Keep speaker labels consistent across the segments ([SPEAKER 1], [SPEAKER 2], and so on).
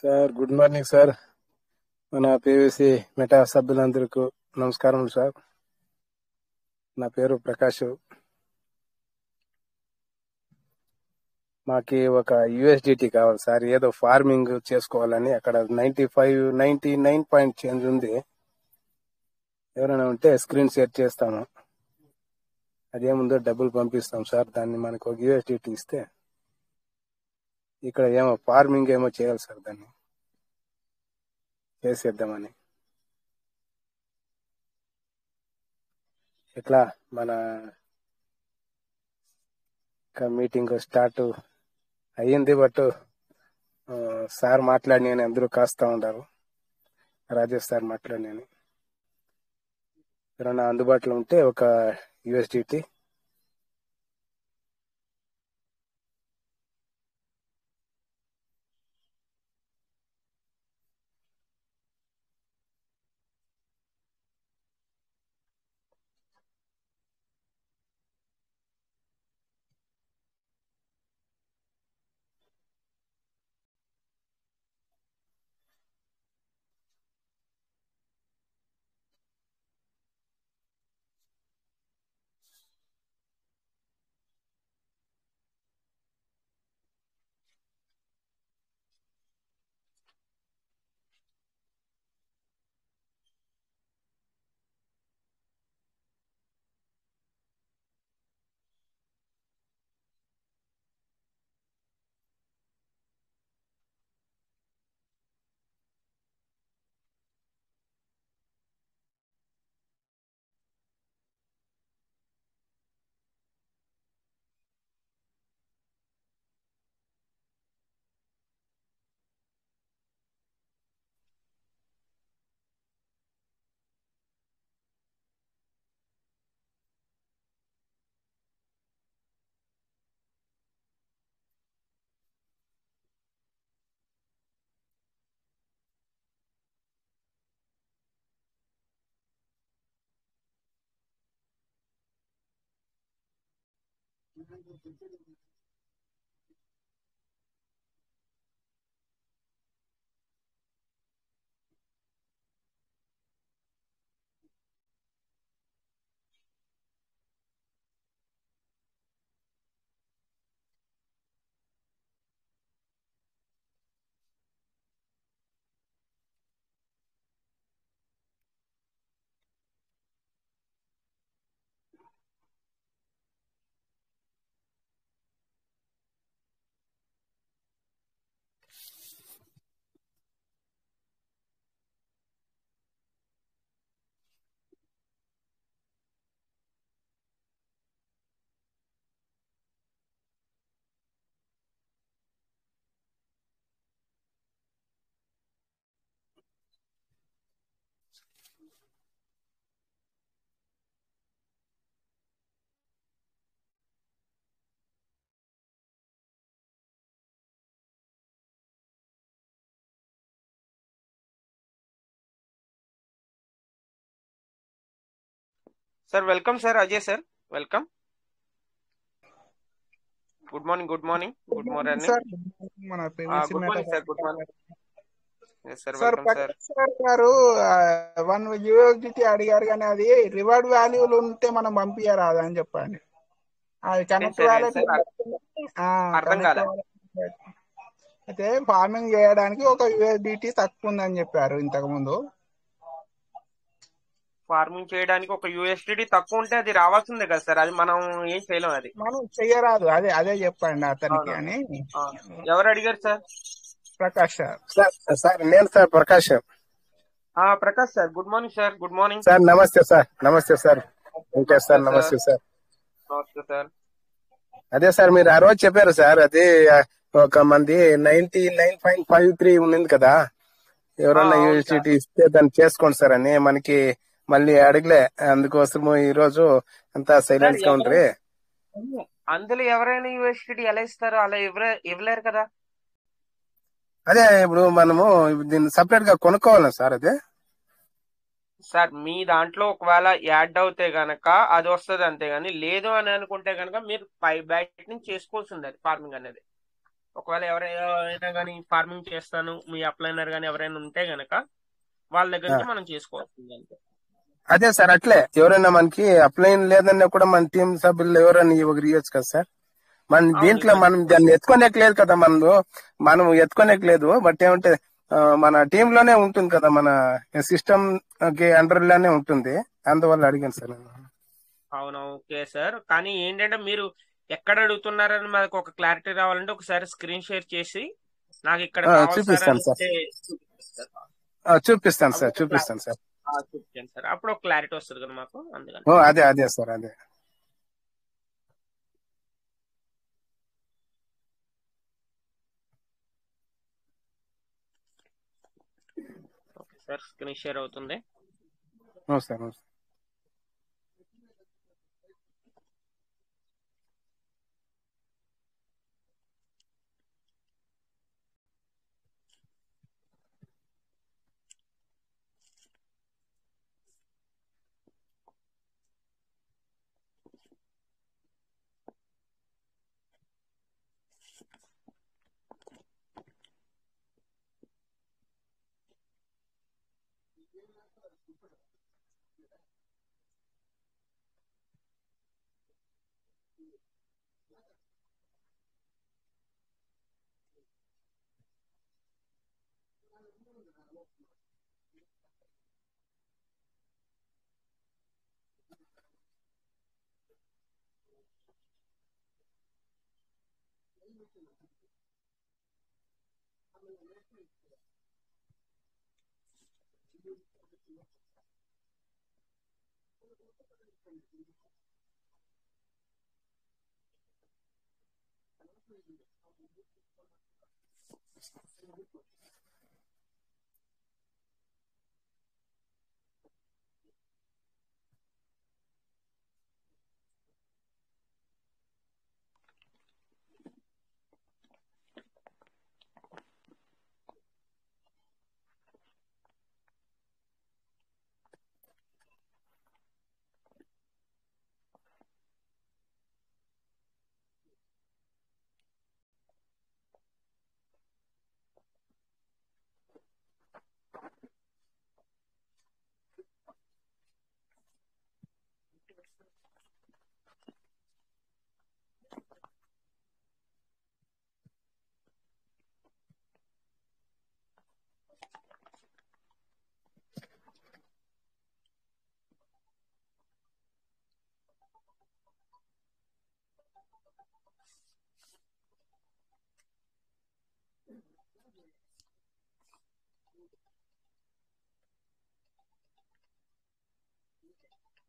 [SPEAKER 1] Sir good morning sir. మన PVC meta సభ్యులందరికీ నమస్కారం సార్. నా పేరు ప్రకాష్. మాకి ఒక యూఎస్డిటీ కావాలి సార్. ఏదో ఫార్మింగ్ చేసుకోవాలని అక్కడ 99 పాయింట్ చేంజ్ ఉంది. ఎవరైనా ఉంటే స్క్రీన్ షేర్ చేస్తాము. అదేముందో డబ్బులు పంపిస్తాం సార్. దాన్ని మనకు ఒక యూఎస్డిటీ ఇస్తే ఇక్కడ ఏమో ఫార్మింగ్ ఏమో చేయాలి సార్. దాన్ని చేసేద్దామని. ఇట్లా మన మీటింగ్ స్టార్ట్ అయ్యింది. బట్ సార్ మాట్లాడినని అందరూ కాస్తా ఉంటారు. రాజేష్ సార్ మాట్లాడినని ఎవరైనా అందుబాటులో ఉంటే ఒక USDT
[SPEAKER 2] Sir, welcome, sir. Ajay, sir. Welcome. Good morning. Good morning. Good morning.
[SPEAKER 3] Sir మన
[SPEAKER 2] Good morning, sir. Good morning. Yes, sir.
[SPEAKER 3] Sir
[SPEAKER 2] Welcome, sir.
[SPEAKER 3] Prakash sir గారు 1 యూఎస్డిటీ అడిగారు, కానీ అది రివార్డ్ వాల్యూలు ఉంటే మనం పంపించరాదు అని చెప్పండి. అది కనెక్ట్
[SPEAKER 2] sir,
[SPEAKER 3] వ్యాలెట్
[SPEAKER 2] sir. అర్థం కాలే.
[SPEAKER 3] అయితే ఫార్మింగ్ చేయడానికి ఒక యూఎస్డిటీ తక్కువ ఉందని చెప్పారు ఇంతకు ముందు.
[SPEAKER 2] ఫార్మింగ్ చేయడానికి ఒక యూఎస్డిటీ తక్కువ ఉంటే అది రావాల్సిందే కదా సార్. అది మనం ఏం చేయలేం. అది
[SPEAKER 3] మనం చెయ్యరాదు. అదే చెప్పండి అతనికి అని.
[SPEAKER 2] ఎవరు అడిగారు సార్?
[SPEAKER 3] ప్రకాష్ సార్.
[SPEAKER 1] సార్ నేను sir Prakash.
[SPEAKER 2] Prakash sir. Good morning sir. Good morning
[SPEAKER 1] sir. నమస్తే సార్. నమస్తే సార్. ఇంకా సార్ నమస్తే సార్.
[SPEAKER 2] నమస్తే సార్.
[SPEAKER 1] అదే సార్ మీరు ఆ రోజు చెప్పారు సార్. అది ఒక మంది 99.53 ఉన్నింది కదా. ఎవరన్నా యూనివర్సిటీ ఇస్తే దాన్ని చేసుకోండి సార్ అని మనకి మళ్ళీ అడగలే. అందుకోసము ఈ రోజు అంతా సైలెంట్ గా ఉంటారు.
[SPEAKER 2] అందులో ఎవరైనా యూనివర్సిటీ ఎలా ఇస్తారు? అలా ఇవ్వలేరు కదా.
[SPEAKER 1] అదే ఇప్పుడు మనము దీన్ని సపరేట్ గా కొనుక్కోవాలి సార్. అదే
[SPEAKER 2] సార్ మీ దాంట్లో ఒకవేళ యాడ్ అవుతే గనక అది వస్తుంది, అంతేగాని లేదు అని అనుకుంటే గనక మీరు బయట నుంచి చేసుకోవాల్సింది అది ఫార్మింగ్ అనేది. ఒకవేళ ఎవరైనా కానీ ఫార్మింగ్ చేస్తాను మీ అప్లైనర్ కానీ ఎవరైనా ఉంటే గనక వాళ్ళ దగ్గర
[SPEAKER 1] ఆ,
[SPEAKER 2] నుంచి మనం చేసుకోవాల్సింది అంతే.
[SPEAKER 1] అదే సార్ అట్లే ఎవరైనా మనకి అప్లైన్ లేదన్నా కూడా మన టీం సభ్యులు ఎవరైనా ఒకరు ఇవ్వచ్చు కదా సార్. మన
[SPEAKER 2] అవును,
[SPEAKER 1] దీంట్లో
[SPEAKER 2] ఇవ్వచ్చు.
[SPEAKER 1] మనం దాన్ని ఎత్తుకోనేకలేదు కదా, మనం ఎత్తుకోనేకలేదు. బట్ ఏమంటే మన టీమ్ లోనే ఉంటుంది కదా, మన సిస్టమ్ కి అండర్ లోనే ఉంటుంది. అందువల్ల అడిగాను సార్ నేను.
[SPEAKER 2] అవును, ఓకే సార్. కానీ ఏంటంటే మీరు ఎక్కడ అడుగుతున్నారని మనకు ఒక క్లారిటీ రావాలంటే ఒకసారి స్క్రీన్ షేర్ చేసి నాకు ఇక్కడ కావాలి సార్ అని
[SPEAKER 1] చూపిస్తాను సార్.
[SPEAKER 2] ఇస్తే చూపిస్తారు సార్.
[SPEAKER 1] చూపిస్తాను
[SPEAKER 2] అప్పుడు
[SPEAKER 1] సార్,
[SPEAKER 2] ఒక
[SPEAKER 1] చూపిస్తాను సార్.
[SPEAKER 2] చూపించండి సార్, అప్పుడు ఒక క్లారిటీ వస్తుంది కదా మాకు, అందుకని.
[SPEAKER 1] అదే అదే సార్, అదే.
[SPEAKER 2] ఓకే సార్, స్క్రీన్ షేర్ అవుతుంది.
[SPEAKER 1] సార్.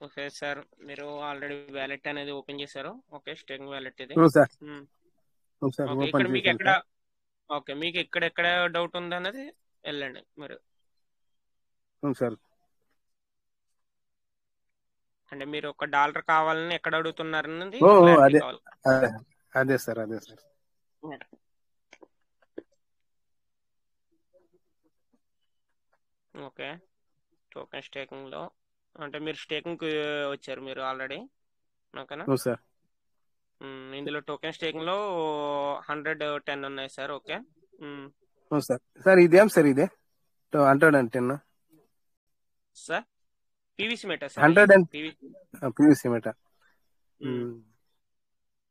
[SPEAKER 2] ఓకే సార్, మీరు ఆల్రెడీ వ్యాలెట్ అనేది ఓపెన్ చేశారు. ఓకే, స్టేకింగ్ వ్యాలెట్ ఇది.
[SPEAKER 1] సార్.
[SPEAKER 2] ఉమ్.
[SPEAKER 1] సార్
[SPEAKER 2] ఓకే, ఇక్కడ
[SPEAKER 1] ఓపెన్
[SPEAKER 2] మీకు
[SPEAKER 1] చేశాను
[SPEAKER 2] ఎక్కడ
[SPEAKER 1] సార్.
[SPEAKER 2] ఓకే మీకు ఎక్కడ డౌట్ ఉంది అన్నది వెళ్ళండి మీరు.
[SPEAKER 1] సార్.
[SPEAKER 2] అంటే మీరు ఒక డాలర్ కావాలని ఎక్కడ అడుగుతున్నారు అన్నది
[SPEAKER 1] ఓ
[SPEAKER 2] క్లారిటీ
[SPEAKER 1] అదే
[SPEAKER 2] కావాలి.
[SPEAKER 1] అదే అదే సార్, అదే సార్.
[SPEAKER 2] ఓకే, టోకెన్ స్టేకింగ్ లో అంటే మీరు స్టేకింగ్ వచ్చారు మీరు ఆల్రెడీ. ఓకేనా.
[SPEAKER 1] సార్.
[SPEAKER 2] ఇందులో టోకెన్ స్టేకింగ్ లో 110 ఉన్నాయి సార్. ఓకే.
[SPEAKER 1] సార్. సార్ ఇదేం సార్, ఇదే 110
[SPEAKER 2] sir PVC meter sir,
[SPEAKER 1] 100 PVC meter.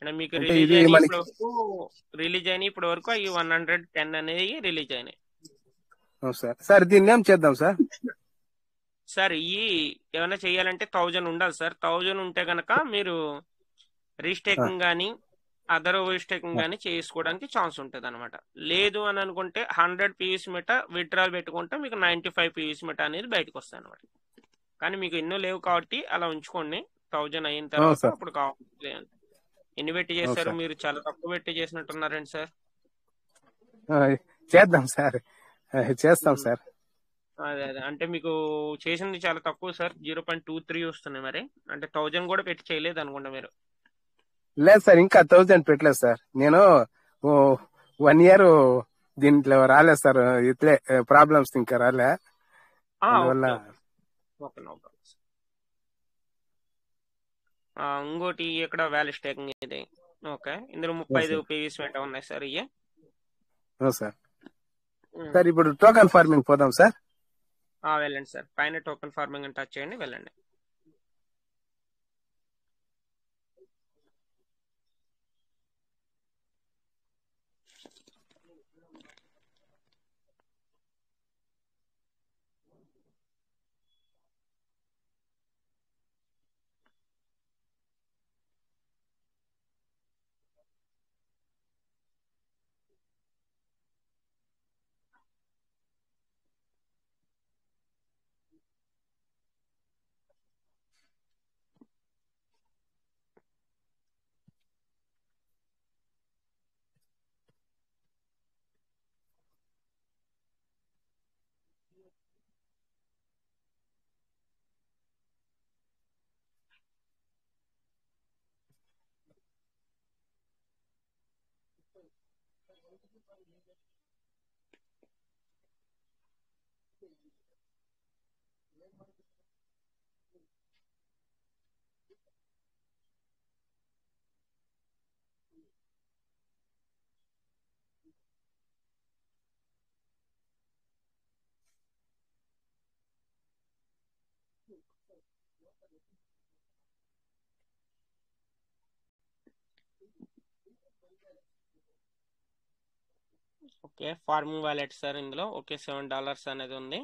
[SPEAKER 2] అంటే మీకు
[SPEAKER 1] అంటే
[SPEAKER 2] రిలీజ్
[SPEAKER 1] ఇది
[SPEAKER 2] అయినాయి
[SPEAKER 1] మనకి
[SPEAKER 2] ఇప్పటి వరకు అవి 110 అనేది రిలీజ్ అయినాయి
[SPEAKER 1] సార్. సార్ దీన్ని ఏం చేద్దాం సార్?
[SPEAKER 2] సార్ ఈ ఏమైనా చేయాలంటే 1000 ఉండాలి సార్. 1000 ఉంటే కనుక మీరు రీస్టేకింగ్ కానీ అదర్ రీస్టేకింగ్ కానీ చేసుకోవడానికి ఛాన్స్ ఉంటుంది అనమాట. లేదు అని అనుకుంటే 100 పీవీసీ మెటా విత్డ్రాల్ పెట్టుకుంటే మీకు 95 పీవీసీ మెటా అనేది బయటకు వస్తాయి అనమాట. కానీ మీకు ఎన్నో లేవు కాబట్టి అలా ఉంచుకోండి. 1000 అయిన తర్వాత అప్పుడు కావాలి. ఎన్ని పెట్టి చేస్తారు మీరు? చాలా తక్కువ పెట్టి చేసినట్టున్నారండి సార్.
[SPEAKER 1] చేద్దాం సార్, చేస్తాం సార్.
[SPEAKER 2] అదే అంటే మీకు చేసింది చాలా తక్కువ సార్, 0.23 వస్తున్నాయి. మరి అంటే 1000 కూడా పెట్టి చేయలేదు అనుకుంటా మీరు.
[SPEAKER 1] లేదు సార్, ఇంకా 1000 పెట్టలేదు సార్. నేను 1 year దీంట్లో రాలేదు సార్, ఇట్లే ప్రాబ్లమ్స్ ఇంకా రాలే, అందువల్ల.
[SPEAKER 2] ఇంకోటి ఇక్కడ వాల్యూ స్టేకింగ్ ఇది. ఓకే, ఇందులో 35 పీవీస్ మెటా ఉన్నాయి సార్. ఇవి
[SPEAKER 1] అవును సార్. సార్ ఇప్పుడు టోకన్ ఫార్మింగ్ పోదాం సార్.
[SPEAKER 2] వెళ్ళండి సార్, పైన టోకెన్ ఫార్మింగ్ అని టచ్ చేయండి, వెళ్ళండి. ఓకే, ఫార్మింగ్ వాలెట్ సార్, ఇందులో ఓకే $7 అనేది ఉంది.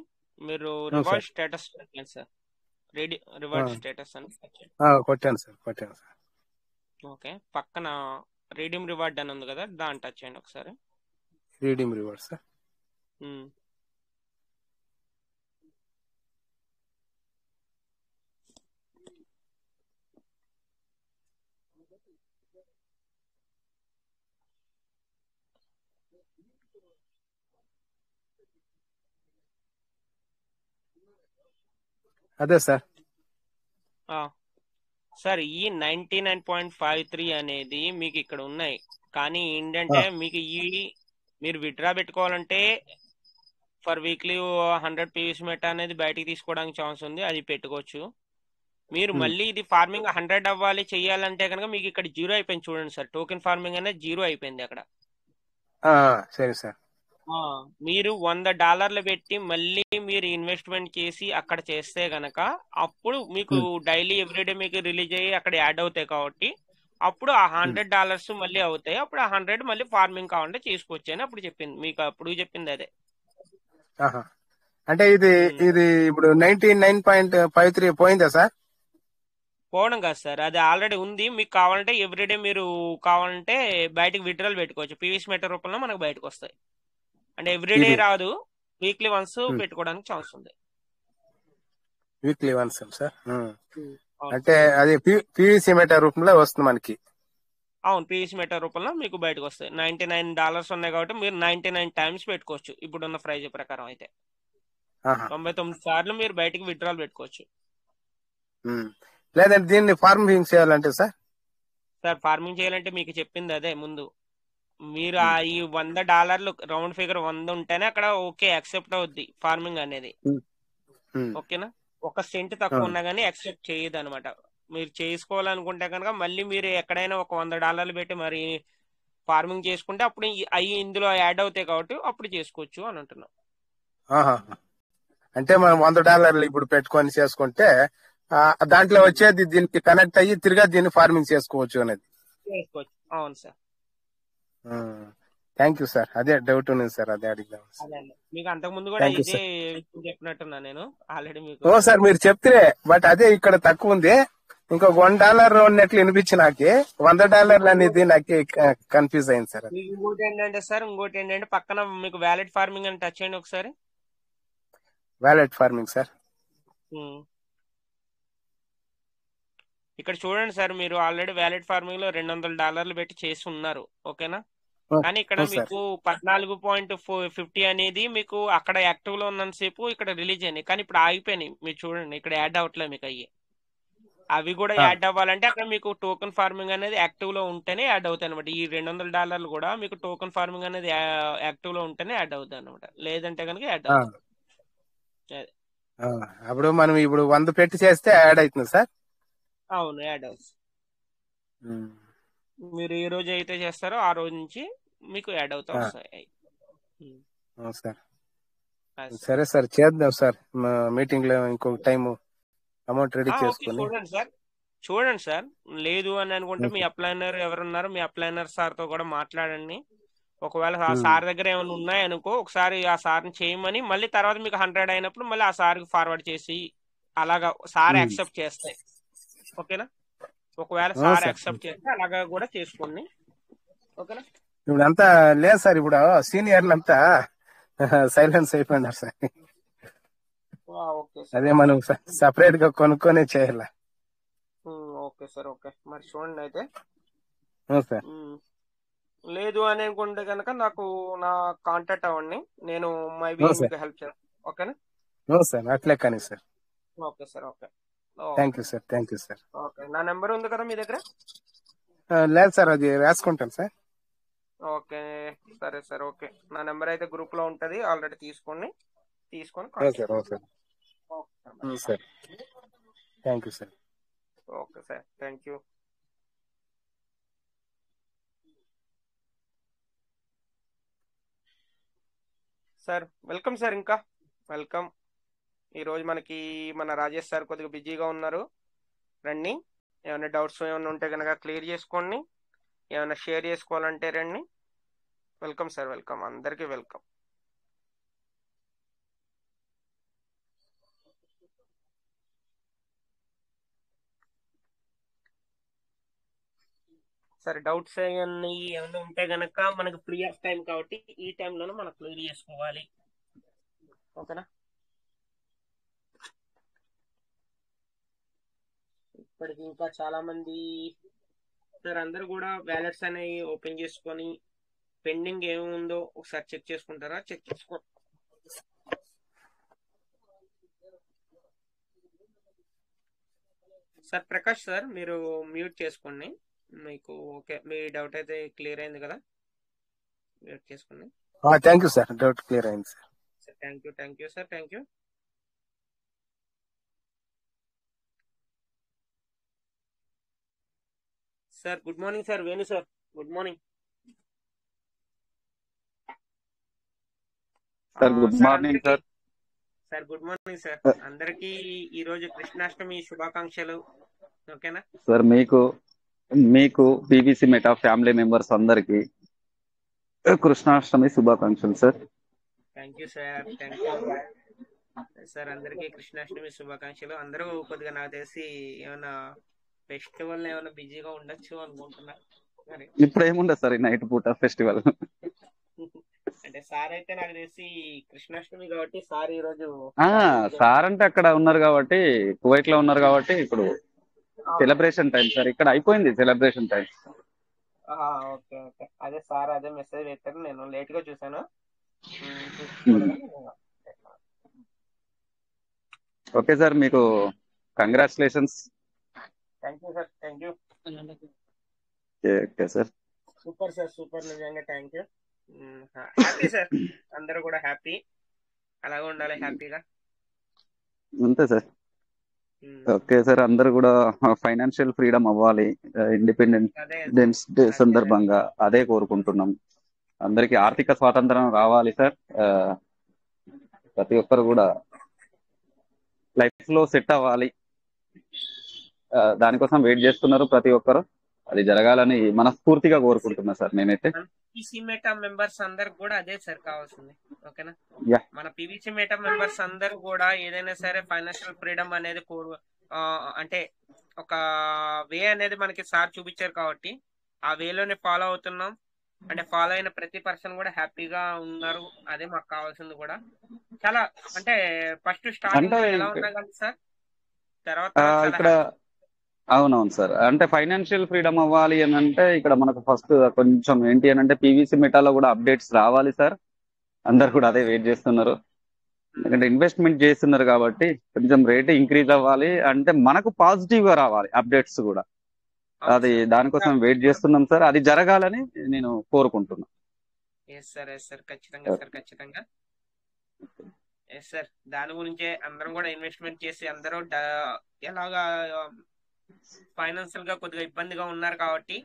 [SPEAKER 2] మీరు
[SPEAKER 1] అవును
[SPEAKER 2] రివార్డ్
[SPEAKER 1] సార్.
[SPEAKER 2] స్టేటస్ పెట్టండి సార్, రివార్డ్ స్టేటస్ అని పెట్టండి.
[SPEAKER 1] కొట్టాను సార్, కొట్టాను సార్.
[SPEAKER 2] ఓకే, పక్కన రీడీమ్ రివార్డ్ అని ఉంది కదా, దాన్ని టచ్ చేయండి ఒకసారి.
[SPEAKER 1] Redeem reward sir.
[SPEAKER 2] ఉమ్.
[SPEAKER 1] అదే సార్.
[SPEAKER 2] ఆ, సార్ ఈ 99.53 అనేది మీకు ఇక్కడ ఉన్నాయి, కానీ ఏంటంటే మీకు మీరు విత్డ్రా పెట్టుకోవాలంటే ఫర్ వీక్లీ 100 పీవీసీ మెటా అనేది బయటికి తీసుకోవడానికి ఛాన్స్ ఉంది, అది పెట్టుకోవచ్చు. మీరు మళ్ళీ ఇది ఫార్మింగ్ 100 అవ్వాలి చెయ్యాలంటే కనుక మీకు ఇక్కడ జీరో అయిపోయింది చూడండి సార్, టోకెన్ ఫార్మింగ్ అనేది జీరో అయిపోయింది అక్కడ.
[SPEAKER 1] సరే సార్.
[SPEAKER 2] మీరు $100 పెట్టి మళ్ళీ మీరు ఇన్వెస్ట్మెంట్ చేసి అక్కడ చేస్తే గనక అప్పుడు మీకు డైలీ ఎవ్రీడే మీకు రిలీజ్ అయ్యి అక్కడ యాడ్ అవుతాయి కాబట్టి అప్పుడు ఆ $100 మళ్ళీ అవుతాయి, అప్పుడు ఆ 100 మళ్ళీ ఫార్మింగ్ కావాలంటే చేసుకోవచ్చు అని అప్పుడు చెప్పింది మీకు, అప్పుడు చెప్పింది అదే.
[SPEAKER 1] అంటే ఇది ఇప్పుడు 99.53 పోయిందా సార్?
[SPEAKER 2] పోవడం కాదు సార్, అది ఆల్రెడీ ఉంది. మీకు కావాలంటే ఎవ్రీడే మీరు కావాలంటే బయటకు విత్డ్రాల్ పెట్టుకోవచ్చు, పీవీసీ మెటా రూపంలో మనకు బయటకు వస్తాయి. అంటే ఎవ్రీడే రాదు, వీక్లీ వన్స్ పెట్టుకోవడానికి ఛాన్స్ ఉంది.
[SPEAKER 1] Weekly once sir. అంటే అది పీవీసీ మెటా రూపంలో వస్తుంది మనకి.
[SPEAKER 2] అవును, పీవీసీ మెటా రూపంలో మీకు బయటకు వస్తాయి. $99 ఉన్నాయి కాబట్టి మీరు 99 టైమ్స్ పెట్టుకోవచ్చు ఇప్పుడున్న ప్రైజ్ ప్రకారం అయితే. 99 సార్లు మీరు బయటకు విత్డ్రాల్ పెట్టుకోవచ్చు.
[SPEAKER 1] లేదంటే దీన్ని ఫార్మింగ్ చేయాలంటే సార్
[SPEAKER 2] ఫార్మింగ్ చేయాలంటే మీకు చెప్పింది అదే ముందు, మీరు ఈ $100 రౌండ్ ఫిగర్ 100 ఉంటేనే అక్కడ ఓకే యాక్సెప్ట్ అవుద్ది ఫార్మింగ్ అనేది. ఓకేనా, 1 సెంట్ తక్కువ ఉన్నా కానీ యాక్సెప్ట్ చేయదు అనమాట. మీరు చేసుకోవాలనుకుంటే కనుక మళ్ళీ మీరు ఎక్కడైనా ఒక $100 పెట్టి మరి ఫార్మింగ్ చేసుకుంటే అప్పుడు అవి ఇందులో యాడ్ అవుతాయి కాబట్టి అప్పుడు చేసుకోవచ్చు అని అంటున్నాం.
[SPEAKER 1] అంటే మనం $100 ఇప్పుడు పెట్టుకొని చేసుకుంటే దాంట్లో వచ్చేది దీనికి కనెక్ట్ అయ్యి తిరిగా దీన్ని ఫార్మింగ్ చేసుకోవచ్చు అనేది.
[SPEAKER 2] చేసుకోవచ్చు, అవును సార్.
[SPEAKER 1] థ్యాంక్ యూ సార్, అదే డౌట్ ఉంది సార్, అదే అడిగాం.
[SPEAKER 2] మీకు అంతకు ముందు కూడా ఇదే చెప్పినట్టున్నా నేను ఆల్రెడీ మీకు.
[SPEAKER 1] ఓ సార్ మీరు చెప్తే, బట్ అదే ఇక్కడ తక్కువ ఉంది, ఇంకొక $1 ఉన్నట్లు వినిపించి నాకు $100 అనేది నాకు కన్ఫ్యూజ్ అయింది సార్.
[SPEAKER 2] ఇంకోటి ఏంటంటే పక్కన మీకు వ్యాలెట్ ఫార్మింగ్ అని టచ్ చేయండి ఒకసారి.
[SPEAKER 1] Wallet farming sir.
[SPEAKER 2] ఇక్కడ చూడండి సార్, మీరు ఆల్రెడీ వ్యాలెట్ ఫార్మింగ్ లో $200 పెట్టి చేసి ఉన్నారు, ఓకేనా. కానీ ఇక్కడ మీకు 14.50 అనేది మీకు అక్కడ యాక్టివ్ లో ఉన్నంతసేపు ఇక్కడ రిలీజ్ అయినాయి, కానీ ఇప్పుడు ఆగిపోయినాయి. మీరు చూడండి ఇక్కడ యాడ్ అవ్వట్లేదు మీకు అవి కూడా యాడ్ అవ్వాలంటే అక్కడ మీకు టోకెన్ ఫార్మింగ్ అనేది యాక్టివ్ లో ఉంటేనే యాడ్ అవుతాయి అనమాట. ఈ $200 కూడా మీకు టోకెన్ ఫార్మింగ్ అనేది యాక్టివ్ లో ఉంటేనే యాడ్ అవుతాయి అనమాట, లేదంటే కనుక యాడ్ అవుతుంది.
[SPEAKER 1] అప్పుడు మనం ఇప్పుడు 100 పెట్టి చేస్తే యాడ్ అవుతుంది సార్.
[SPEAKER 2] అవును, యాడ్ అవుతుంది. మీరు ఏ రోజు అయితే చేస్తారో ఆ రోజు నుంచి మీకు యాడ్ అవుతా వస్తాయి. ఉమ్.
[SPEAKER 1] అవును సార్.
[SPEAKER 2] అది సార్.
[SPEAKER 1] సరే సార్, చేద్దాం సార్. మా మీటింగ్ లో ఇంకొక టైం అమౌంట్ రెడీ
[SPEAKER 2] ఓకే,
[SPEAKER 1] చేసుకుని.
[SPEAKER 2] చూడండి సార్. చూడండి సార్, లేదు అని అనుకుంటే మీ అప్లైనర్ ఎవరున్నారు, మీ అప్లైనర్ సార్తో కూడా మాట్లాడండి. ఒకవేళ ఆ సార్ దగ్గర ఏమైనా ఉన్నాయనుకో, ఒకసారి ఆ సార్ని చేయమని, మళ్ళీ తర్వాత మీకు 100 అయినప్పుడు మళ్ళీ ఆ సార్కి ఫార్వర్డ్ చేసి, అలాగా సార్ యాక్సెప్ట్ చేస్తే ఓకేనా. ఒకవేళ సార్
[SPEAKER 1] సార్
[SPEAKER 2] యాక్సెప్ట్ చేస్తే అలాగా కూడా చేసుకోండి, ఓకేనా.
[SPEAKER 1] ఇప్పుడు అంతా లేదు సార్, ఇప్పుడు సీనియర్లు అంతా సైలెన్స్ అయిపోయినారు సార్.
[SPEAKER 2] ఓకే సార్,
[SPEAKER 1] అదే
[SPEAKER 2] ఓకే.
[SPEAKER 1] మనం సపరేట్ గా కొనుక్కొనే చేయాల.
[SPEAKER 2] Okay sir, okay. మరి చూడండి అయితే.
[SPEAKER 1] సార్.
[SPEAKER 2] లేదు అని అనుకుంటే కనుక నాకు నా కాంటాక్ట్ అవ్వండి, నేను మైబీ
[SPEAKER 1] సార్.
[SPEAKER 2] మీకు హెల్ప్ చేస్తాను, ఓకేనా.
[SPEAKER 1] సార్ అట్లే కానీ sir.
[SPEAKER 2] Okay sir, okay.
[SPEAKER 1] Thank you sir, thank you sir.
[SPEAKER 2] Okay, నా నెంబర్ ఉంది కదా మీ దగ్గర?
[SPEAKER 1] లేదు సార్, అది రాసుకుంటాను సార్.
[SPEAKER 2] ఓకే, సరే సార్, ఓకే. నా నెంబర్ అయితే గ్రూప్ లో ఉంటది, ఆల్రెడీ తీసుకొని
[SPEAKER 1] sir.
[SPEAKER 2] Contact.
[SPEAKER 1] Sir. Sir thank you sir.
[SPEAKER 2] Okay sir, thank you. Sir welcome sir, ఇంకా వెల్కమ్. ఈరోజు మన రాజేష్ సార్ కొద్దిగా బిజీగా ఉన్నారు, రండి. ఏమైనా డౌట్స్ ఏమైనా ఉంటే కనుక క్లియర్ చేసుకోండి, ఏమైనా షేర్ చేసుకోవాలంటే రండి. వెల్కమ్ సార్, వెల్కమ్, అందరికీ వెల్కమ్. సరే, డౌట్స్ ఏమైనా ఉంటే గనక మనకు ఫ్రీ ఆఫ్ టైం కాబట్టి ఈ టైంలోనే మనం క్లియర్ చేసుకోవాలి, ఓకేనా. ఇప్పటికి ఇంకా చాలా మంది సార్ అందరూ కూడా వ్యాలెట్స్ అనేవి ఓపెన్ చేసుకొని పెండింగ్ ఏముందో ఒకసారి చెక్ చేసుకుంటారా? చెక్ చేసుకో సార్. ప్రకాష్ సార్, మీరు మ్యూట్ చేసుకోండి. మీకు ఓకే, మీ డౌట్ అయితే క్లియర్ అయింది కదా, మ్యూట్ చేసుకోండి.
[SPEAKER 1] Thank you sir, doubt clear అయింది sir.
[SPEAKER 2] Thank you, thank you sir, thank you. Sir good morning sir, Venu sir, good morning
[SPEAKER 4] sir. Good morning sir.
[SPEAKER 2] Sir good morning sir, అందరికీ ఈ రోజు కృష్ణాష్టమి శుభాకాంక్షలు, ఓకేనా
[SPEAKER 4] సార్. మీకు పీవీసీ మెటా ఫ్యామిలీ మెంబర్స్ అందరికి కృష్ణాష్టమి శుభాకాంక్షలు sir.
[SPEAKER 2] Thank you sir, thank you sir. అందరికీ కృష్ణాష్టమి శుభాకాంక్షలు. అందరూ కొద్దిగా నాకు తెలిసి ఏమైనా ఫెస్టివల్ ఏమైనా బిజీగా ఉండొచ్చు అనుకుంటున్నా. మరి
[SPEAKER 4] ఇప్పుడు ఏముండదు సార్, ఈ నైట్ పూట ఫెస్టివల్.
[SPEAKER 2] అంటే సార్ అయితే నాకు తెలిసి కృష్ణాష్టమి కాబట్టి సార్ ఈ రోజు
[SPEAKER 4] సార్ అంటే అక్కడ ఉన్నారు కాబట్టి, కువైట్ లో ఉన్నారు కాబట్టి ఇప్పుడు సెలబ్రేషన్ టైం సార్. ఇక్కడ అయిపోయింది సెలబ్రేషన్ టైం.
[SPEAKER 2] Okay, okay. అదే సార్ అదే మెసేజ్ పెట్టారు, నేను లేట్ గా చూసాను.
[SPEAKER 4] ఓకే సార్, మీకు congratulations.
[SPEAKER 2] Thank you sir, thank you.
[SPEAKER 4] Okay sir.
[SPEAKER 2] Super sir, super, నిజంగా థ్యాంక్ యూ. హ్యాపీ సార్, అందరూ కూడా హ్యాపీ, అలాగే ఉండాలి హ్యాపీగా.
[SPEAKER 4] అంతే సార్. ఓకే సార్, అందరూ కూడా ఫైనాన్షియల్ ఫ్రీడమ్ అవ్వాలి ఇండిపెండెన్స్ డే సందర్భంగా అదే కోరుకుంటున్నాం. అందరికి ఆర్థిక స్వాతంత్రం రావాలి సార్. ప్రతి ఒక్కరు కూడా లైఫ్ లో సెట్ అవ్వాలి, దానికోసం వెయిట్ చేస్తున్నారు ప్రతి ఒక్కరు. అది జరగాలని మనస్ఫూర్తిగా కోరుకుంటున్నా సార్ నేనైతే.
[SPEAKER 2] పీవీసీ మెటా మెంబర్స్ అందరికి కూడా అదే సార్ కావాల్సింది, ఓకేనా. మన పీవీసీ మెటా మెంబర్స్ అందరు కూడా ఏదైనా సరే ఫైనాన్షియల్ ఫ్రీడమ్ అనేది అంటే ఒక వే అనేది మనకి సార్ చూపించారు కాబట్టి ఆ వేలోనే ఫాలో అవుతున్నాం. అంటే ఫాలో అయిన ప్రతి పర్సన్ కూడా హ్యాపీగా ఉన్నారు, అదే మాకు కావాల్సింది కూడా. చాలా అంటే ఫస్ట్ స్టార్టింగ్ ఎలా ఉన్నా కానీ సార్, తర్వాత
[SPEAKER 4] ఇక్కడ అవునవును సార్. అంటే ఫైనాన్షియల్ ఫ్రీడమ్ అవ్వాలి అని అంటే ఇక్కడ మనకు ఫస్ట్ కొంచెం ఏంటి అని అంటే పీవీసీ మెటాలో కూడా అప్డేట్స్ రావాలి సార్. అందరు కూడా అదే వెయిట్ చేస్తున్నారు, ఎందుకంటే ఇన్వెస్ట్మెంట్ చేస్తున్నారు కాబట్టి కొంచెం రేట్ ఇంక్రీజ్ అవ్వాలి, అంటే మనకు పాజిటివ్ గా రావాలి అప్డేట్స్ కూడా. అది దానికోసం వెయిట్ చేస్తున్నాం సార్, అది జరగాలని నేను కోరుకుంటున్నాను.
[SPEAKER 2] ఎస్ సార్, ఎస్ సార్, ఖచ్చితంగా సార్, ఖచ్చితంగా. ఎస్ సార్, దాని గురించే అందరం కూడా ఇన్వెస్ట్మెంట్ చేసి అందరూ ఎలాగా ఫైనాన్షియల్ గా కొద్దిగా ఇబ్బందిగా ఉన్నారు కాబట్టి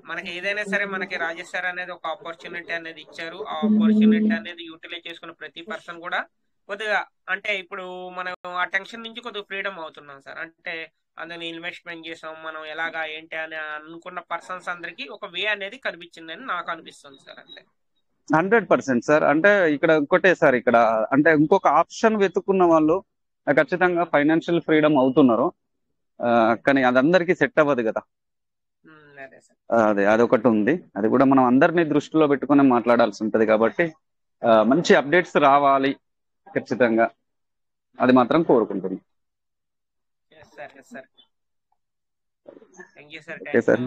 [SPEAKER 2] మనకి ఏదైనా సరే మనకి రాజేష్ సార్ అనేది ఒక ఆపర్చునిటీ అనేది ఇచ్చారు. ఆ ఆపర్చునిటీ అనేది యూటిలైజ్ చేసుకున్న ప్రతి పర్సన్ కూడా కొద్దిగా అంటే ఇప్పుడు మనం ఆ టెన్షన్ నుంచి కొద్దిగా ఫ్రీడమ్ అవుతున్నాం సార్. అంటే అందులో ఇన్వెస్ట్మెంట్ చేసాం మనం ఎలాగా ఏంటి అని అనుకున్న పర్సన్స్ అందరికి ఒక వే అనేది కనిపించిందని నాకు అనిపిస్తుంది సార్. అంటే
[SPEAKER 4] 100% సార్. అంటే ఇక్కడ ఇంకోటే సార్, ఇక్కడ అంటే ఇంకొక ఆప్షన్ వెతుక్కున్న వాళ్ళు ఖచ్చితంగా ఫైనాన్షియల్ ఫ్రీడమ్ అవుతున్నారు. కానీ అది అందరికీ సెట్ అవ్వదు కదా.
[SPEAKER 2] అదే సార్.
[SPEAKER 4] అదొకటి ఉంది. అది కూడా మనం అందరినీ దృష్టిలో పెట్టుకుని మాట్లాడాల్సి ఉంటది కాబట్టి మంచి అప్డేట్స్ రావాలి ఖచ్చితంగా, అది మాత్రం కోరుకుంటున్నాం.
[SPEAKER 2] Thank you sir.
[SPEAKER 4] Okay sir.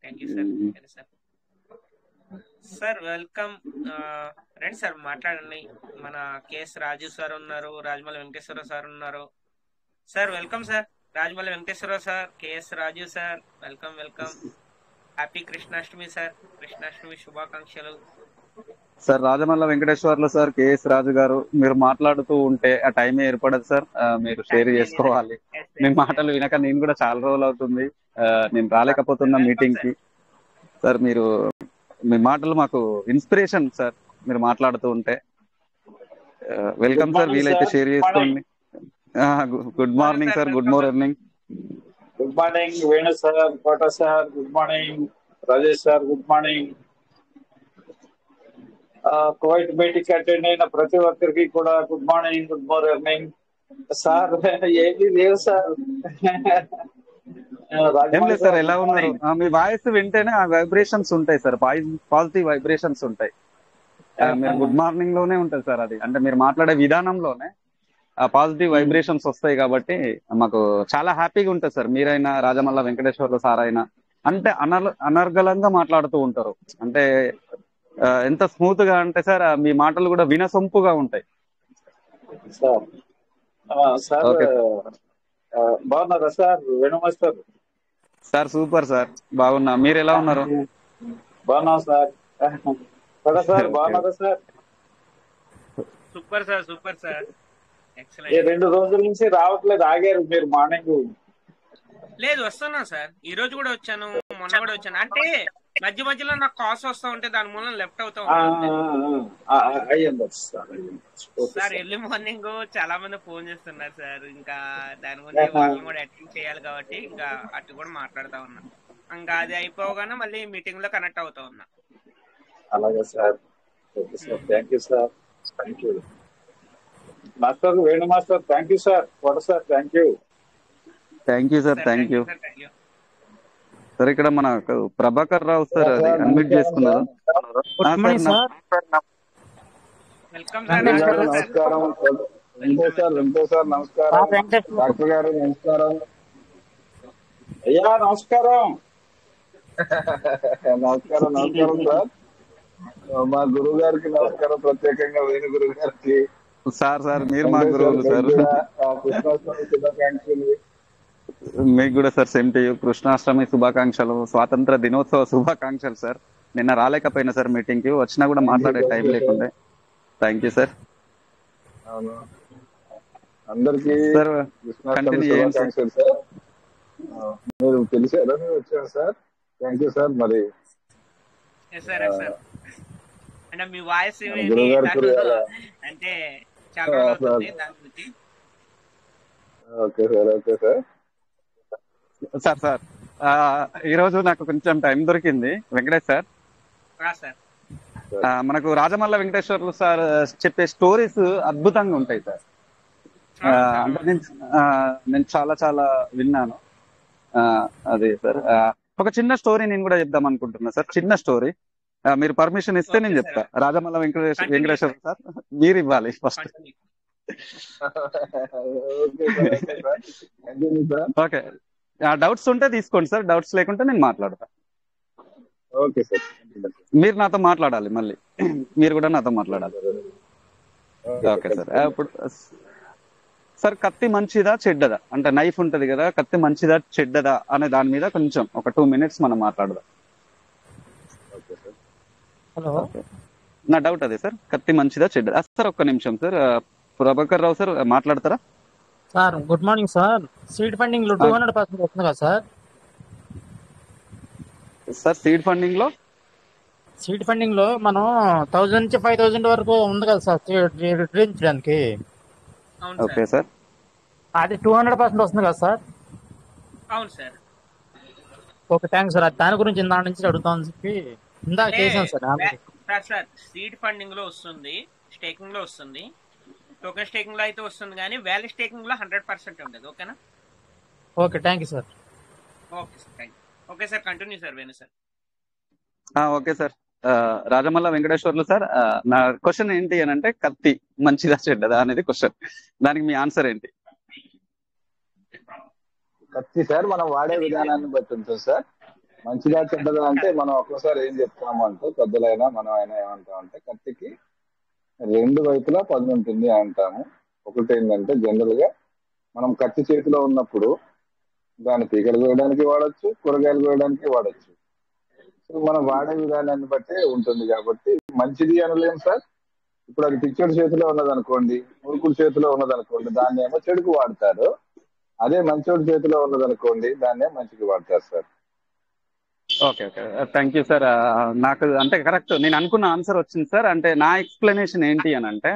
[SPEAKER 2] Thank you sir. Sir welcome. రండి సార్ మాట్లాడండి. మన కేఎస్ రాజు సార్ ఉన్నారు, రాజమౌళి వెంకటేశ్వరరావు సార్ ఉన్నారు. Sir welcome sir. Rajamouli Venkateswararao sir, KS Raju sir, welcome welcome. Happy Krishnashtami sir. Krishnashtami శుభాకాంక్షలు
[SPEAKER 4] సార్. రాజమల్ల వెంకటేశ్వర్లు సార్, కేఎస్ రాజు గారు, మీరు మాట్లాడుతూ ఉంటే ఆ టైం ఏర్పడదు సార్. మీరు షేర్ చేసుకోవాలి. మీ మాటలు వినక నేను కూడా చాలా రోజులు అవుతుంది, నేను రాలేకపోతున్నా మీటింగ్ కి. సార్ మీ మాటలు మాకు ఇన్స్పిరేషన్ సార్. మీరు మాట్లాడుతూ ఉంటే వెల్కమ్ సార్. వీలైతే షేర్ చేసుకోండి. Good morning sir. Good morning.
[SPEAKER 5] Good morning Venu sir, Kota sir, good morning Rajesh sir, good morning. Covid meeting attend అయిన ప్రతి ఒక్కరికి కూడా good morning, good morning sir. ఏది లేవు సార్.
[SPEAKER 4] ఏం లేదు సార్. ఎలా ఉన్నారు? మీ వాయిస్ వింటేనే ఆ వైబ్రేషన్స్ ఉంటాయి సార్, పాజిటివ్ వైబ్రేషన్స్ ఉంటాయి. మీరు గుడ్ మార్నింగ్ లోనే ఉంటుంది సార్. అది అంటే మీరు మాట్లాడే విధానంలోనే ఆ పాజిటివ్ వైబ్రేషన్స్ వస్తాయి కాబట్టి మాకు చాలా హ్యాపీగా ఉంటుంది సార్. మీరైనా రాజమల్ల వెంకటేశ్వర్లు సార్ అయినా అంటే అనర్గళంగా మాట్లాడుతూ ఉంటారు. అంటే ఎంత స్మూత్ గా అంటే సార్ మీ మాటలు కూడా వినసొంపుగా ఉంటాయి
[SPEAKER 5] సార్. బాగున్నారా sir? Venu master
[SPEAKER 4] sir super sir. బాగున్నా. మీరు ఎలా ఉన్నారు?
[SPEAKER 5] బాగున్నాం సార్. సార్ బాగున్నారా sir?
[SPEAKER 2] Super sir. Super sir.
[SPEAKER 5] 2 రోజుల నుంచి రావట్లేదు, ఆగారు మీరు మార్నింగ్?
[SPEAKER 2] లేదు వస్తున్నా సార్. ఈ రోజు కూడా వచ్చాను, మొన్న కూడా వచ్చాను. అంటే మధ్య మధ్యలో నాకు కాల్స్ వస్తా ఉంటే దాని మూలం లెఫ్ట్ అవుతా సార్. ఎర్లీ మార్నింగ్ చాలా మంది ఫోన్ చేస్తున్నారు సార్. ఇంకా దాని గురించి వాళ్ళని కూడా అటెండ్ చేయాలి కాబట్టి ఇంకా అటు కూడా మాట్లాడుతా ఉన్నా. ఇంకా అది అయిపోగానే మళ్ళీ మీటింగ్ లో కనెక్ట్ అవుతా ఉన్నా.
[SPEAKER 5] అలాగే sir. Okay sir. Thank you sir. Thank you master. Venu master thank you sir. Kota sir thank you.
[SPEAKER 4] Thank you sir. Thank you sir. ఇక్కడ మన ప్రభాకర్ రావు సార్ అది అడ్మిట్ చేసుకున్నారు.
[SPEAKER 5] నమస్కారం సార్. నమస్కారం డాక్టర్ గారు. నమస్కారం అయ్యా. నమస్కారం. నమస్కారం. నమస్కారం సార్. మా గురువు గారికి నమస్కారం, ప్రత్యేకంగా వేణు గురువు గారికి.
[SPEAKER 4] సార్ మీరు మా గురువులు సార్.
[SPEAKER 5] కృష్ణాష్టమి శుభాకాంక్షలు.
[SPEAKER 4] మీకు కూడా sir. Same to you. Krishnashtami శుభాకాంక్షలు, స్వాతంత్ర దినోత్సవ శుభాకాంక్షలు సార్. నిన్న రాలేకపోయినా సార్ మీటింగ్ కి, వచ్చినా కూడా మాట్లాడే టైం లేకుండే. Thank you sir.
[SPEAKER 5] అవును, అందరికి
[SPEAKER 4] సార్
[SPEAKER 5] కృష్ణాష్టమి శుభాకాంక్షలు సార్. మీరు తెలిసారని వచ్చాను సార్. Thank you sir. మరి
[SPEAKER 2] అంటే మీ వాయిస్ అంటే
[SPEAKER 5] okay sir. Okay sir.
[SPEAKER 4] Sir ఈ రోజు నాకు కొంచెం టైం దొరికింది వెంకటేష్ సార్. మనకు రాజమల్ల వెంకటేశ్వర్లు సార్ చెప్పే స్టోరీస్ అద్భుతంగా ఉంటాయి సార్. అంటే నేను చాలా విన్నాను. అదే సార్, ఒక చిన్న స్టోరీ నేను కూడా చెప్దాం అనుకుంటున్నా సార్. చిన్న స్టోరీ మీరు పర్మిషన్ ఇస్తే నేను చెప్తా. రాజమల్ల వెంకటేశ్వర సార్ మీరు ఇవ్వాలి ఫస్ట్. ఓకే, డౌట్స్ ఉంటే తీసుకోండి సార్, డౌట్స్ లేకుంటే నేను మాట్లాడతా.
[SPEAKER 5] Okay sir.
[SPEAKER 4] మీరు నాతో మాట్లాడాలి, మళ్ళీ మీరు కూడా నాతో మాట్లాడాలి. Okay sir. ఇప్పుడు సార్ కత్తి మంచిదా చెడ్డదా, అంటే నైఫ్ ఉంటది కదా, కత్తి మంచిదా చెడ్డదా అనే దాని మీద కొంచెం ఒక 2 minutes మనం మాట్లాడదాం.
[SPEAKER 6] హలో,
[SPEAKER 4] నా డౌట్ అదే సార్, కత్తి మంచిదా చెడ్డదా సార్. ఒక్క నిమిషం సార్, ప్రభాకర్ రావు సార్ మాట్లాడతారా?
[SPEAKER 6] Sir good morning sir. Seed funding లో 200% వస్తుంది కదా సార్?
[SPEAKER 4] సార్ సీడ్ ఫండింగ్ లో
[SPEAKER 6] సీడ్ ఫండింగ్ లో మనం 1000 నుంచి 5000 వరకు ఉంది కదా సార్ రిటర్నించడానికి.
[SPEAKER 2] అవును
[SPEAKER 4] ఓకే
[SPEAKER 2] సార్.
[SPEAKER 4] సార్.
[SPEAKER 6] అది 200% వస్తుంది కదా సార్?
[SPEAKER 2] అవును సార్.
[SPEAKER 6] Okay thanks sir. అది దాని గురించి ఇందా నుంచి అడుగుతామని చెప్పి ఇందాక
[SPEAKER 2] అంటే
[SPEAKER 6] చేశాను sir already.
[SPEAKER 2] Sir seed funding లో వస్తుంది, స్టేకింగ్ లో వస్తుంది, టోకెన్ స్టేకింగ్ లో అయితే వస్తుంది, కానీ వాల్యూ స్టేకింగ్ లో 100% ఉండదు. ఓకేనా?
[SPEAKER 6] Okay thank you sir.
[SPEAKER 2] Okay sir, thank you. Okay sir, continue sir Venu sir.
[SPEAKER 4] Okay sir. Rajamalla Venkateswarlu sir, నా క్వశ్చన్ ఏంటి అని అంటే కత్తి మంచిదా చెడ్డదా అనేది క్వశ్చన్. దానికి మీ ఆన్సర్ ఏంటి?
[SPEAKER 5] కత్తి సార్ మనం వాడే విధానాన్ని బట్టి ఉంటుంది సార్. మంచిదా చెడ్డదా అంటే మనం ఒక్కోసారి ఏం చెప్తాము అంటే పెద్దలైనా మనం అయినా ఏమంటామంటే కత్తికి రెండు వైపులా పదును ఉంటుంది అంటాము. ఒకటి ఏంటంటే జనరల్ గా మనం కత్తి చేతిలో ఉన్నప్పుడు దాన్ని పీకలు కోయడానికి వాడచ్చు, కూరగాయలు కోయడానికి వాడచ్చు. సో మనం వాడే విధానాన్ని బట్టే ఉంటుంది కాబట్టి మంచిది అనలేం సార్. ఇప్పుడు అది పిచ్చోడి చేతిలో ఉన్నదనుకోండి, మురుకుడి చేతిలో ఉన్నదనుకోండి, దాన్ని ఏమో చెడుకు వాడతారు. అదే మంచోడి చేతిలో ఉన్నదనుకోండి, దాన్నే మంచికి వాడతారు sir.
[SPEAKER 4] Okay okay thank you sir. నాకు అంటే కరెక్ట్ నేను అనుకున్న ఆన్సర్ వచ్చింది సార్. అంటే నా ఎక్స్ప్లెనేషన్ ఏంటి అని అంటే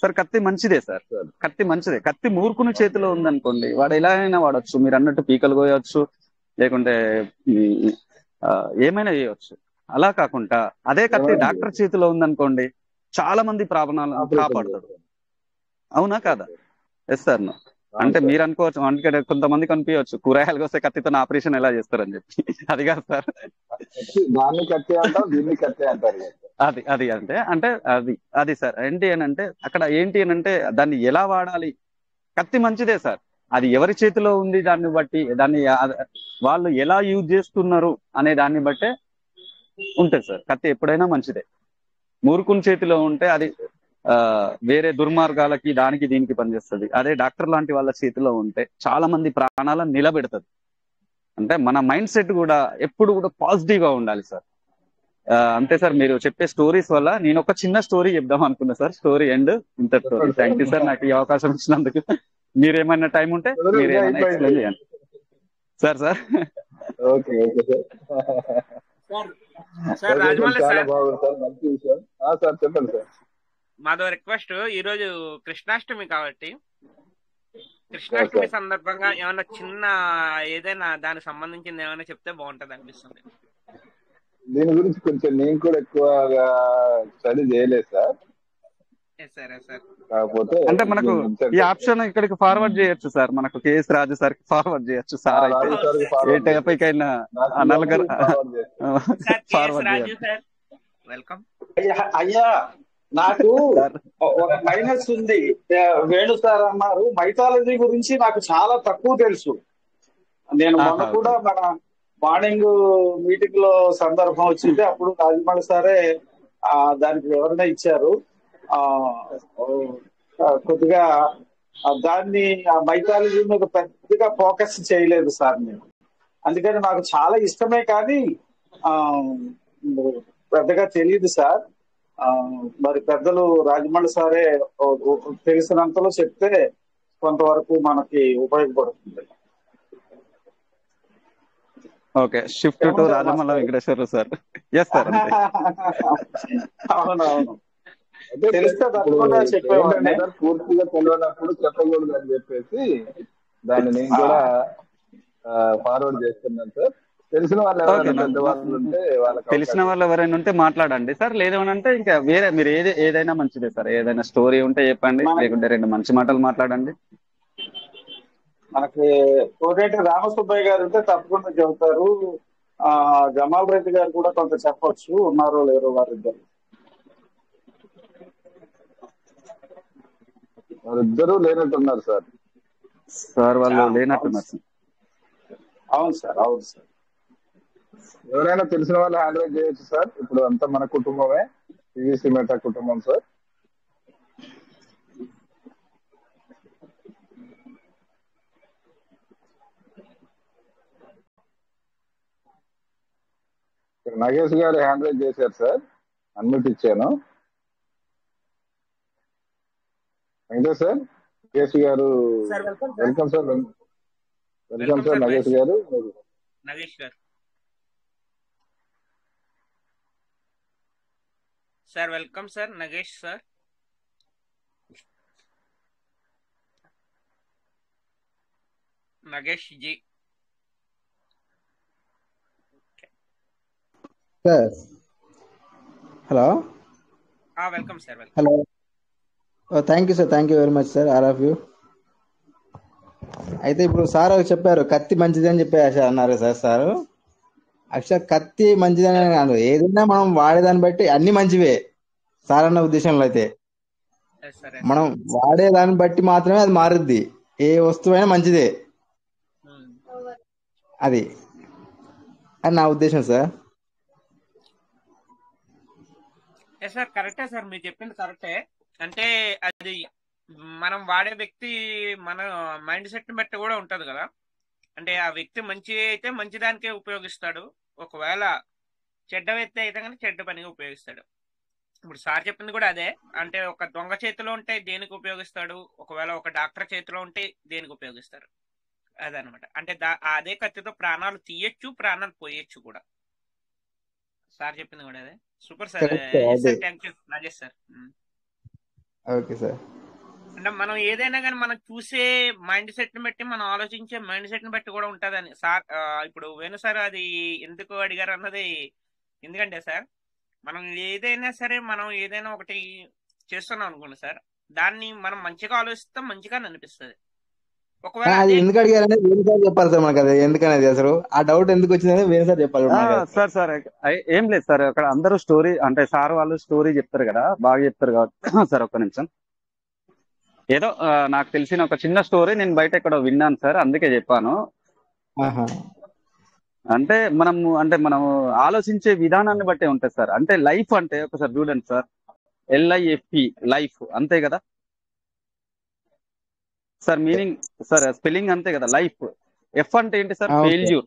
[SPEAKER 4] సార్ కత్తి మంచిదే సార్. కత్తి మంచిదే. కత్తి మూర్ఖుని చేతిలో ఉందనుకోండి వాడు ఎలా అయినా వాడచ్చు. మీరు అన్నట్టు పీకలు కోయవచ్చు, లేకుంటే ఏమైనా చేయవచ్చు. అలా కాకుండా అదే కత్తి డాక్టర్ చేతిలో ఉందనుకోండి చాలా మంది ప్రాణాలను కాపాడుతాడు. అవునా కాదా? Yes sir. అంటే మీరు అనుకోవచ్చు, అంటే కొంతమందికి అనిపించవచ్చు కూరగాయలు వస్తే కత్తితో ఆపరేషన్ ఎలా చేస్తారని చెప్పి. అది కాదు సార్.
[SPEAKER 5] దాన్ని కత్తి అంటారు, దీన్ని కత్తి అంటారు.
[SPEAKER 4] అది అది అంటే అంటే అది సార్ ఏంటి అని అంటే అక్కడ ఏంటి అని అంటే దాన్ని ఎలా వాడాలి. కత్తి మంచిదే సార్. అది ఎవరి చేతిలో ఉంది దాన్ని బట్టి, దాన్ని వాళ్ళు ఎలా యూజ్ చేస్తున్నారు అనే దాన్ని బట్టే ఉంటుంది సార్. కత్తి ఎప్పుడైనా మంచిదే. మూర్ఖుని చేతిలో ఉంటే అది వేరే దుర్మార్గాలకి దానికి దీనికి పనిచేస్తుంది. అదే డాక్టర్ లాంటి వాళ్ళ చేతిలో ఉంటే చాలా మంది ప్రాణాలను నిలబెడుతుంది. అంటే మన మైండ్ సెట్ కూడా ఎప్పుడు కూడా పాజిటివ్ గా ఉండాలి సార్. అంతే సార్. మీరు చెప్పే స్టోరీస్ వల్ల నేను ఒక చిన్న స్టోరీ చెప్దాం అనుకున్నా సార్. స్టోరీ ఎండ్ ఇంతటితో. థ్యాంక్ యూ సార్ నాకు ఈ అవకాశం ఇచ్చినందుకు. మీరేమైనా టైం ఉంటే మీరేమైనా ఎక్స్ప్లెయిన్ చేయండి sir. Sir
[SPEAKER 5] okay okay
[SPEAKER 2] sir Rajamouli
[SPEAKER 5] చాలా
[SPEAKER 2] సార్,
[SPEAKER 5] బాగుంది సార్, మంచి విషయం. సార్ చెప్పండి సార్.
[SPEAKER 2] మాదో రిక్వెస్ట్, ఈరోజు కృష్ణాష్టమి కాబట్టి కృష్ణాష్టమి సందర్భంగా ఏమైనా చిన్న ఏదైనా దానికి సంబంధించింది ఏమైనా చెప్తే బాగుంటది అనిపిస్తుంది.
[SPEAKER 5] దీని గురించి కొంచెం నేను కూడా ఎక్కువగా స్టడీ చేయలేదు సార్. కాకపోతే
[SPEAKER 4] అంటే మనకు ఈ ఆప్షన్ ఇక్కడికి ఫార్వర్డ్ చేయొచ్చు సార్. మనకు కేఎస్ రాజు సార్ కి ఫార్వర్డ్ చేయొచ్చు సార్. అయితే ఏ టాపిక్ అయినా నలుగురు ఫార్వర్డ్ చేయొచ్చు.
[SPEAKER 2] వెల్కమ్
[SPEAKER 7] అయ్యా. నాకు ఒక మైనస్ ఉంది. వేణు సార్ అన్నారు మైథాలజీ గురించి నాకు చాలా తక్కువ తెలుసు. నేను మొన్న కూడా మన మార్నింగ్ మీటింగ్ లో సందర్భం వచ్చింది. అప్పుడు రాజమౌళి సారే దానికి వివరణ ఇచ్చారు. కొద్దిగా దాన్ని ఆ మైథాలజీ మీద పెద్దగా ఫోకస్ చేయలేదు సార్ నేను. అందుకని నాకు చాలా ఇష్టమే కానీ పెద్దగా తెలియదు సార్. మరి పెద్దలు రాజమౌళి సారే తెలిసినంతలో చెప్తే కొంతవరకు మనకి ఉపయోగపడుతుంది.
[SPEAKER 4] Okay, shift to Rajamalla Venkateswarlu sir. Yes sir.
[SPEAKER 7] అవునవును, తెలిస్తే తప్పకుండా చెప్పేవాడిని.
[SPEAKER 5] పూర్తిగా తెలియనప్పుడు చెప్పకూడదు అని చెప్పేసి దాన్ని నేను కూడా ఫార్వర్డ్ చేస్తున్నాను సార్. తెలిసిన వాళ్ళు ఎవరైనా పెద్దవాళ్ళు ఉంటే వాళ్ళకి
[SPEAKER 4] తెలిసిన వాళ్ళు ఎవరైనా ఉంటే మాట్లాడండి సార్. లేదు అని అంటే ఇంకా వేరే మీరు ఏదైనా మంచిదే సార్. ఏదైనా స్టోరీ ఉంటే చెప్పండి, లేకుంటే రెండు మంచి మాటలు మాట్లాడండి.
[SPEAKER 7] మనకి కోనేటి రామసుబ్బయ్య గారు ఉంటే తప్పకుండా చెబుతారు. జమాల్ రెడ్డి గారు కూడా కొంత చెప్పొచ్చు, ఉన్నారో లేరో వారిద్దరు.
[SPEAKER 5] వారిద్దరూ లేనట్టున్నారు సార్.
[SPEAKER 4] సార్ వాళ్ళు లేనట్టున్నారు సార్.
[SPEAKER 7] అవును సార్, అవును సార్.
[SPEAKER 5] ఎవరైనా తెలిసిన వాళ్ళు హ్యాండ్ రైజ్ చేయొచ్చు సార్. ఇప్పుడు అంతా మన కుటుంబమే, పివిసి మెటా కుటుంబం సార్. నాగేష్ గారు హ్యాండ్ రైజ్ చేశారు సార్, అన్మ్యూట్ ఇచ్చాను. వెంకటేష్ సార్ నగేష్ గారు
[SPEAKER 2] sir welcome sir.
[SPEAKER 5] Welcome sir. Welcome
[SPEAKER 2] welcome
[SPEAKER 5] sir
[SPEAKER 2] sir
[SPEAKER 5] Nagesh
[SPEAKER 2] Mahesh
[SPEAKER 5] గారు.
[SPEAKER 2] నగేష్ గారు. Sir welcome sir Nagesh sir. Nagesh ji.
[SPEAKER 8] Sir hello.
[SPEAKER 2] Welcome sir. Welcome.
[SPEAKER 8] Hello. Thank you sir, thank you very much sir, all of you. అయితే ఇప్పుడు sir చెప్పారు కత్తి మంచిది అని చెప్పి అన్నారు సార్. యాక్చువల్ కత్తి మంచిదని కాదు, ఏదైనా మనం వాడేదాన్ని బట్టి అన్ని మంచివే సార్ అన్న ఉద్దేశంలో. అయితే మనం వాడేదాన్ని బట్టి మాత్రమే అది మారుద్ది, ఏ వస్తువైనా మంచిదే అది అని నా ఉద్దేశం సార్.
[SPEAKER 2] సార్ కరెక్టే సార్, మీరు చెప్పింది కరెక్టే. అంటే అది మనం వాడే వ్యక్తి మన మైండ్ సెట్ బట్టి కూడా ఉంటది కదా. అంటే ఆ వ్యక్తి మంచి అయితే మంచి దానికే ఉపయోగిస్తాడు, ఒకవేళ చెడ్డ వ్యక్తి అయితే కనుక చెడ్డ పనిగా ఉపయోగిస్తాడు. ఇప్పుడు సార్ చెప్పింది కూడా అదే. అంటే ఒక దొంగ చేతిలో ఉంటే దేనికి ఉపయోగిస్తాడు, ఒకవేళ ఒక డాక్టర్ చేతిలో ఉంటే దేనికి ఉపయోగిస్తారు, అదనమాట. అంటే అదే కత్తితో ప్రాణాలు తీయచ్చు, ప్రాణాలు పోయొచ్చు కూడా. సార్ చెప్పింది కూడా అదే. Super sir. Thank you Rajesh sir.
[SPEAKER 8] Okay sir.
[SPEAKER 2] అంటే మనం ఏదైనా కానీ మనం చూసే మైండ్ సెట్ ని బట్టి, మనం ఆలోచించే మైండ్ సెట్ ని బట్టి కూడా ఉంటదని సార్. ఇప్పుడు వేణు సార్ అది ఎందుకు అడిగారు అన్నది, ఎందుకంటే సార్ మనం ఏదైనా సరే, మనం ఏదైనా ఒకటి చేస్తున్నాం అనుకోండి సార్, దాన్ని మనం మంచిగా ఆలోచిస్తాం, మంచిగా అనిపిస్తుంది. ఒకవేళ
[SPEAKER 8] అది ఎందుకు అడిగారనే వేణు సార్ చెప్పాలి సార్ మనకు. అది ఎందుకనేది అసలు ఆ డౌట్ ఎందుకు వచ్చిందని వేణు సార్ చెప్పాలి
[SPEAKER 4] సార్. ఏం లేదు సార్, అక్కడ అందరూ స్టోరీ అంటే సార్ వాళ్ళు స్టోరీ చెప్తారు కదా, బాగా చెప్తారు కాబట్టి సార్ ఒక్క నిమిషం. ఏదో నాకు తెలిసిన ఒక చిన్న స్టోరీ నేను బయట ఎక్కడో విన్నాను సార్, అందుకే చెప్పాను. అంటే మనము ఆలోచించే విధానాన్ని బట్టే ఉంటుంది సార్. అంటే లైఫ్ అంటే ఒకసారి చూడండి సార్, LIFE లైఫ్ అంతే కదా సార్, మీనింగ్ సార్ స్పెల్లింగ్ అంతే కదా లైఫ్. ఎఫ్ అంటే ఏంటి సార్, ఫెయిల్యూర్.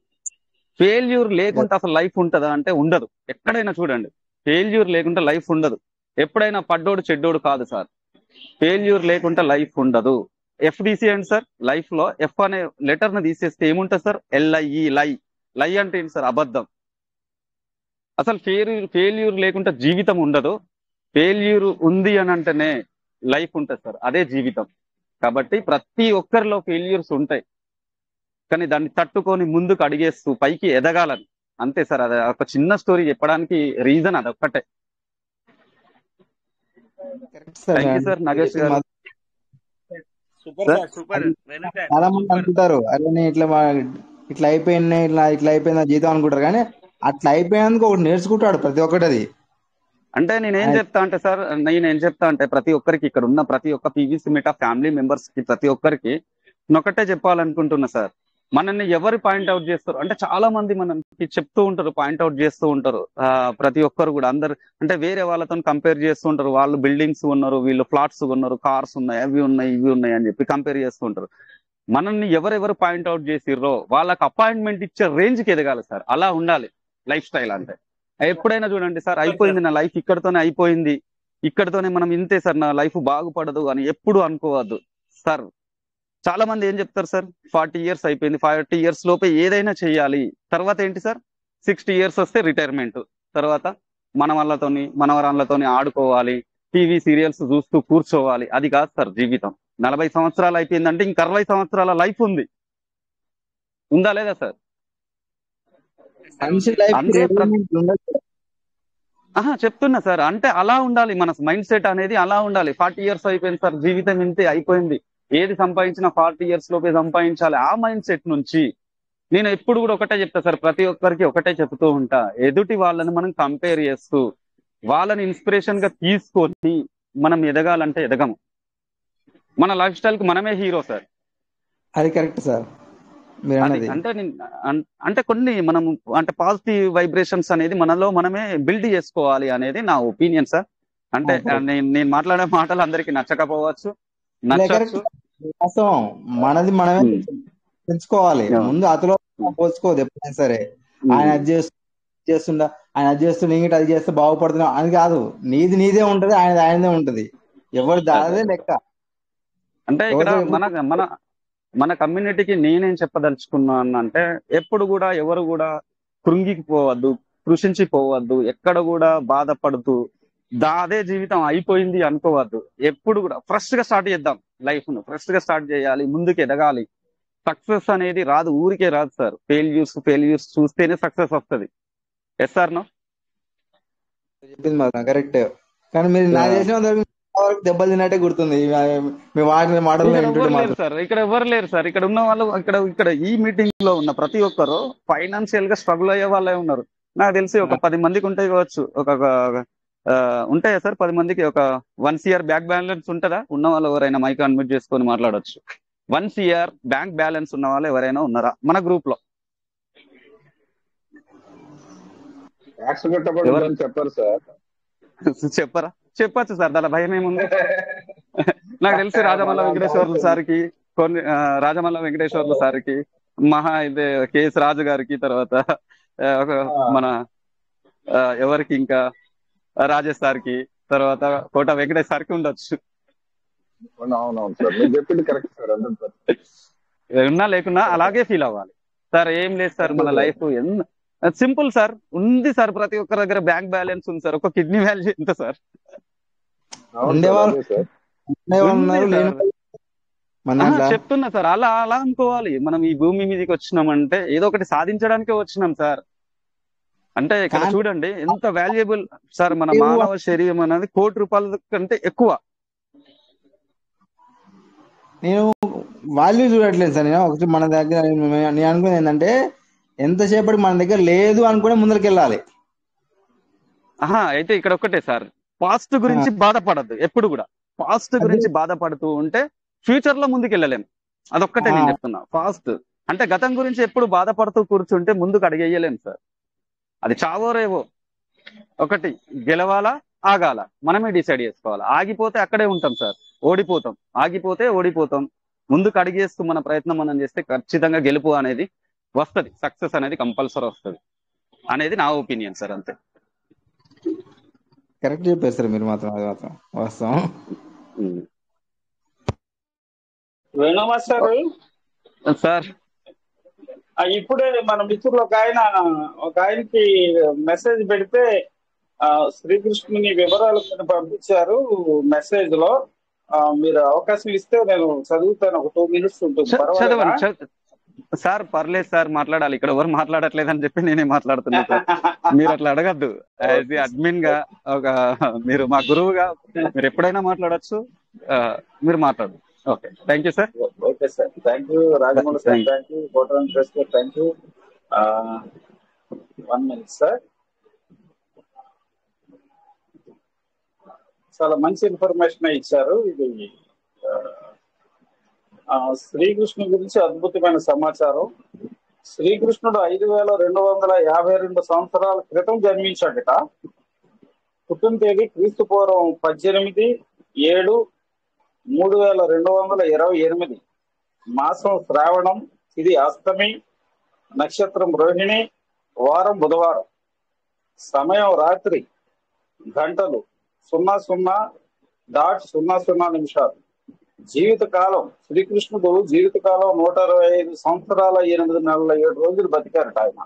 [SPEAKER 4] ఫెయిల్యూర్ లేకుండా అసలు లైఫ్ ఉంటుందా అంటే ఉండదు. ఎక్కడైనా చూడండి, ఫెయిల్యూర్ లేకుండా లైఫ్ ఉండదు. ఎప్పుడైనా పడ్డోడు చెడ్డోడు కాదు సార్, ఫెయిల్యూర్ లేకుండా లైఫ్ ఉండదు. FDC అండి సార్, లైఫ్ లో ఎఫ్ అనే లెటర్ ని తీసేస్తే ఏముంటుంది సార్, LIE లై. లై అంటే ఏంటి సార్, అబద్ధం. అసలు ఫెయిల్యూర్ లేకుండా జీవితం ఉండదు. ఫెయిల్యూర్ ఉంది అని అంటేనే లైఫ్ ఉంటుంది సార్, అదే జీవితం. కాబట్టి ప్రతి ఒక్కరిలో ఫెయిల్యూర్స్ ఉంటాయి, కానీ దాన్ని తట్టుకొని ముందుకు అడిగేస్తూ పైకి ఎదగాలని, అంతే సార్. అది ఒక చిన్న స్టోరీ చెప్పడానికి రీజన్ అదొక్కటే. థ్యాంక్ యూ సార్ నగేష్ గారు.
[SPEAKER 8] చాలా మంది అనుకుంటారు, అరే నేను ఇట్లా అయిపోయింది, ఇట్లా అయిపోయింది జీవితం అనుకుంటారు, కానీ అట్లా అయిపోయినందుకు ఒకటి నేర్చుకుంటాడు ప్రతి ఒక్కటి. అది
[SPEAKER 4] అంటే నేనేం చెప్తా అంటే ప్రతి ఒక్కరికి, ఇక్కడ ఉన్న ప్రతి ఒక్క PVC Meta ఫ్యామిలీ మెంబర్స్ కి, ప్రతి ఒక్కరికి ఒకటే చెప్పాలనుకుంటున్నా సార్. మనల్ని ఎవరు పాయింట్అవుట్ చేస్తారు అంటే చాలా మంది మనకి చెప్తూ ఉంటారు, పాయింట్అవుట్ చేస్తూ ఉంటారు. ప్రతి ఒక్కరు కూడా అందరు అంటే వేరే వాళ్ళతో కంపేర్ చేస్తూ ఉంటారు. వాళ్ళు బిల్డింగ్స్ ఉన్నారు, వీళ్ళు ఫ్లాట్స్ ఉన్నారు, కార్స్ ఉన్నాయి, అవి ఉన్నాయి, ఇవి ఉన్నాయి అని చెప్పి కంపేర్ చేస్తూ ఉంటారు. మనల్ని ఎవరెవరు పాయింట్అవుట్ చేసిర్రో వాళ్ళకి అపాయింట్మెంట్ ఇచ్చే రేంజ్ కి ఎదగాలి సార్. అలా ఉండాలి లైఫ్ స్టైల్ అంటే. ఎప్పుడైనా చూడండి సార్, అయిపోయింది నా లైఫ్, ఇక్కడతోనే అయిపోయింది, ఇక్కడతోనే మనం ఇంతే సార్, నా లైఫ్ బాగుపడదు అని ఎప్పుడు అనుకోవద్దు సార్. చాలా మంది ఏం చెప్తారు సార్, 40 years అయిపోయింది, 40 years లోపే ఏదైనా చెయ్యాలి, తర్వాత ఏంటి సార్ 60 years వస్తే రిటైర్మెంట్, తర్వాత మన వాళ్ళతోని మనవరాళ్ళతోని ఆడుకోవాలి, టీవీ సీరియల్స్ చూస్తూ కూర్చోవాలి. అది కాదు సార్ జీవితం. 40 సంవత్సరాలు అయిపోయిందంటే ఇంక 60 సంవత్సరాల లైఫ్ ఉంది, ఉందా లేదా సార్? చెప్తున్నా సార్, అంటే అలా ఉండాలి మన మైండ్ సెట్ అనేది, అలా ఉండాలి. 40 years అయిపోయింది సార్, జీవితం ఇంతే అయిపోయింది, ఏది సంపాదించినా 40 years లోపే సంపాదించాలి, ఆ మైండ్ సెట్ నుంచి. నేను ఎప్పుడు కూడా ఒకటే చెప్తా సార్, ప్రతి ఒక్కరికి ఒకటే చెప్తూ ఉంటా, ఎదుటి వాళ్ళని మనం కంపేర్ చేస్తూ వాళ్ళని ఇన్స్పిరేషన్ గా తీసుకొని మనం ఎదగాలంటే ఎదగము. మన లైఫ్ స్టైల్ కి మనమే హీరో సార్.
[SPEAKER 8] అది కరెక్ట్ సార్.
[SPEAKER 4] అంటే కొన్ని మనం అంటే పాజిటివ్ వైబ్రేషన్స్ అనేది మనలో మనమే బిల్డ్ చేసుకోవాలి అనేది నా ఒపీనియన్ సార్. అంటే నేను మాట్లాడే మాటలు అందరికి నచ్చకపోవచ్చు, నచ్చచ్చు.
[SPEAKER 8] మనది మనమే తెలుసుకోవాలి ముందు, అతలో పోల్చుకోవద్దు ఎప్పుడైనా సరే. ఆయన అది చేస్తుండ, ఆయన అది చేస్తుండ, ఇంకటి అది చేస్తే బాగుపడుతున్నా అని కాదు. నీదే ఉంటది, ఆయనదే ఉంటది, ఎవరు దాదే లెక్క.
[SPEAKER 4] అంటే ఇక్కడ మన మన కమ్యూనిటీకి నేనేం చెప్పదలుచుకున్నాను అంటే, ఎప్పుడు కూడా ఎవరు కూడా కృంగికి పోవద్దు, కృషించిపోవద్దు, ఎక్కడ కూడా బాధపడుతూ అదే జీవితం అయిపోయింది అనుకోవద్దు. ఎప్పుడు కూడా ఫ్రెష్ గా స్టార్ట్ చేద్దాం, లైఫ్ ను ఫ్రెష్ గా స్టార్ట్ చేయాలి, ముందుకు ఎదగాలి. సక్సెస్ అనేది రాదు, ఊరికే రాదు సార్. ఫెయిల్యూర్స్ చూస్తేనే సక్సెస్ వస్తుంది. ఎస్ సార్ నో
[SPEAKER 8] చెప్పింది మాత్రం కరెక్ట్. కానీ మీరు నా చేసిన దెబ్బలు తిన్నట్టే గుర్తుంది మీ వాడిన మాటల్లో వింటుంటే మాత్రం.
[SPEAKER 4] సార్ ఇక్కడ ఎవరు లేరు సార్. ఇక్కడ ఉన్న వాళ్ళు ఇక్కడ ఈ మీటింగ్ లో ఉన్న ప్రతి ఒక్కరు ఫైనాన్షియల్ గా స్ట్రగుల్ అయ్యే వాళ్ళే ఉన్నారు. నాకు తెలిసి ఒక 10 మందికి ఉంటాయి కావచ్చు, ఉంటాయా సార్ 10 మందికి ఒక 1 CR బ్యాంక్ బ్యాలెన్స్ ఉంటుందా? ఉన్న వాళ్ళు ఎవరైనా మైక్ అన్మ్యూట్ చేసుకొని మాట్లాడొచ్చు. 1 CR బ్యాంక్ బ్యాలెన్స్ ఉన్న వాళ్ళు ఎవరైనా ఉన్నారా మన గ్రూప్ లో?
[SPEAKER 5] చెప్పారు సార్.
[SPEAKER 4] చెప్పరా? చెప్పచ్చు సార్, దాని భయం ఏముంది. నాకు తెలిసి రాజమల్ల వెంకటేశ్వర్లు సార్కి, రాజమల్ల వెంకటేశ్వర్లు సార్కి, ఇదే కేఎస్ రాజు గారికి, తర్వాత మన ఎవరికి ఇంకా రాజేష్ సార్కి, తర్వాత కోట వెంకటేష్ సార్కి ఉండొచ్చు. ఉన్నా లేకున్నా అలాగే ఫీల్ అవ్వాలి సార్. ఏం లేదు సార్, మన లైఫ్ సింపుల్ సార్. ఉంది సార్, ప్రతి ఒక్కరి దగ్గర బ్యాంక్ బ్యాలెన్స్ ఉంది సార్. ఒక కిడ్నీ వాల్యూ ఎంత సార్? చెప్తున్నా సార్, అలా అనుకోవాలి. మనం ఈ భూమి మీదకి వచ్చినామంటే ఏదో ఒకటి సాధించడానికే వచ్చినాం సార్. అంటే ఇక్కడ చూడండి ఎంత వాల్యుయబుల్ సార్. మన మానవ శరీరం అనేది 1 కోటి రూపాయల కంటే ఎక్కువ.
[SPEAKER 8] నేను వాల్యూ చూడట్లేదు సార్. నేను ఒకటి మన దగ్గర నేను అనుకునేది ఏంటంటే, ఎంతసేపటికి మన దగ్గర లేదు అనుకునే ముందరికి వెళ్ళాలి.
[SPEAKER 4] అయితే ఇక్కడ ఒక్కటే సార్, పాస్ట్ గురించి బాధపడద్దు. ఎప్పుడు కూడా పాస్ట్ గురించి బాధపడుతూ ఉంటే ఫ్యూచర్ లో ముందుకు వెళ్ళలేము. అదొక్కటే నేను చెప్తున్నా. పాస్ట్ అంటే గతం గురించి ఎప్పుడు బాధపడుతూ కూర్చుంటే ముందుకు అడిగేయలేము సార్. అది చావో రేవో, ఒకటి గెలవాలా ఆగాల మనమే డిసైడ్ చేసుకోవాలి. ఆగిపోతే అక్కడే ఉంటాం సార్, ఓడిపోతాం. ఆగిపోతే ఓడిపోతాం. ముందుకు అడిగేస్తూ మన ప్రయత్నం మనం చేస్తే ఖచ్చితంగా గెలుపు అనేది వస్తుంది, సక్సెస్ అనేది కంపల్సరీ వస్తుంది అనేది నా ఒపీనియన్ సార్. అంతే.
[SPEAKER 8] కరెక్ట్ చెప్పారు సార్ మీరు మాత్రం. అది మాత్రం వాస్తవం.
[SPEAKER 7] వేణుమాస్టర్
[SPEAKER 4] సార్,
[SPEAKER 7] ఇప్పుడే మన మిత్రులు ఒక ఆయనకి మెసేజ్ పెడితే శ్రీకృష్ణుని వివరాలు పంపించారు మెసేజ్ లో. మీరు అవకాశం ఇస్తే నేను చదువుతాను. ఒక 2 minutes ఉంటుంది.
[SPEAKER 4] సార్ పర్లేదు సార్, మాట్లాడాలి. ఇక్కడ ఎవరు మాట్లాడట్లేదని చెప్పి నేనే మాట్లాడుతున్నా సార్. మీరు అట్లా అడగద్దు. యాజ్ అడ్మిన్ గా, మీరు మా గురువుగా మీరు ఎప్పుడైనా మాట్లాడచ్చు. మీరు మాట్లాడు. Okay, thank you sir.
[SPEAKER 7] Okay sir, thank you. Rajamouli sir thank you. Kota Venkatesh garu thank you. 1 minute sir. చాలా మంచి ఇన్ఫర్మేషన్ ఇచ్చారు. ఇది శ్రీకృష్ణుడి గురించి అద్భుతమైన సమాచారం. శ్రీకృష్ణుడు 5252 సంవత్సరాల క్రితం జన్మించాడట. పుట్టిన తేదీ క్రీస్తు పూర్వం 18/7/3228. మాసం శ్రావణం, తిథి అష్టమి, నక్షత్రం రోహిణి, వారం బుధవారం, సమయం రాత్రి, గంటలు 00.00 జీవితకాలం శ్రీకృష్ణుడు జీవితకాలం 125 సంవత్సరాల 8 నెలల 7 రోజులు బతికారట ఆయన.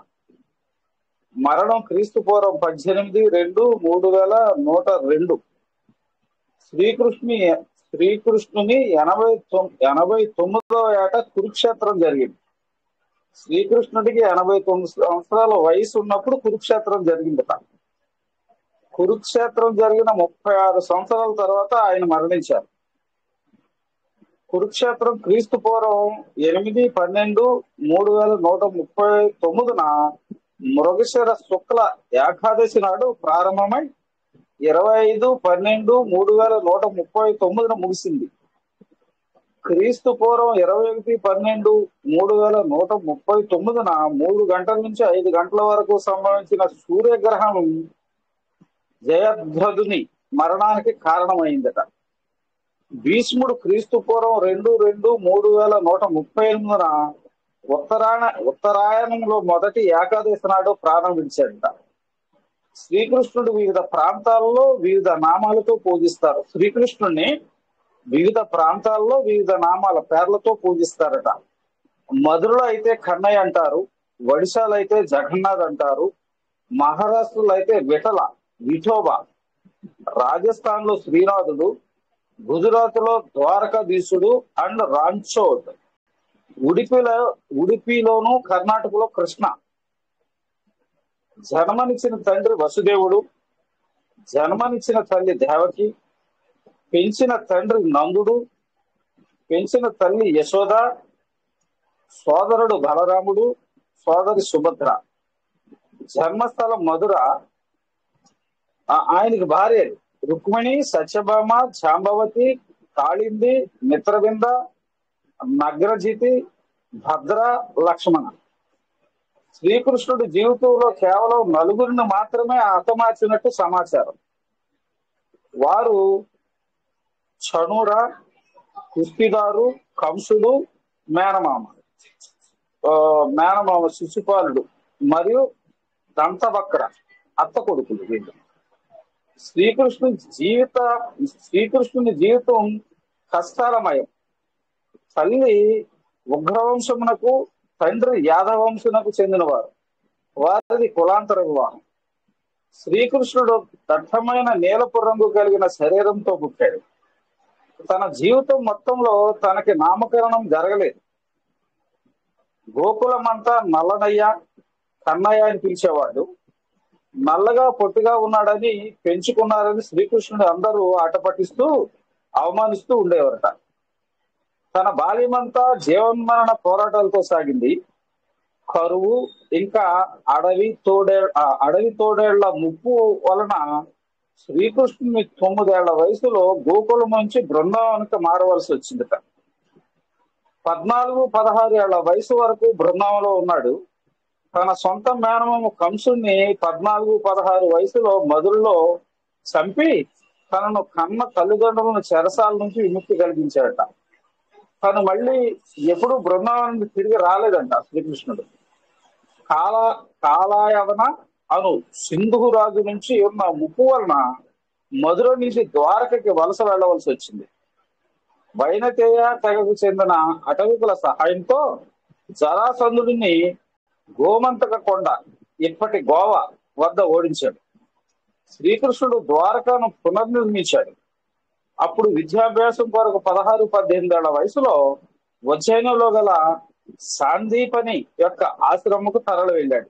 [SPEAKER 7] మరణం క్రీస్తు పూర్వం 18/2/3102. శ్రీకృష్ణుని 89వ ఏట కురుక్షేత్రం జరిగింది. శ్రీకృష్ణుడికి 89 సంవత్సరాల వయసు ఉన్నప్పుడు కురుక్షేత్రం జరిగిందట. కురుక్షేత్రం జరిగిన 36 సంవత్సరాల తర్వాత ఆయన మరణించారు. కురుక్షేత్రం క్రీస్తు పూర్వం 8/12/3139 మృగశిర శుక్ల ఏకాదశి నాడు ప్రారంభమై 25/12/3139 ముగిసింది. క్రీస్తు పూర్వం 21/12/3139 3 గంటల నుంచి 5 గంటల వరకు సంభవించిన సూర్యగ్రహణం జయధ్వజుని మరణానికి కారణమైందట. భీష్ముడు క్రీస్తు పూర్వం 2/2/3138 ఉత్తరాయణంలో మొదటి ఏకాదశి నాడు ప్రాణం విడిచాడట. శ్రీకృష్ణుడు వివిధ ప్రాంతాల్లో వివిధ నామాలతో పూజిస్తారు. శ్రీకృష్ణుడిని వివిధ ప్రాంతాల్లో వివిధ నామాల పేర్లతో పూజిస్తారట. మధురలో అయితే కన్నయ్య అంటారు, ఒడిశాలో అయితే జగన్నాథ్ అంటారు, మహారాష్ట్రలో అయితే విఠోబా, రాజస్థాన్ లో శ్రీనాథుడు, గుజరాత్ లో ద్వారకాధీశుడు అండ్ రాంచోడ్, ఉడిపిలోను కర్ణాటకలో కృష్ణ. జన్మనిచ్చిన తండ్రి వసుదేవుడు, జన్మనిచ్చిన తల్లి దేవకి, పెంచిన తండ్రి నందుడు, పెంచిన తల్లి యశోద, సోదరుడు బలరాముడు, సోదరి సుభద్ర. జన్మస్థలం మధుర. ఆయనకి భార్య రుక్మిణి, సత్యభామ, జాంబవతి, కాళింది, మిత్రవింద, నగ్రజితి, భద్ర, లక్ష్మణ. శ్రీకృష్ణుడి జీవితంలో కేవలం 4 మాత్రమే హతమార్చినట్టు సమాచారం. వారు చణుర, కుస్తిదారు, కంసుడు, మేనమామ శిశుపాలుడు మరియు దంతవక్ర అత్త కొడుకులు వీళ్ళు. శ్రీకృష్ణుని జీవితం కష్టాలమయం. తల్లి ఉగ్రవంశమునకు, తండ్రి యాదవంశునకు చెందినవారు. వారిది కులాంతర వివాహం. శ్రీకృష్ణుడు దట్టమైన నీలపు రంగు కలిగిన శరీరంతో పుట్టాడు. తన జీవితం మొత్తంలో తనకి నామకరణం జరగలేదు. గోకులమంతా నల్లనయ్య, కన్నయ్య అని పిలిచేవాడు. నల్లగా పొట్టిగా ఉన్నాడని పెంచుకున్నారని శ్రీకృష్ణుడు అందరూ ఆట పట్టిస్తూ అవమానిస్తూ ఉండేవారట. తన బాల్యమంతా జీవన్మరణ పోరాటాలతో సాగింది. కరువు ఇంకా అడవి తోడేళ్ల ముప్పు వలన శ్రీకృష్ణుని 9 ఏళ్ల వయసులో గోకులం నుంచి బృందావనికి మారవలసి వచ్చిందట. 14-16 ఏళ్ల వయసు వరకు బృందావనంలో ఉన్నాడు. తన సొంత మేనమామ కంసుడిని 14-16 వయసులో మధురలో చంపి తనను కన్న తల్లిదండ్రులను చెరసాల నుంచి విముక్తి కలిగించాడట. తను మళ్ళీ ఎప్పుడు బృందావనానికి తిరిగి రాలేదంట శ్రీకృష్ణుడు. కాలాయవన అను సింధు రాజు నుంచి ఉన్న ముప్పు వలన మధుర నుంచి ద్వారకకి వలస వెళ్లవలసి వచ్చింది. వైనతేయ తెగకు చెందిన అటవికుల సహాయంతో జరాసంధుడిని గోమంతక కొండ, ఇప్పటి గోవా వద్ద ఓడించాడు. శ్రీకృష్ణుడు ద్వారకను పునర్నిర్మించాడు. అప్పుడు విద్యాభ్యాసం కొరకు 16-18 ఏళ్ల వయసులో ఉజ్జయినిలో గల సాందీపని యొక్క ఆశ్రమకు తరలి వెళ్ళాడు.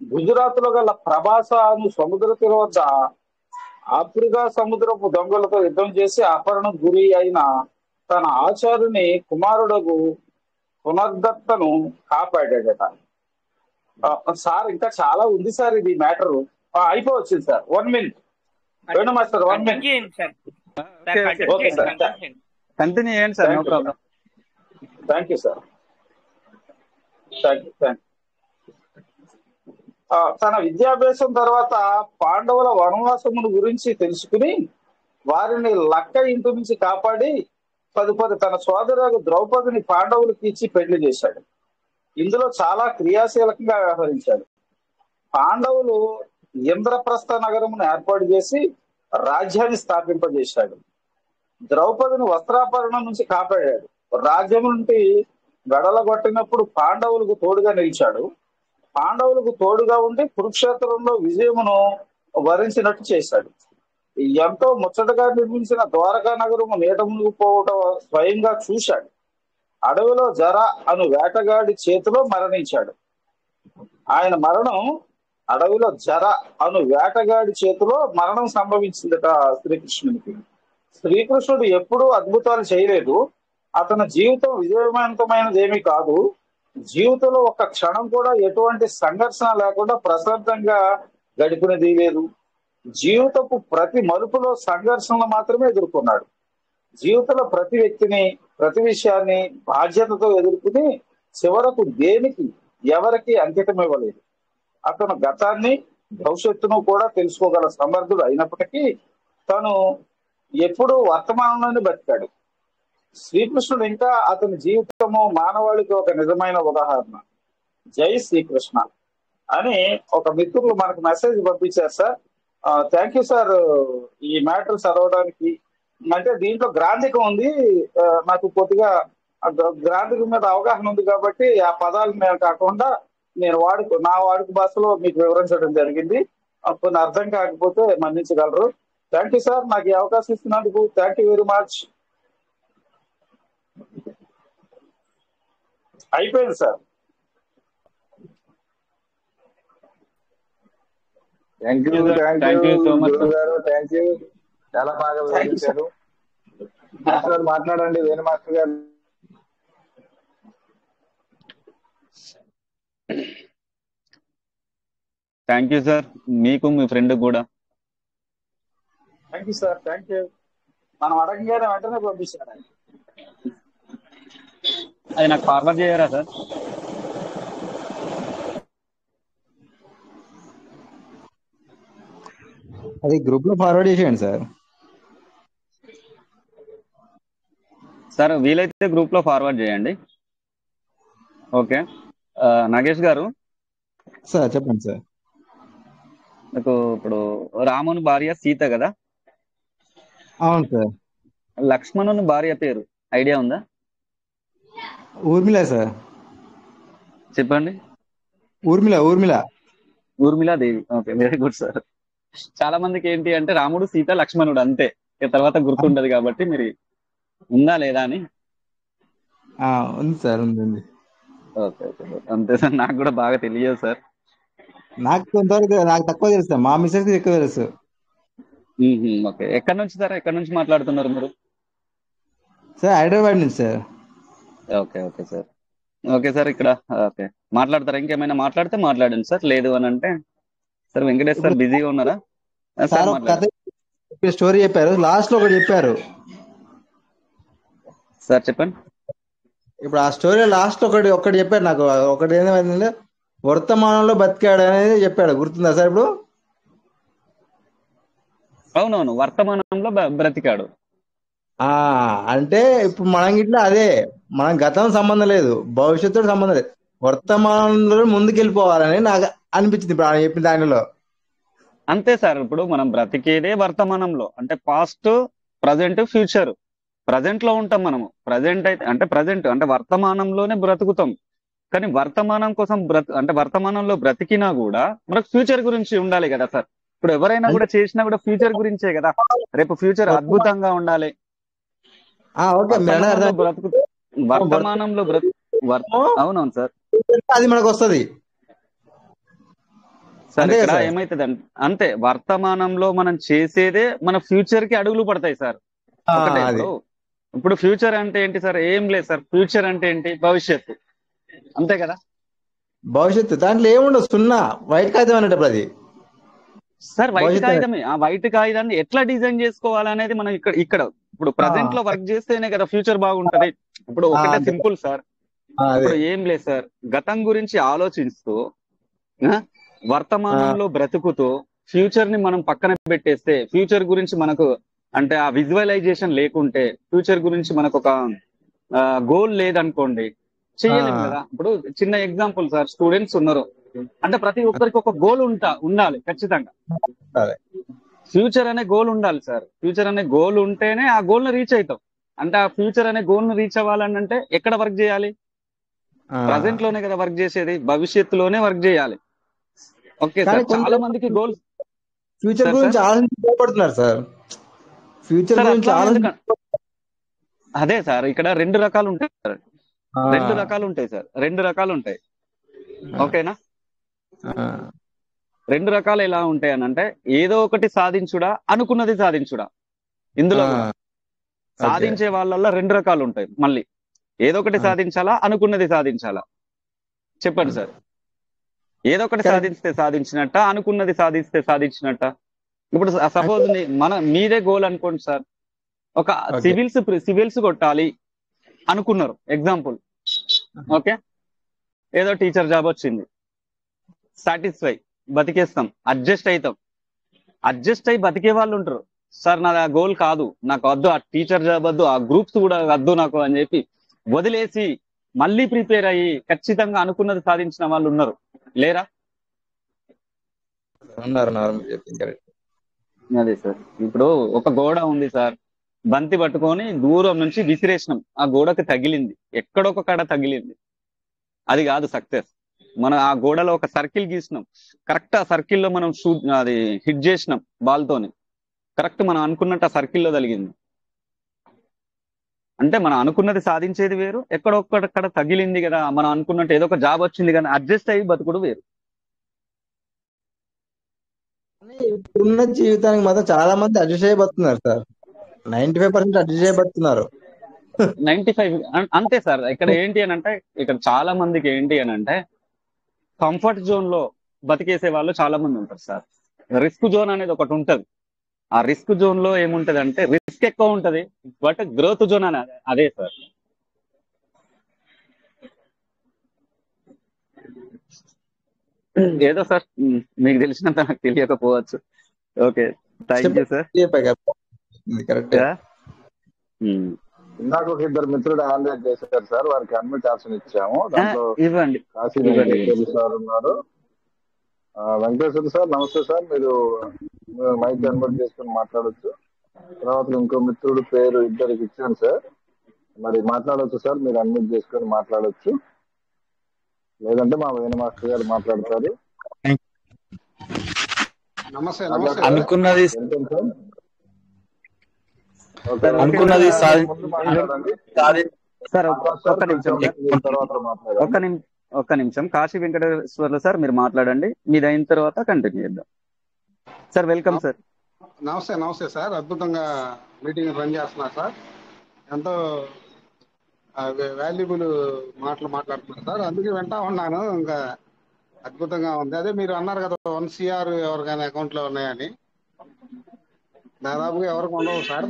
[SPEAKER 7] గుజరాత్ లో గల ప్రభాస అను సముద్ర తీర వద్ద ఆఫ్రికా సముద్రపు దొంగలతో యుద్ధం చేసి అపహరణకు గురి అయిన తన ఆచార్యుని కుమారుడకు పునర్దత్తను కాపాడాడట. సార్ ఇంకా చాలా ఉంది సార్ ఇది మ్యాటర్. అయిపోవచ్చింది sir. 1 minute Venu master 1 minute. Okay sir,
[SPEAKER 4] continue చేయండి sir. No problem.
[SPEAKER 7] Thank you sir. తన విద్యాభ్యాసం తర్వాత పాండవుల వనవాసమును గురించి తెలుసుకుని వారిని లక్క ఇంటి నుంచి కాపాడి తదుపరి తన సోదరు ద్రౌపదిని పాండవులకు ఇచ్చి పెళ్లి చేశాడు. ఇందులో చాలా క్రియాశీలకంగా వ్యవహరించాడు. పాండవులు ఇంద్రప్రస్థ నగరమును ఏర్పాటు చేసి రాజ్యాన్ని స్థాపింపజేశాడు. ద్రౌపదిని వస్త్రాపరణం నుంచి కాపాడాడు. రాజ్యం నుండి వెడలగొట్టినప్పుడు పాండవులకు తోడుగా నిలిచాడు. పాండవులకు తోడుగా ఉండి కురుక్షేత్రంలో విజయమును వరించినట్టు చేశాడు. ఎంతో ముచ్చటగా నిర్మించిన ద్వారకా నగరము నీట మునిగిపోవటం స్వయంగా చూశాడు. అడవిలో జర అను వేటగాడి చేతిలో మరణించాడు. ఆయన మరణం అడవిలో జర అను వేటగాడి చేతిలో మరణం సంభవించిందట శ్రీకృష్ణునికి. శ్రీకృష్ణుడు ఎప్పుడూ అద్భుతాలు చేయలేదు. అతని జీవితం విజయవంతమైనదేమీ కాదు. జీవితంలో ఒక్క క్షణం కూడా ఎటువంటి సంఘర్షణ లేకుండా ప్రశాంతంగా గడిపినది లేదు. జీవితపు ప్రతి మలుపులో సంఘర్షణలు మాత్రమే ఎదుర్కొన్నాడు. జీవితంలో ప్రతి వ్యక్తిని, ప్రతి విషయాన్ని బాధ్యతతో ఎదుర్కొని చివరకు దేనికి ఎవరికి అంకితం ఇవ్వలేదు. అతను గతాన్ని భవిష్యత్తును కూడా తెలుసుకోగల సమర్థుడు అయినప్పటికీ తను ఎప్పుడూ వర్తమానంలోనే బతికాడు. శ్రీకృష్ణుడు ఇంకా అతని జీవితము మానవాళికి ఒక నిజమైన ఉదాహరణ. జై శ్రీకృష్ణ అని ఒక మిత్రులు మనకు మెసేజ్ పంపించారు సార్. థ్యాంక్ యూ సార్ ఈ మ్యాటర్ చదవడానికి. అంటే దీంట్లో గ్రాంధికం ఉంది. నాకు కొద్దిగా గ్రాంధికం మీద అవగాహన ఉంది కాబట్టి ఆ పదాల మీద కాకుండా నేను నా వాడుక భాషలో మీకు వివరించడం జరిగింది. కొన్ని అర్థం కాకపోతే మన్నించగలరు. థ్యాంక్ యూ సార్, నాకు ఈ అవకాశం ఇస్తున్నందుకు థ్యాంక్ యూ వెరీ మచ్. అయిపోయింది sir.
[SPEAKER 5] Thank you
[SPEAKER 4] thank you so much
[SPEAKER 5] గురువు గారు, థ్యాంక్ యూ. చాలా బాగా
[SPEAKER 7] థ్యాంక్ యూ సార్.
[SPEAKER 5] వివరించారు. మాస్టర్ గారు మాట్లాడండి, వేణు మాస్టర్ గారు.
[SPEAKER 4] థ్యాంక్ యూ సార్, మీకు మీ ఫ్రెండ్ కూడా.
[SPEAKER 7] Thank you sir, thank you. మనం అడగగానే వెంటనే పంపిస్తాను.
[SPEAKER 4] అది నాకు ఫార్వర్డ్ చేయరా సార్?
[SPEAKER 8] అది గ్రూప్ లో ఫార్వర్డ్ చేసేయండి సార్.
[SPEAKER 4] సార్ వీలైతే గ్రూప్ లో ఫార్వర్డ్ చేయండి. ఓకే. నాగేష్ గారు
[SPEAKER 8] సార్ చెప్పండి సార్.
[SPEAKER 4] మీకు ఇప్పుడు రాముని భార్య సీత కదా,
[SPEAKER 8] అవును సార్.
[SPEAKER 4] లక్ష్మణుని భార్య పేరు ఐడియా ఉందా?
[SPEAKER 8] ఊర్మిళ సార్.
[SPEAKER 4] చెప్పండి.
[SPEAKER 8] Urmila.
[SPEAKER 4] Urmila Devi. Okay, very good sir. చాలా మందికి ఏంటి అంటే రాముడు సీత లక్ష్మణుడు అంతే, ఇక తర్వాత గుర్తుండదు. కాబట్టి మీరు ఉందా లేదా అని.
[SPEAKER 8] ఉంది సార్, ఉంది.
[SPEAKER 4] ఓకే ఓకే అంతే సార్, నాకు కూడా బాగా తెలియదు సార్.
[SPEAKER 8] నాకు కొంతవరకు నాకు తక్కువ తెలుసు, మా మిస్సెస్ ఎక్కువ తెలుసు.
[SPEAKER 4] ఓకే. ఎక్కడి నుంచి సార్, ఎక్కడి నుంచి మాట్లాడుతున్నారు మీరు?
[SPEAKER 8] సార్ హైదరాబాద్ నుంచి sir.
[SPEAKER 4] Okay okay sir. Okay sir, ఇక్కడ ఓకే మాట్లాడతారా? ఇంకేమైనా మాట్లాడితే మాట్లాడండి సార్, లేదు అని అంటే సార్. వెంకటేష్ సార్ బిజీగా ఉన్నారా?
[SPEAKER 8] సార్ కథ స్టోరీ చెప్పారు, లాస్ట్ లో ఒకటి చెప్పారు
[SPEAKER 4] సార్. చెప్పండి.
[SPEAKER 8] ఇప్పుడు ఆ స్టోరీ లాస్ట్ లో ఒకటి చెప్పాడు నాకు. ఒకటి ఏమైందంటే వర్తమానంలో బతికాడు అనేది చెప్పాడు, గుర్తుందా సార్? ఇప్పుడు
[SPEAKER 4] అవునవును, వర్తమానంలో బ్రతికాడు.
[SPEAKER 8] అంటే ఇప్పుడు మనం ఇట్లా అదే, మనం గతం సంబంధం లేదు, భవిష్యత్తు సంబంధం లేదు, వర్తమానంలో ముందుకెళ్ళిపోవాలని నాకు అనిపించింది ఇప్పుడు ఆయన చెప్పిన దానిలో.
[SPEAKER 4] అంతే సార్, ఇప్పుడు మనం బ్రతికేదే వర్తమానంలో, అంటే పాస్ట్, ప్రజెంట్, ఫ్యూచర్. ప్రజెంట్ లో ఉంటాం మనము. ప్రజెంట్ అయితే అంటే ప్రజెంట్ అంటే వర్తమానంలోనే బ్రతుకుతాం. కానీ వర్తమానం కోసం అంటే వర్తమానంలో బ్రతికినా కూడా మనకు ఫ్యూచర్ గురించి ఉండాలి కదా సార్. ఇప్పుడు ఎవరైనా కూడా చేసినా కూడా ఫ్యూచర్ గురించే కదా. రేపు ఫ్యూచర్ అద్భుతంగా ఉండాలి. వర్తమానంలో అవునవును సార్,
[SPEAKER 8] అది మనకు వస్తుంది
[SPEAKER 4] సార్. ఇక్కడ ఏమైతుంది అంతే, వర్తమానంలో మనం చేసేదే మన ఫ్యూచర్ కి అడుగులు పడతాయి సార్. ఒకటే ఇప్పుడు ఫ్యూచర్ అంటే ఏంటి సార్? ఏం లేదు సార్. ఫ్యూచర్ అంటే ఏంటి? భవిష్యత్తు, అంతే కదా.
[SPEAKER 8] భవిష్యత్తు దాంట్లో ఏముండదు, సున్నా వైట్ కాగితం అనేటప్పుడు అది
[SPEAKER 4] సార్. వైట్ కాగితమే. ఆ వైట్ కాగితాన్ని ఎట్లా డిజైన్ చేసుకోవాలనేది మనం ఇక్కడ ఇప్పుడు ప్రజెంట్ లో వర్క్ చేస్తేనే కదా ఫ్యూచర్ బాగుంటది. ఇప్పుడు ఒకటే సింపుల్ సార్. ఇప్పుడు ఏం లేదు సార్, గతం గురించి ఆలోచిస్తూ వర్తమానంలో బ్రతుకుతూ ఫ్యూచర్ ని మనం పక్కన పెట్టేస్తే, ఫ్యూచర్ గురించి మనకు అంటే ఆ విజువలైజేషన్ లేకుంటే, ఫ్యూచర్ గురించి మనకు ఒక గోల్ లేదనుకోండి, చేయలేము కదా. ఇప్పుడు చిన్న ఎగ్జాంపుల్ సార్, స్టూడెంట్స్ ఉన్నారు అంటే ప్రతి ఒక్కరికి ఒక గోల్ ఉండాలి ఖచ్చితంగా. ఫ్యూచర్ అనే గోల్ ఉండాలి సార్. ఫ్యూచర్ అనే గోల్ ఉంటేనే ఆ గోల్ ను రీచ్ అవుతాం. అంటే ఆ ఫ్యూచర్ అనే గోల్ ను రీచ్ అవ్వాలని అంటే ఎక్కడ వర్క్ చేయాలి? ప్రజెంట్ లోనే కదా వర్క్ చేసేది, భవిష్యత్తులోనే వర్క్ చేయాలి. Okay sir. చాలా మందికి గోల్స్
[SPEAKER 8] ఫ్యూచర్ గురించి ఆలోచించబడుతున్నారు సార్. ఫ్యూచర్ గురించి
[SPEAKER 4] అదే సార్, ఇక్కడ రెండు రకాలు ఉంటాయి సార్. రెండు రకాలు ఉంటాయి. ఓకేనా? రెండు రకాలు ఎలా ఉంటాయి అని అంటే, ఏదో ఒకటి సాధించుడా, అనుకున్నది సాధించుడా. ఇందులో సాధించే వాళ్ళల్లో రెండు రకాలు ఉంటాయి. మళ్ళీ ఏదో ఒకటి సాధించాలా, అనుకున్నది సాధించాలా? చెప్పండి సార్. ఏదో ఒకటి సాధిస్తే సాధించినట్ట, అనుకున్నది సాధిస్తే సాధించినట్ట? ఇప్పుడు సపోజ్ మీదే గోల్ అనుకోండి సార్. ఒక సివిల్స్ కొట్టాలి అనుకున్నారు, ఎగ్జాంపుల్. ఓకే, ఏదో టీచర్ జాబ్ వచ్చింది, సాటిస్ఫై, బతికేస్తాం, అడ్జస్ట్ అవుతాం. అడ్జస్ట్ అయ్యి బతికే వాళ్ళు ఉంటారు. సార్ నాది ఆ గోల్ కాదు, నాకు వద్దు, ఆ టీచర్ జాబ్ వద్దు, ఆ గ్రూప్స్ కూడా వద్దు నాకు అని చెప్పి వదిలేసి మళ్ళీ ప్రిపేర్ అయ్యి ఖచ్చితంగా అనుకున్నది సాధించిన వాళ్ళు ఉన్నారు, లేరా? అదే సార్. ఇప్పుడు ఒక గోడ ఉంది సార్, బంతి పట్టుకొని దూరం నుంచి విసిరేసినాం, ఆ గోడకి తగిలింది, ఎక్కడొక కాడ తగిలింది. అది కాదు సక్సెస్. మనం ఆ గోడలో ఒక సర్కిల్ గీసినాం, కరెక్ట్ ఆ సర్కిల్లో మనం అది హిట్ చేసినాం బాల్ తోని, కరెక్ట్ మనం అనుకున్నట్టు ఆ సర్కిల్లో తగిలింది. అంటే మనం అనుకున్నది సాధించేది వేరు, ఎక్కడొక్కడ తగిలింది కదా, మనం అనుకున్నట్టు ఏదో ఒక జాబ్ వచ్చింది కానీ అడ్జస్ట్ అయ్యి బతుకుడు వేరు.
[SPEAKER 8] కానీ ఇప్పుడున్న జీవితానికి మాత్రం చాలా మంది అడ్జస్ట్ అయిపోతున్నారు సార్. 95% అడ్జస్ట్ అయిపోతున్నారు.
[SPEAKER 4] 95 అంతే సార్. ఇక్కడ ఏంటి అని అంటే, ఇక్కడ చాలా మందికి ఏంటి అని అంటే కంఫర్ట్ జోన్ లో బతికేసే వాళ్ళు చాలా మంది ఉంటారు సార్. రిస్క్ జోన్ అనేది ఒకటి ఉంటది. ఆ రిస్క్ జోన్ లో ఏముంటది అంటే రిస్క్ ఎక్కువ ఉంటది, బట్ గ్రోత్ జోన్ అని అదే సార్. ఏదో సార్ మీకు తెలిసినంత నాకు తెలియకపోవచ్చు. Okay, thank you sir.
[SPEAKER 8] Correct.
[SPEAKER 5] ఇందాక ఒక ఇద్దరు మిత్రుడు ఆన్లైన్ చేశారు సార్, వారికి అడ్మిట్ ఆప్షన్ ఇచ్చాము. దాంట్లో
[SPEAKER 4] ఇవ్వండి.
[SPEAKER 5] కాశీ వెంకటేశ్వర సార్ ఉన్నారు. వెంకటేశ్వర సార్ నమస్తే సార్, మీరు మైక్ అన్మ్యూట్ చేసుకుని మాట్లాడొచ్చు. తర్వాత ఇంకో మిత్రుడు పేరు ఇద్దరికి ఇచ్చాను సార్, మరి మాట్లాడొచ్చు సార్, మీరు అన్మ్యూట్ చేసుకొని మాట్లాడొచ్చు, లేదంటే మా వేణు మాస్టర్ గారు మాట్లాడతారు.
[SPEAKER 9] నమస్తే.
[SPEAKER 5] అనుకున్నది
[SPEAKER 4] ఒక్క నిమిషం కాశీ వెంకటేశ్వర్లు సార్ మీరు మాట్లాడండి, మీది అయిన తర్వాత కంటిన్యూ చేద్దాం సార్. Welcome sir.
[SPEAKER 9] నమస్తే సార్. అద్భుతంగా మీటింగ్ రన్ చేస్తున్నారు సార్, ఎంతో వాల్యుబుల్ మాటలు మాట్లాడుతున్నారు సార్, అందుకే వింటా ఉన్నాను. ఇంకా అద్భుతంగా ఉంది. అదే మీరు అన్నారు కదా 1 CR ఎవరికైనా అకౌంట్ లో ఉన్నాయని, దాదాపుగా ఎవరికి ఉండవు సార్.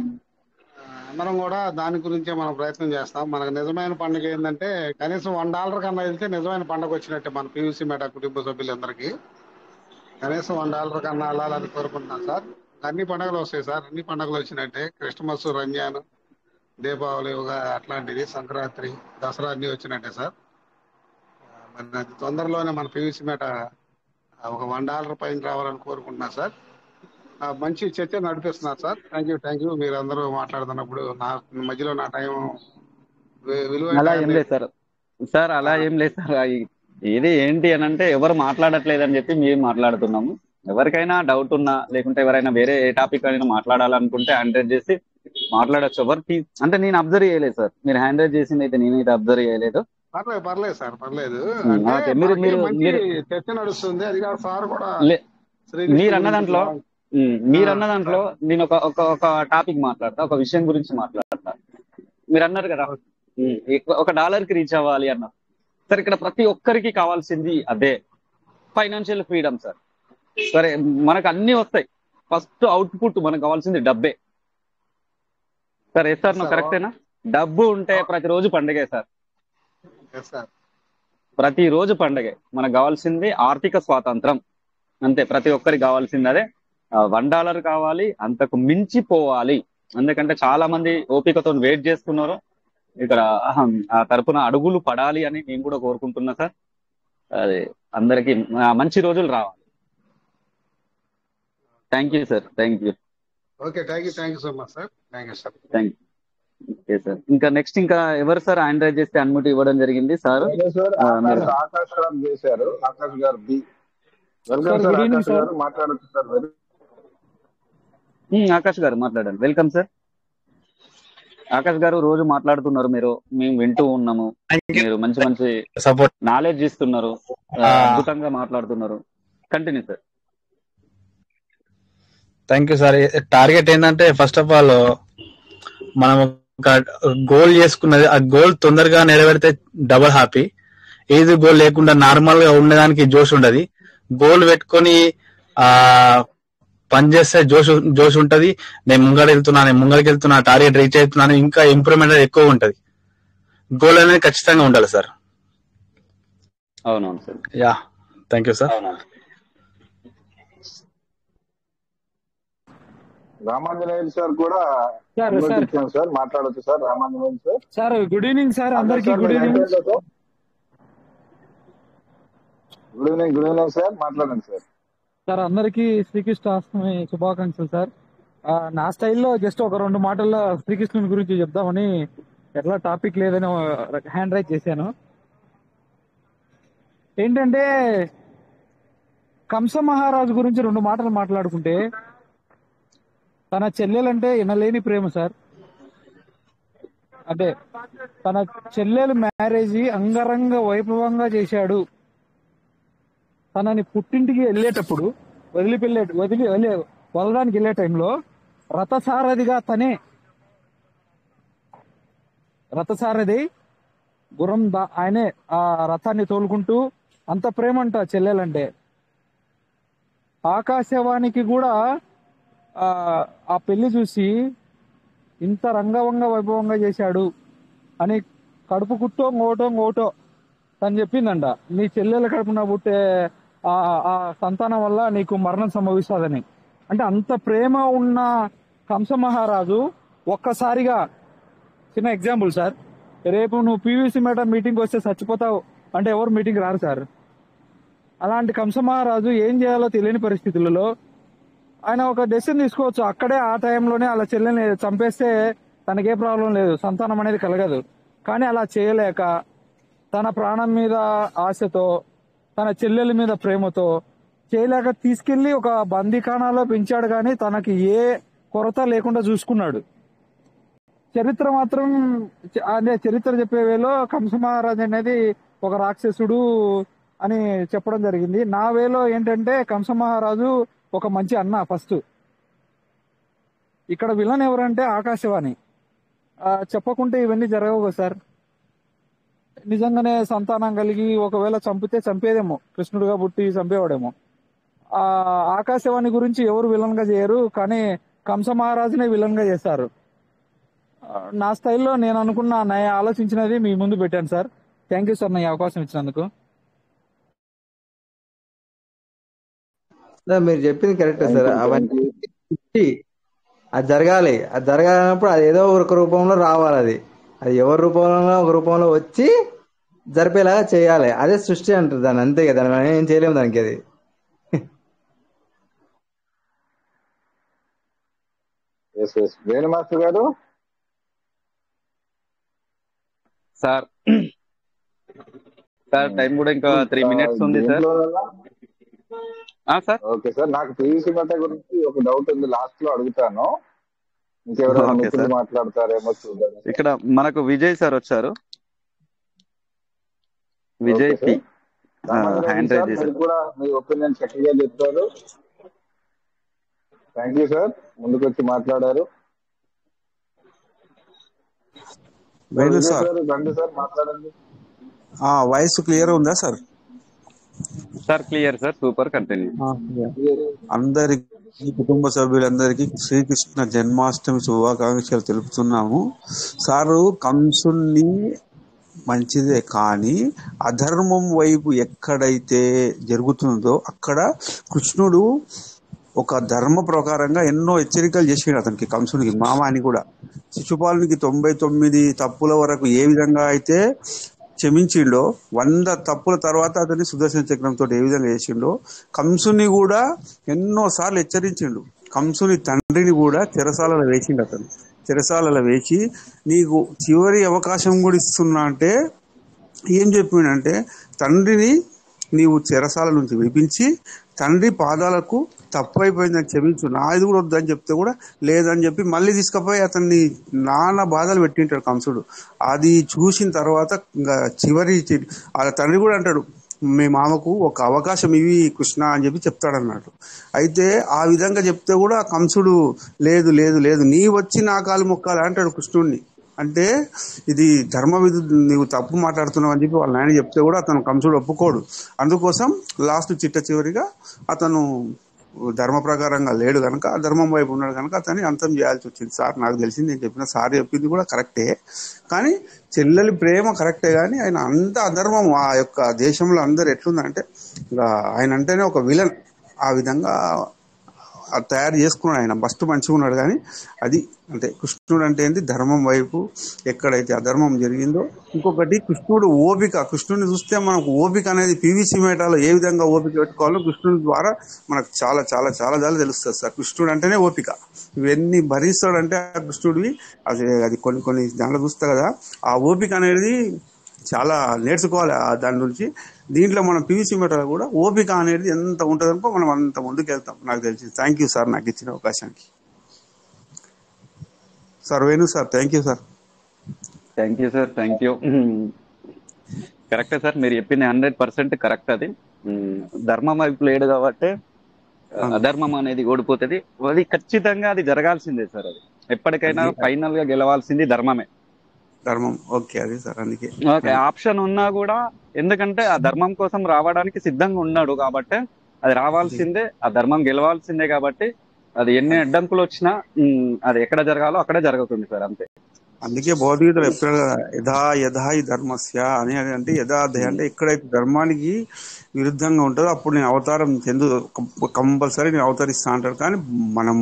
[SPEAKER 9] అందరం కూడా దాని గురించే మనం ప్రయత్నం చేస్తాం. మనకు నిజమైన పండుగ ఏంటంటే కనీసం $1 కన్నా వెళ్తే నిజమైన పండుగ వచ్చినట్టే మన PVC మెటా కుటుంబ సభ్యులందరికీ. కనీసం $1 కన్నా వెళ్ళాలని కోరుకుంటున్నాం సార్. అన్ని పండుగలు వస్తాయి సార్, అన్ని పండుగలు వచ్చినట్టే. క్రిస్మస్, రంజాన్, దీపావళి, అట్లాంటిది, సంక్రాంతి, దసరా అన్ని వచ్చినట్టే సార్. మరి అతి తొందరలోనే మన PVC మెటా ఒక $1 పైన రావాలని కోరుకుంటున్నా సార్. మంచి చర్చ నడిపిస్తున్నారు సార్. Thank you. మీరు అందరూ మాట్లాడుతున్నప్పుడు నా మధ్యలో నా టైం
[SPEAKER 4] అలా ఏం లేదు సార్. సార్ అలా ఏం లేదు సార్. ఇది ఏంటి అని అంటే ఎవరు మాట్లాడట్లేదని చెప్పి మేము మాట్లాడుతున్నాము. ఎవరికైనా డౌట్ ఉన్నా లేకుంటే ఎవరైనా వేరే ఏ టాపిక్ అయినా మాట్లాడాలనుకుంటే హ్యాండ్ రైజ్ చేసి మాట్లాడచ్చు. ఎవరికి అంటే నేను అబ్జర్వ్ చేయలేదు సార్, మీరు హ్యాండ్ రైజ్ చేసింది అయితే నేనైతే అబ్జర్వ్ చేయలేదు.
[SPEAKER 9] పర్లేదు సార్, పర్లేదు.
[SPEAKER 4] మీరు
[SPEAKER 9] చర్చ నడుస్తుంది. అది కాదు సార్ కూడా
[SPEAKER 4] మీరు అన్న దాంట్లో నేను ఒక టాపిక్ మాట్లాడతా, ఒక విషయం గురించి మాట్లాడతా. మీరు అన్నారు కదా $1 రీచ్ అవ్వాలి అన్నారు సార్. ఇక్కడ ప్రతి ఒక్కరికి కావాల్సింది అదే, ఫైనాన్షియల్ ఫ్రీడమ్ సార్. సరే మనకు అన్ని వస్తాయి, ఫస్ట్ అవుట్పుట్ మనకు కావాల్సింది డబ్బే సార్. ఏ సార్ నువ్వు కరెక్టేనా? డబ్బు ఉంటే ప్రతిరోజు పండుగే సార్, ప్రతిరోజు పండుగే. మనకు కావాల్సింది ఆర్థిక స్వాతంత్రం అంతే. ప్రతి ఒక్కరికి కావాల్సింది అదే. $1 కావాలి, అంతకు మించి పోవాలి. ఎందుకంటే చాలా మంది ఓపికతో వెయిట్ చేస్తున్నారు. ఇక్కడ ఆ తరపున అడుగులు పడాలి అని నేను కూడా కోరుకుంటున్నా సార్. అది అందరికి మంచి రోజులు రావాలి. Thank you sir. Thank you.
[SPEAKER 9] Okay, thank you so much sir. Thank you sir.
[SPEAKER 4] Okay sir. ఇంకా నెక్స్ట్ ఇంకా ఎవరు సార్ హ్యాండ్ రైజ్ చేస్తే అన్మ్యూట్ ఇవ్వడం జరిగింది సార్?
[SPEAKER 5] ఆకాష్ గారు చేశారు. ఆకాష్ గారు వెల్కమ్ సార్. ఆకాష్ గారు మాట్లాడచ్చు సార్.
[SPEAKER 4] ఆకాష్ గారు మాట్లాడండి. Welcome sir. ఆకాష్ గారు రోజు మాట్లాడుతున్నారు, మేము వింటూ ఉన్నాము. మీరు మంచి సపోర్ట్ నాలెడ్జ్ ఇస్తున్నారు, అద్భుతంగా మాట్లాడుతున్నారు. Continue sir.
[SPEAKER 10] Thank you sir. Target ఏంటంటే ఫస్ట్ ఆఫ్ ఆల్ మనం ఒక గోల్ చేసుకున్నది, ఆ గోల్ తొందరగా నెరవేరితే డబల్ హ్యాపీ. ఏది గోల్ లేకుండా నార్మల్ గా ఉండడానికి జోష్ ఉండదు. గోల్ పెట్టుకొని పని చేస్తే జోష్ ఉంటది. నేను ముంగడికి వెళ్తున్నా, టార్గెట్ రీచ్ అవుతున్నాను, ఇంకా ఇంప్రూవ్మెంట్ ఎక్కువ ఉంటది. గోల్ అనేది ఖచ్చితంగా ఉండాలి సార్.
[SPEAKER 4] అవునవును sir.
[SPEAKER 10] Yeah, thank you sir.
[SPEAKER 5] Ramanjaneyulu sir కూడా సార్ మాట్లాడచ్చు sir. Ramanjaneyulu sir.
[SPEAKER 11] Sir good evening sir, అందరికి good evening.
[SPEAKER 5] Good evening sir, మాట్లాడండి సార్.
[SPEAKER 11] సార్ అందరికి శ్రీకృష్ణాష్టమి శుభాకాంక్షలు సార్. నా స్టైల్లో జస్ట్ ఒక 2 మాటల్లో శ్రీకృష్ణుని గురించి చెప్దామని ఎట్లా టాపిక్ లేదని హ్యాండ్ రైజ్ చేశాను. ఏంటంటే కంస మహారాజు గురించి 2 మాటలు మాట్లాడుకుంటే, తన చెల్లెలంటే ఎనలేని ప్రేమ సార్. అంటే తన చెల్లెలు మ్యారేజ్ అంగరంగ వైభవంగా చేశాడు. తనని పుట్టింటికి వెళ్ళేటప్పుడు వదలడానికి వెళ్ళే టైంలో రథసారథిగా రథసారథి గుర్రం ఆయనే ఆ రథాన్ని తోలుకుంటూ, అంత ప్రేమ అంట చెల్లెలంటే. ఆకాశవాణికి కూడా ఆ పెళ్లి చూసి ఇంత రంగవంగ వైభవంగా చేశాడు అని కడుపు కుట్టో ngోటో తను చెప్పిందంట. నీ చెల్లెల కడుపున పుట్టే ఆ సంతానం వల్ల నీకు మరణం సంభవిస్తుందని. అంటే అంత ప్రేమ ఉన్న కంస మహారాజు ఒక్కసారిగా, చిన్న ఎగ్జాంపుల్ సార్, రేపు నువ్వు పీవీసీ మేడం మీటింగ్ వస్తే చచ్చిపోతావు అంటే ఎవరు మీటింగ్ రారు సార్. అలాంటి కంస మహారాజు ఏం చేయాలో తెలియని పరిస్థితులలో ఆయన ఒక డెసిషన్ తీసుకోవచ్చు. అక్కడే ఆ టైంలోనే అలా చెల్లెని చంపేస్తే తనకే ప్రాబ్లం లేదు, సంతానం అనేది కలగదు. కానీ అలా చేయలేక, తన ప్రాణం మీద ఆశతో, తన చెల్లెల మీద ప్రేమతో చేయలేక తీసుకెళ్లి ఒక బందీఖానాలో పెంచాడు. కానీ తనకి ఏ కొరత లేకుండా చూసుకున్నాడు. చరిత్ర మాత్రం అదే చరిత్ర చెప్పే వేలో కంస మహారాజు అనేది ఒక రాక్షసుడు అని చెప్పడం జరిగింది. నా వేలో ఏంటంటే కంస మహారాజు ఒక మంచి అన్న. ఫస్ట్ ఇక్కడ విలన్ ఎవరంటే ఆకాశవాణి. చెప్పకుంటే ఇవన్నీ జరగవు సార్. నిజంగానే సంతానం కలిగి ఒకవేళ చంపితే చంపేదేమో, కృష్ణుడుగా పుట్టి చంపేవాడేమో. ఆకాశవాణి గురించి ఎవరు విలన్ గా చేయరు, కానీ కంస మహారాజునే విలన్ గా చేస్తారు. నా స్టైల్లో నేను అనుకున్న ఆలోచించినది మీ ముందు పెట్టాను సార్. థ్యాంక్ యూ సార్ నా అవకాశం ఇచ్చినందుకు.
[SPEAKER 8] మీరు చెప్పింది కరెక్టే సార్. అవన్నీ అది జరగాలి. అది జరగాలన్నప్పుడు అది ఏదో ఒక రూపంలో రావాలి. అది ఎవరి రూపంలో ఒక రూపంలో వచ్చి జరిపేలాగా చేయాలి. అదే సృష్టి అంటారు దాన్ని. అంతే కదా, మనం ఏం చేయలేము దానికి. అది
[SPEAKER 5] వేణు మాస్టర్ గారు.
[SPEAKER 4] సార్ టైం కూడా ఇంకా 3 minutes ఉంది సార్. సార్
[SPEAKER 5] ఓకే సార్, నాకు పీవీసీ మెట గురించి ఒక డౌట్ ఉంది, లాస్ట్ లో అడుగుతాను. ఇంకెవరైనా మిత్రులు మాట్లాడతారేమో చూద్దాం.
[SPEAKER 4] ఇక్కడ మనకు విజయ్ సార్ వచ్చారు. విజయ్ పి హ్యాండ్ రైజ్ చేశారు.
[SPEAKER 5] కూడా మీ ఒపీనియన్ చక్కగా చెప్పారు. థ్యాంక్ యూ సార్, ముందుకు వచ్చి మాట్లాడారు.
[SPEAKER 12] వేణు సార్,
[SPEAKER 5] రండి సార్, మాట్లాడండి.
[SPEAKER 12] వాయిస్ క్లియర్ ఉందా sir?
[SPEAKER 4] Sir clear sir, super, continue.
[SPEAKER 12] అందరికి, కుటుంబ సభ్యులందరికీ శ్రీకృష్ణ జన్మాష్టమి శుభాకాంక్షలు తెలుపుతున్నాము. సారు కంసుని మంచిదే, కానీ అధర్మం వైపు ఎక్కడైతే జరుగుతుందో అక్కడ కృష్ణుడు ఒక ధర్మ ప్రకారంగా ఎన్నో హెచ్చరికలు చేసాడు అతనికి, కంసునికి, మామ అని కూడా. శిశుపాలునికి 99 తప్పుల వరకు ఏ విధంగా అయితే క్షమించిండో, 100 తప్పుల తర్వాత అతన్ని సుదర్శన చక్రంతో ఏ విధంగా చేసిండో, కంసుని కూడా ఎన్నో సార్లు హెచ్చరించిండు. కంసుని తండ్రిని కూడా చెరసాలలో వేసిండు. అతను చెరసాలలో వేసి, నీకు చివరి అవకాశం కూడా ఇస్తున్నా అంటే ఏం చెప్పిండంటే, తండ్రిని నీవు చెరసాల నుంచి విడిపించి తండ్రి పాదాలకు తప్పు అయిపోయిందని క్షమించు, నా ఇది కూడా వద్దని చెప్తే కూడా లేదని చెప్పి మళ్ళీ తీసుకుపోయి అతన్ని నానా బాధలు పెట్టింటాడు కంసుడు. అది చూసిన తర్వాత ఇంకా చివరి వాళ్ళ తండ్రి కూడా అంటాడు, మీ మామకు ఒక అవకాశం ఇవి కృష్ణ అని చెప్పి చెప్తాడన్నాడు. అయితే ఆ విధంగా చెప్తే కూడా కంసుడు లేదు లేదు లేదు, నీ వచ్చి నా కాలు మొక్కాలి అంటాడు కృష్ణుడిని. అంటే ఇది ధర్మ విధు, నీవు తప్పు మాట్లాడుతున్నావు అని చెప్పి వాళ్ళ నాయన చెప్తే కూడా అతను కంసుడు ఒప్పుకోడు. అందుకోసం లాస్ట్ చివరిగా అతను ధర్మ ప్రకారంగా లేడు కనుక, ధర్మం వైపు ఉన్నాడు కనుక అతన్ని అంతం చేయాల్సి వచ్చింది. సార్ నాకు తెలిసింది, నేను చెప్పిన సార్ చెప్పింది కూడా కరెక్టే, కానీ చెల్లెలి ప్రేమ కరెక్టే, కానీ ఆయన అంత అధర్మం ఆ యొక్క దేశంలో అందరు ఎట్లుందంటే ఆయన అంటేనే ఒక విలన్. ఆ విధంగా తయారు చేసుకున్నాడు ఆయన. ఫస్ట్ మంచిగా ఉన్నాడు, కానీ అది అంటే కృష్ణుడు అంటే ఏంటి, ధర్మం వైపు ఎక్కడైతే అధర్మం జరిగిందో. ఇంకొకటి కృష్ణుడు ఓపిక. కృష్ణుడిని చూస్తే మనకు ఓపిక అనేది పీవీసీ మేటాలో ఏ విధంగా ఓపిక పెట్టుకోవాలో కృష్ణుడి ద్వారా మనకు చాలా చాలా చాలా చాలా తెలుస్తుంది సార్. కృష్ణుడు అంటేనే ఓపిక. ఇవన్నీ భరిస్తాడంటే ఆ కృష్ణుడివి అది కొన్ని దాంట్లో చూస్తా కదా, ఆ ఓపిక అనేది చాలా నేర్చుకోవాలి దాని నుంచి. దీంట్లో మనం పీవీసీ మెటల్ కూడా ఓపిక అనేది ఎంత ఉంటుందనుకో మనం అంత ముందుకు వెళ్తాం, నాకు తెలిసి. థ్యాంక్ యూ సార్ నాకు ఇచ్చిన అవకాశానికి. Sir Venu sir, thank you sir.
[SPEAKER 4] Thank you sir, thank you. కరెక్టే సార్, మీరు చెప్పింది 100% కరెక్ట్. అది ధర్మం వైపు లేడు కాబట్టి అధర్మం అనేది ఓడిపోతుంది. అది ఖచ్చితంగా అది జరగాల్సిందే సార్. అది ఎప్పటికైనా ఫైనల్ గా గెలవాల్సింది ధర్మమే.
[SPEAKER 12] ధర్మం ఓకే, అది సార్. అందుకే
[SPEAKER 4] ఓకే, ఆప్షన్ ఉన్నా కూడా, ఎందుకంటే ఆ ధర్మం కోసం రావడానికి సిద్ధంగా ఉన్నాడు కాబట్టి అది రావాల్సిందే, ఆ ధర్మం గెలవాల్సిందే కాబట్టి అది ఎన్ని అడ్డంకులు వచ్చినా అది ఎక్కడ జరగాలో అక్కడే జరుగుతుంది సార్, అంతే.
[SPEAKER 12] అందుకే భగవద్గీతలో ఎప్పుడు యథా యథా ఈ ధర్మస్య అని అంటే యథార్థ అంటే ఎక్కడైతే ధర్మానికి విరుద్ధంగా ఉంటుందో అప్పుడు నేను అవతారం కంపల్సరీ నేను అవతరిస్తా అంటాడు. కానీ మనం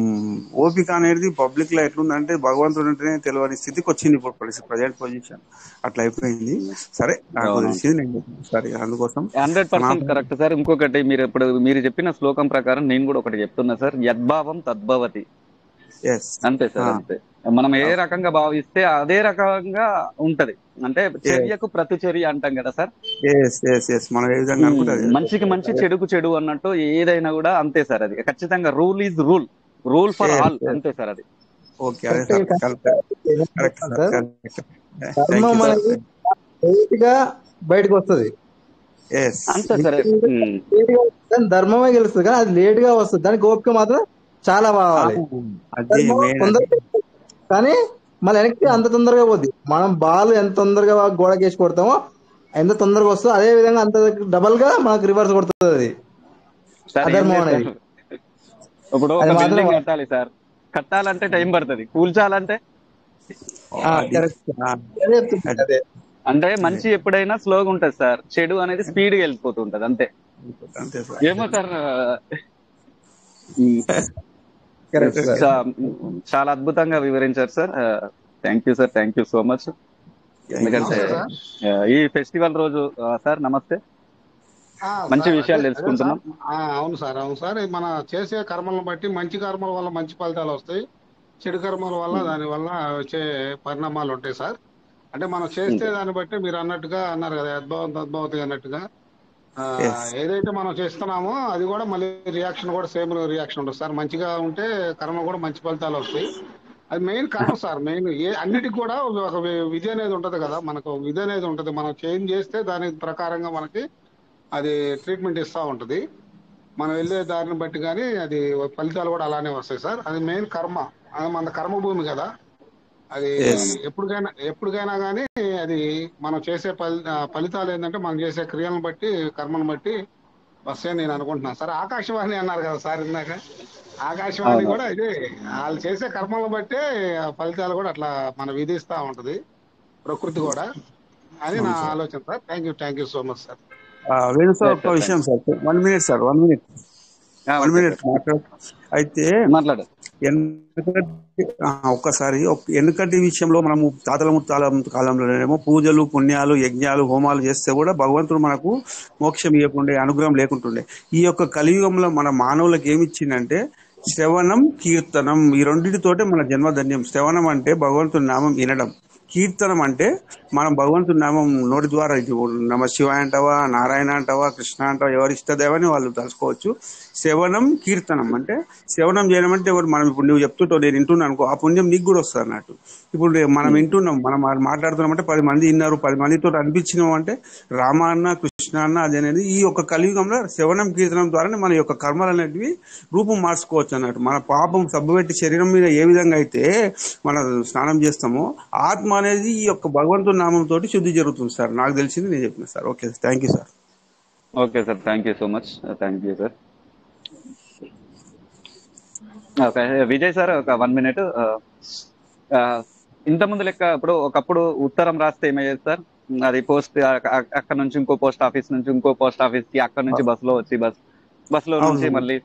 [SPEAKER 12] ఓపిక అనేది పబ్లిక్ లో ఎట్లుందంటే భగవంతుడు అంటేనే తెలియని స్థితికి వచ్చింది ఇప్పుడు ప్రజెంట్ పొజిషన్. అట్లా అయిపోయింది. సరే, నాకు తెలిసింది నేను సరే అందుకోసం
[SPEAKER 4] 100% కరెక్ట్ సార్. ఇంకొకటి, మీరు చెప్పిన శ్లోకం ప్రకారం నేను కూడా ఒకటి చెప్తున్నా సార్. యద్భావం తద్భవతి. అంతే సార్, అంతే. మనం ఏ రకంగా భావిస్తే అదే రకంగా ఉంటది. అంటే చర్యకు ప్రతిచర్య అంటాం కదా సార్. మనిషికి మంచి, చెడుకు చెడు అన్నట్టు ఏదైనా కూడా అంతే సార్. అది ఖచ్చితంగా rule is rule for all, అంతే సార్. అది
[SPEAKER 8] బయటకు వస్తుంది
[SPEAKER 4] అంతే సార్.
[SPEAKER 8] ధర్మమే గెలుస్తుంది, కానీ అది లేట్ గా వస్తుంది. దానికి ఓపిక మాత్రం చాలా బాగాలి. కానీ మళ్ళీ వెనక్కి అంత తొందరగా పోద్ది. మనం బాల్ ఎంత తొందరగా గోడకేసి కొడతామో ఎంత తొందరగా వస్తుందో అదే విధంగా అంత డబల్ గా మనకు రివర్స్ కొడుతుంది. అది అధర్మం అనేది.
[SPEAKER 4] ఇప్పుడు బిల్డింగ్ కట్టాలి సార్, కట్టాలంటే టైం పడుతుంది, కూల్చాలంటే అంటే మంచి ఎప్పుడైనా స్లోగా ఉంటది సార్, చెడు అనేది స్పీడ్ గా వెళ్ళిపోతుంటది, అంతే. ఏమో సార్, చాలా అద్భుతంగా వివరించారు sir. Thank you sir, thank you so much. ఎందుకంటే ఈ ఫెస్టివల్ రోజు సార్ నమస్తే, మంచి విషయాలు తెలుసుకుంటున్నాం.
[SPEAKER 9] అవును సార్, అవును సార్. మన చేసే కర్మలను బట్టి మంచి కర్మల వల్ల మంచి ఫలితాలు వస్తాయి, చెడు కర్మల వల్ల దాని వల్ల వచ్చే పరిణామాలు ఉంటాయి సార్. అంటే మనం చేస్తే దాన్ని బట్టి మీరు అన్నట్టుగా అన్నారు కదా, అద్భుతం అన్నట్టుగా ఏదైతే మనం చేస్తున్నామో అది కూడా మళ్ళీ రియాక్షన్ కూడా సేమ్ రియాక్షన్ ఉంటుంది సార్. మంచిగా ఉంటే కర్మ కూడా మంచి ఫలితాలు వస్తాయి. అది మెయిన్ కర్మ సార్. మెయిన్ అన్నిటికి కూడా ఒక విధి అనేది ఉంటది కదా, మనకు విధి అనేది ఉంటది. మనం చేంజ్ చేస్తే దాని ప్రకారంగా మనకి అది ట్రీట్మెంట్ ఇస్తూ ఉంటది. మనం వెళ్ళే దారిని బట్టి కానీ అది ఫలితాలు కూడా అలానే వస్తాయి సార్. అది మెయిన్ కర్మ, అది మన కర్మభూమి కదా. అది ఎప్పటికైనా కానీ అది మనం చేసే ఫలితాలు ఏంటంటే మనం చేసే క్రియలను బట్టి, కర్మను బట్టి వస్తాయని నేను అనుకుంటున్నాను సార్. ఆకాశవాణి అన్నారు కదా సార్ ఇందాక, ఆకాశవాణి కూడా ఇది వాళ్ళు చేసే కర్మలను బట్టే ఫలితాలు కూడా అట్లా మన విధిస్తూ ఉంటది ప్రకృతి కూడా, అని నా ఆలోచన sir. Thank you so much sir.
[SPEAKER 12] Venu sir, ఒక విషయం సార్, 1 minute సార్, 1 minute అయితే
[SPEAKER 4] మాట్లాడు.
[SPEAKER 12] ఒక్కసారి వెనుకటి విషయంలో మనము తాతల ముత్తాల కాలంలోనేమో పూజలు, పుణ్యాలు, యజ్ఞాలు, హోమాలు చేస్తే కూడా భగవంతుడు మనకు మోక్షం ఇవ్వకుండే, అనుగ్రహం లేకుంటుండే. ఈ యొక్క కలియుగంలో మన మానవులకు ఏమిచ్చిందంటే శ్రవణం, కీర్తనం. ఈ రెండింటితోటే మన జన్మధన్యం. శ్రవణం అంటే భగవంతుడి నామం వినడం, కీర్తనం అంటే మనం భగవంతుడి నామం నోటి ద్వారా నమ శివాయ అంటావా, నారాయణ అంటావా, కృష్ణ అంటావా, ఎవరి ఇష్టదేవని వాళ్ళు తలుసుకోవచ్చు. శ్రవణం, కీర్తనం అంటే శ్రవణం చేయడం అంటే మనం ఇప్పుడు నువ్వు చెప్తుంటావు, నేను వింటున్నాను అనుకో, ఆ పుణ్యం నీకు కూడా వస్తుంది అన్నట్టు. ఇప్పుడు మనం వింటున్నాం, మనం మాట్లాడుతున్నాం అంటే 10 మంది విన్నారు, 10 మందితో అనిపించినాం అంటే రామ అన్న, కృష్ణ అన్న అది అనేది ఈ యొక్క కలియుగంలో శ్రవణం, కీర్తనం ద్వారానే మన యొక్క కర్మలు అనేటివి రూపం మార్చుకోవచ్చు అన్నట్టు. మన పాపం సబ్బుపెట్టి శరీరం మీద ఏ విధంగా అయితే మనం స్నానం చేస్తామో ఆత్మ అనేది ఈ యొక్క భగవంతుడి నామంతో శుద్ధి జరుగుతుంది సార్. నాకు తెలిసింది నేను చెప్పిన sir. Okay, thank you sir.
[SPEAKER 4] Okay sir, thank you so much. Thank you sir. Okay Vijay sir, ఒక 1 minute. ఇంతకుముందు లెక్క ఇప్పుడు ఒకప్పుడు ఉత్తరం రాస్తే ఏమయ్యేది సార్, అది పోస్ట్ అక్కడ నుంచి ఇంకో పోస్ట్ ఆఫీస్ నుంచి ఇంకో పోస్ట్ ఆఫీస్ కి, అక్కడ నుంచి బస్సులో వచ్చి బస్సులో నుంచి మళ్ళీ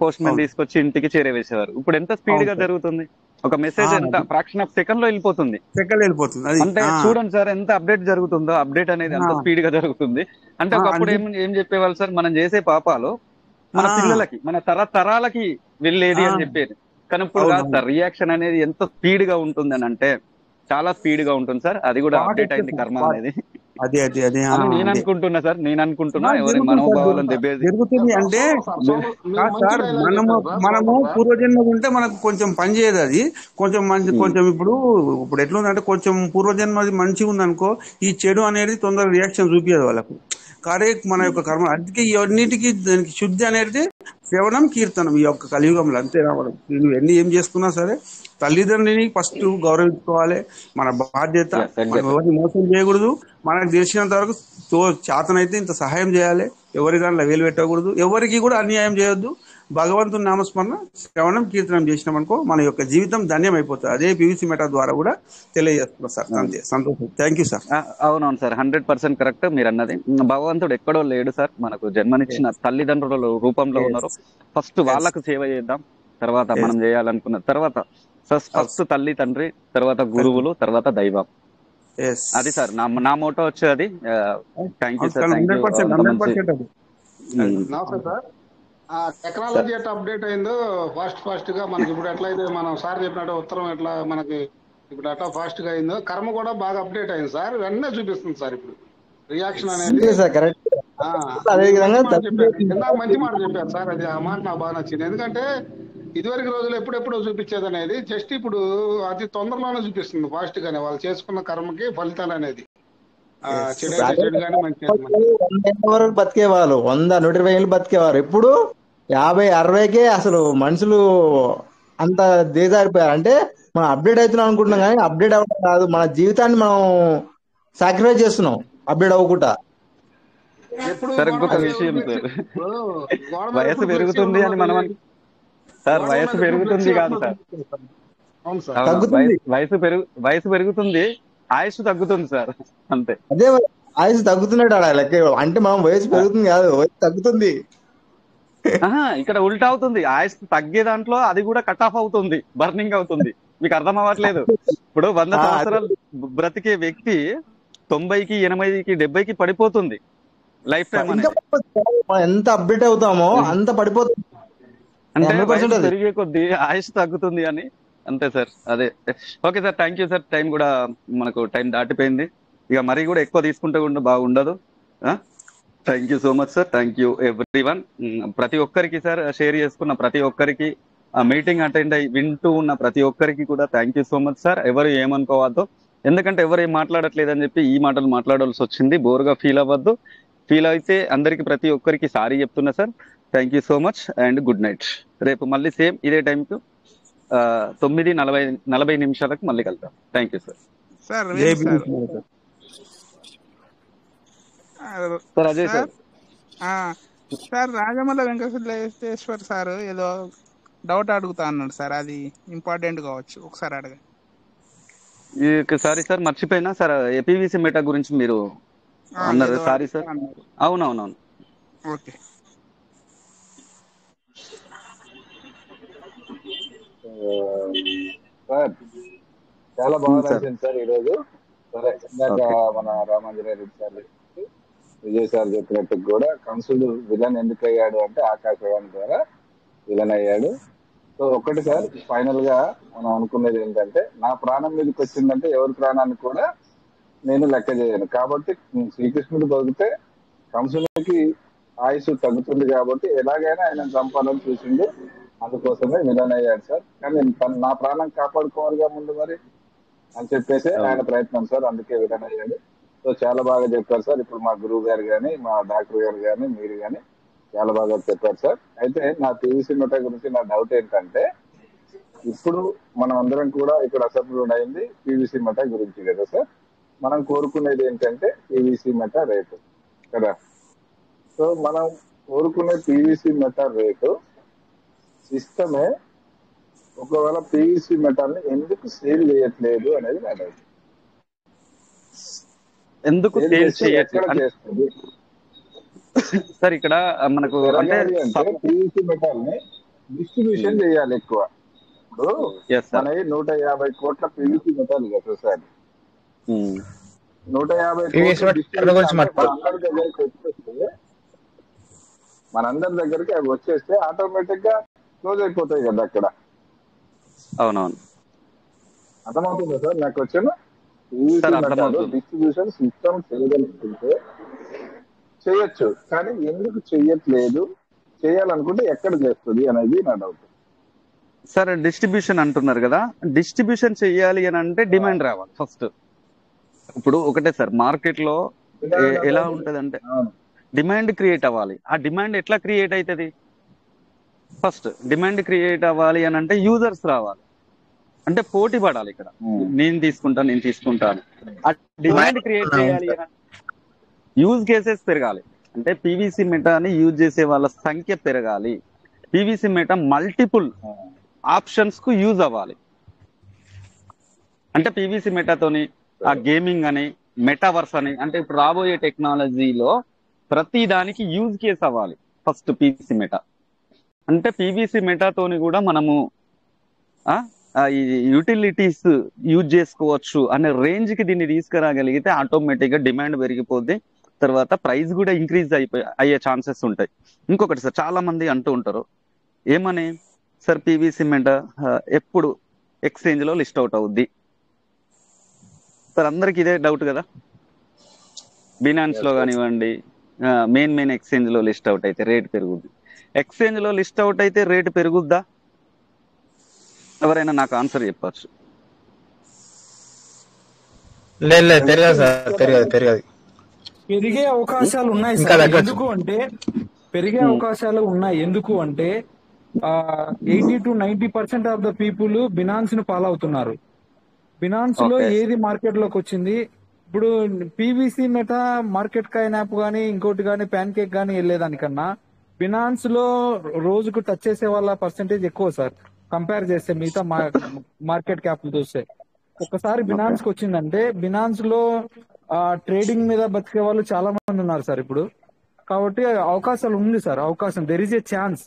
[SPEAKER 4] పోస్ట్ మ్యాన్
[SPEAKER 12] అవును
[SPEAKER 4] తీసుకొచ్చి ఇంటికి చేరవేసేవారు. ఇప్పుడు ఎంత స్పీడ్
[SPEAKER 12] అవును
[SPEAKER 4] గా
[SPEAKER 12] సార్.
[SPEAKER 4] జరుగుతుంది, ఒక మెసేజ్ ఎంత
[SPEAKER 12] అది
[SPEAKER 4] ఫ్రాక్షన్ ఆఫ్ సెకండ్ లో వెళ్ళిపోతుంది.
[SPEAKER 12] సెకండ్ వెళ్ళిపోతుంది అది.
[SPEAKER 4] అంటే చూడండి సార్ ఎంత అప్డేట్ జరుగుతుందో, అప్డేట్ అనేది ఎంత స్పీడ్ గా జరుగుతుంది. అంటే ఒకప్పుడు
[SPEAKER 12] అంటే
[SPEAKER 4] ఏం చెప్పేవాళ్ళు సార్, మనం చేసే పాపాలు మన పిల్లలకి, మన తరాలకి వెళ్ళేది అని చెప్పేది. కానీ ఇప్పుడు కాదు
[SPEAKER 12] అవును
[SPEAKER 4] సార్, రియాక్షన్ అనేది ఎంత స్పీడ్ గా ఉంటుంది అని అంటే చాలా స్పీడ్ గా ఉంటుంది సార్. అది కూడా అప్డేట్ అయింది కర్మ అనేది
[SPEAKER 12] అదే అదే అదే
[SPEAKER 4] అని నేను
[SPEAKER 12] అదే
[SPEAKER 4] అనుకుంటున్నా సార్. నేను అనుకుంటున్నా ఎవరి
[SPEAKER 12] జరుగుతుంది సార్,
[SPEAKER 4] మనోభావాలను దెబ్బేది.
[SPEAKER 12] జరుగుతుంది అంటే కాదు సార్, మనము పూర్వజన్మ ఉంటే మనకు కొంచెం పని చేయదు అది, కొంచెం మంచి కొంచెం ఇప్పుడు ఎట్లుందంటే కొంచెం పూర్వజన్మ మంచిగా ఉందనుకో, ఈ చెడు అనేది తొందరగా రియాక్షన్ చూపించదు వాళ్ళకు. కానీ మన యొక్క కర్మ అందుకే ఇవన్నిటికీ దానికి శుద్ధి అనేది శ్రవణం కీర్తనం ఈ యొక్క కలియుగంలో. అంతే రావడం, నువ్వు ఎన్ని ఏం చేసుకున్నా సరే తల్లిదండ్రిని ఫస్ట్ గౌరవించుకోవాలి, మన బాధ్యత. మనం ఎవరిని మోసం చేయకూడదు, మనకు తెలిసినంత వరకు చేతనైతే ఇంత సహాయం చేయాలి, ఎవరి దాంట్లో వేలు పెట్టకూడదు, ఎవరికి కూడా అన్యాయం చేయొద్దు. భగవంతుని నామస్మరణ శ్రవణం కీర్తనం చేసినాం అనుకో మన యొక్క జీవితం ధన్యం అయిపోతుంది. అదే పీవీసీ మెటా ద్వారా కూడా తెలియజేస్తున్నారు సార్. అంతే, సంతోషం. Thank you sir.
[SPEAKER 4] అవునవును సార్, 100% కరెక్ట్ మీరు అన్నది. భగవంతుడు ఎక్కడో లేడు సార్, మనకు జన్మనిచ్చిన తల్లిదండ్రుల రూపంలో ఉన్నారు. ఫస్ట్ వాళ్ళకు సేవ చేద్దాం, తర్వాత మనం చేయాలనుకున్న తర్వాత ఫస్ట్ తల్లి తండ్రి, తర్వాత గురువులు, తర్వాత దైవం. అది సార్ నా మోటో వచ్చి అది. Thank you sir, thank you.
[SPEAKER 9] నమస్తే సార్. టెక్నాలజీ ఎట్లా అప్డేట్ అయిందో ఫాస్ట్ గా మనకి ఇప్పుడు ఎట్లయితే మనం సార్ చెప్పినట్టు ఉత్తరం ఎట్లా మనకి ఇప్పుడు ఎట్లా ఫాస్ట్ గా అయిందో కర్మ కూడా బాగా అప్డేట్ అయింది సార్. వెంటనే చూపిస్తుంది సార్ ఇప్పుడు రియాక్షన్ అనేది. మంచి మాట చెప్పారు సార్, అది ఆ మాట నాకు బాగా నచ్చింది. ఎందుకంటే ఇదివరకు రోజులు ఎప్పుడెప్పుడో చూపించేది అనేది జస్ట్ ఇప్పుడు అతి తొందరలోనే చూపిస్తుంది ఫాస్ట్ గానే వాళ్ళు చేసుకున్న కర్మకి ఫలితాలు అనేది. చెడు కానీ మంచి
[SPEAKER 8] వరకు బతికేవాళ్ళు 100-120 ఏళ్ళు బతికేవారు. ఇప్పుడు 50-60కే అసలు మనుషులు అంత దిగజారిపోయారు. అంటే మనం అప్డేట్ అవుతున్నాం అనుకుంటున్నాం, కానీ అప్డేట్ అవ్వడం కాదు, మన జీవితాన్ని మనం సాక్రిఫైస్ చేస్తున్నాం అప్డేట్ అవ్వకుండా.
[SPEAKER 4] సార్ ఇంకొక విషయం సార్, వయసు పెరుగుతుంది అని మనం సార్, వయసు పెరుగుతుంది కాదు సార్, వయసు పెరుగుతుంది, ఆయుష్ తగ్గుతుంది సార్, అంతే.
[SPEAKER 8] అదే ఆయుష్ తగ్గుతున్నాడు ఆడ లెక్క. అంటే మనం వయసు పెరుగుతుంది కాదు, వయసు తగ్గుతుంది.
[SPEAKER 4] ఇక్కడ ఉల్టా అవుతుంది, ఆయుష్ తగ్గే దాంట్లో అది కూడా కట్ ఆఫ్ అవుతుంది, బర్నింగ్ అవుతుంది. మీకు అర్థం అవ్వట్లేదు. ఇప్పుడు 100 సంవత్సరాలు బ్రతికే వ్యక్తి 90కి 80కి 70కి పడిపోతుంది లైఫ్ టైం.
[SPEAKER 8] ఎంత అప్డేట్ అవుతామో అంత పడిపోతుంది.
[SPEAKER 4] అంటే పెరిగే కొద్ది ఆయుష్ తగ్గుతుంది అని, అంతే సార్. అదే. Okay sir, thank you sir. Time కూడా మనకు టైం దాటిపోయింది, ఇక మరీ కూడా ఎక్కువ తీసుకుంటే కూడా బాగుండదు. Thank you so much sir, thank you everyone. ప్రతి ఒక్కరికి సార్, షేర్ చేసుకున్న ప్రతి ఒక్కరికి, మీటింగ్ అటెండ్ అయ్యి వింటూ ఉన్న ప్రతి ఒక్కరికి కూడా thank you so much sir. ఎవరు ఏమనుకోవద్దు, ఎందుకంటే ఎవరు ఏం మాట్లాడట్లేదని చెప్పి ఈ మాటలు మాట్లాడాల్సి వచ్చింది. బోర్గా ఫీల్ అవ్వద్దు. ఫీల్ అయితే అందరికి ప్రతి ఒక్కరికి సారీ చెప్తున్నా sir. Thank you so much and good night. రేపు మళ్ళీ సేమ్ ఇదే టైంకు 9:40 మళ్ళీ కలుద్దాం. Thank you sir.
[SPEAKER 3] Sir
[SPEAKER 4] Ajay sir.
[SPEAKER 3] Sir Rajamalla Venkateshwar sir ఏదో డౌట్ అడుగుతా అన్నాడు సార్, అది ఇంపార్టెంట్ కావచ్చు, ఒకసారి అడగ.
[SPEAKER 4] సారీ సార్, మర్చిపోయినా సార్. ఏపీవీసీ మెటా గురించి మీరు అన్నారు. Sorry sir. అవునవునవును.
[SPEAKER 3] ఓకే
[SPEAKER 5] సార్, చాలా బాగా నచ్చింది సార్ ఈరోజు. సరే, ఇందాక మన రామాంజనేయ రెడ్డి సార్, విజయ్ సార్ చెప్పినట్టు కూడా కంసుడు విలన్ ఎందుకు అయ్యాడు అంటే ఆకాశవాణి ద్వారా విలన్ అయ్యాడు. సో ఒకటి సార్, ఫైనల్ గా మనం అనుకునేది ఏంటంటే, నా ప్రాణం మీదకి వచ్చిందంటే ఎవరి ప్రాణాన్ని కూడా నేను లెక్క చేయను. కాబట్టి శ్రీకృష్ణుడు బతికితే కంసుడికి ఆయుష్ తగ్గుతుంది, కాబట్టి ఎలాగైనా ఆయన చంపాలని చూసిండు, అందుకోసమే విలన్ అయ్యాడు సార్. కానీ నా ప్రాణం కాపాడుకోవాలిగా ముందు మరి అని చెప్పేసి ఆయన ప్రయత్నం సార్, అందుకే విలన్ అయ్యాడు. సో చాలా బాగా చెప్పారు సార్. ఇప్పుడు మా గురువు గారు కానీ, మా డాక్టర్ గారు కానీ, మీరు కానీ చాలా బాగా చెప్పారు సార్. అయితే నా పీవీసీ మెటా గురించి నా డౌట్ ఏంటంటే, ఇప్పుడు మనం అందరం కూడా ఇక్కడ అసెంబ్లీ అయింది పీవీసీ మెటా గురించి కదా సార్. మనం కోరుకునేది ఏంటంటే పీవీసీ మెటా రేటు కదా. సో మనం కోరుకునే పీవీసీ మెటా రేటు సిస్టమే ఒకవేళ పీవీసీ మెటాల్ని ఎందుకు సేల్ చేయట్లేదు అనేది నా డౌట్.
[SPEAKER 4] ఎందుకు సేల్ చేయట్లేదు? సార్ ఇక్కడ మనకు అంటే
[SPEAKER 5] పెరగాలి అంటే పీవీసీ మెటల్ ని డిస్ట్రిబ్యూషన్ చేయాలి ఎక్కువ. ఇప్పుడు మన 150 కోట్ల పీవీసీ మెటల్ కదా సార్, 150 కోట్ల డిస్ట్రిబ్యూషన్ మనందరి దగ్గరికి అవి వచ్చేస్తే ఆటోమేటిక్ గా క్లోజ్ అయిపోతాయి కదా అక్కడ.
[SPEAKER 4] అవునవును,
[SPEAKER 5] అర్థమవుతుందా సార్ నాకు వచ్చిన డిస్ట్రిబ్యూషన్ సిస్టమ్ చేయగలుగుతుంటే చేయొచ్చు, కానీ ఎందుకు చెయ్యట్లేదు, చేయాలనుకుంటే ఎక్కడ చేస్తుంది అనేది నా డౌట్.
[SPEAKER 4] సార్ డిస్ట్రిబ్యూషన్ అంటున్నారు కదా, డిస్ట్రిబ్యూషన్ చెయ్యాలి అని అంటే డిమాండ్ రావాలి ఫస్ట్. ఇప్పుడు ఒకటే సార్, మార్కెట్ లో ఎలా ఉంటది అంటే డిమాండ్ క్రియేట్ అవ్వాలి. ఆ డిమాండ్ ఎట్లా క్రియేట్ అవుతుంది? ఫస్ట్ డిమాండ్ క్రియేట్ అవ్వాలి అని అంటే యూజర్స్ రావాలి, అంటే పోటీ పడాలి. ఇక్కడ నేను తీసుకుంటాను. ఆ డిమాండ్ క్రియేట్ చేయాలి అని యూజ్ కేసెస్ పెరగాలి, అంటే పీవీసీ మెటాని యూజ్ చేసే వాళ్ళ సంఖ్య పెరగాలి. పీవీసీ మెటా మల్టిపుల్ ఆప్షన్స్ కు యూజ్ అవ్వాలి. అంటే పీవీసీ మెటాతోని ఆ గేమింగ్ అని, మెటావర్స్ అని, అంటే ఇప్పుడు రాబోయే టెక్నాలజీలో ప్రతి దానికి యూజ్ కేస్ అవ్వాలి ఫస్ట్ పీవీసీ మెటా. అంటే పీవీసీ మెటాతోని కూడా మనము ఈ యూటిలిటీస్ యూజ్ చేసుకోవచ్చు అనే రేంజ్ కి దీన్ని తీసుకురాగలిగితే ఆటోమేటిక్ గా డిమాండ్ పెరిగిపోద్ది, తర్వాత ప్రైస్ కూడా ఇంక్రీజ్ అయ్యే ఛాన్సెస్ ఉంటాయి. ఇంకొకటి సార్, చాలా మంది అంటూ ఉంటారు ఏమని, సార్ పీవీసీ మెటా ఎప్పుడు ఎక్స్చేంజ్ లో లిస్ట్ అవుట్ అవుద్ది సార్? అందరికి ఇదే డౌట్ కదా. బినాన్స్ లో కానివ్వండి, మెయిన్ ఎక్స్చేంజ్ లో లిస్ట్ అవుట్ అయితే రేట్ పెరుగుద్ది. ఎక్స్చేంజ్ లో లిస్ట్ అవుట్ అయితే రేట్ పెరుగుద్దా? ఎవరైనా నాకు ఆన్సర్ చెప్పచ్చు?
[SPEAKER 10] లేదు, పెరగదు సార్, పెరగదు.
[SPEAKER 11] పెరిగే అవకాశాలు ఉన్నాయి సార్. ఎందుకు అంటే పెరిగే అవకాశాలు ఉన్నాయి. ఎందుకు అంటే 80 to 90% of the people Binance ను ఫాలో అవుతున్నారు. బినాన్స్ లో ఏది మార్కెట్ లోకి వచ్చింది? ఇప్పుడు PVC meta market coin app గానీ, ఇంకోటి గానీ, ప్యాన్ కేక్ గానీ వెళ్ళేదానికన్నా బినాన్స్ లో రోజుకు టచ్ చేసే వాళ్ళ పర్సెంటేజ్ ఎక్కువ సార్, కంపేర్ చేస్తే మిగతా మార్కెట్ క్యాప్ చూస్తే. ఒకసారి బినాన్స్ కి వచ్చిందంటే బినాన్స్ లో ట్రేడింగ్ మీద బతికే వాళ్ళు చాలా మంది ఉన్నారు సార్ ఇప్పుడు. కాబట్టి అవకాశాలు ఉంది సార్, అవకాశం, there is a chance.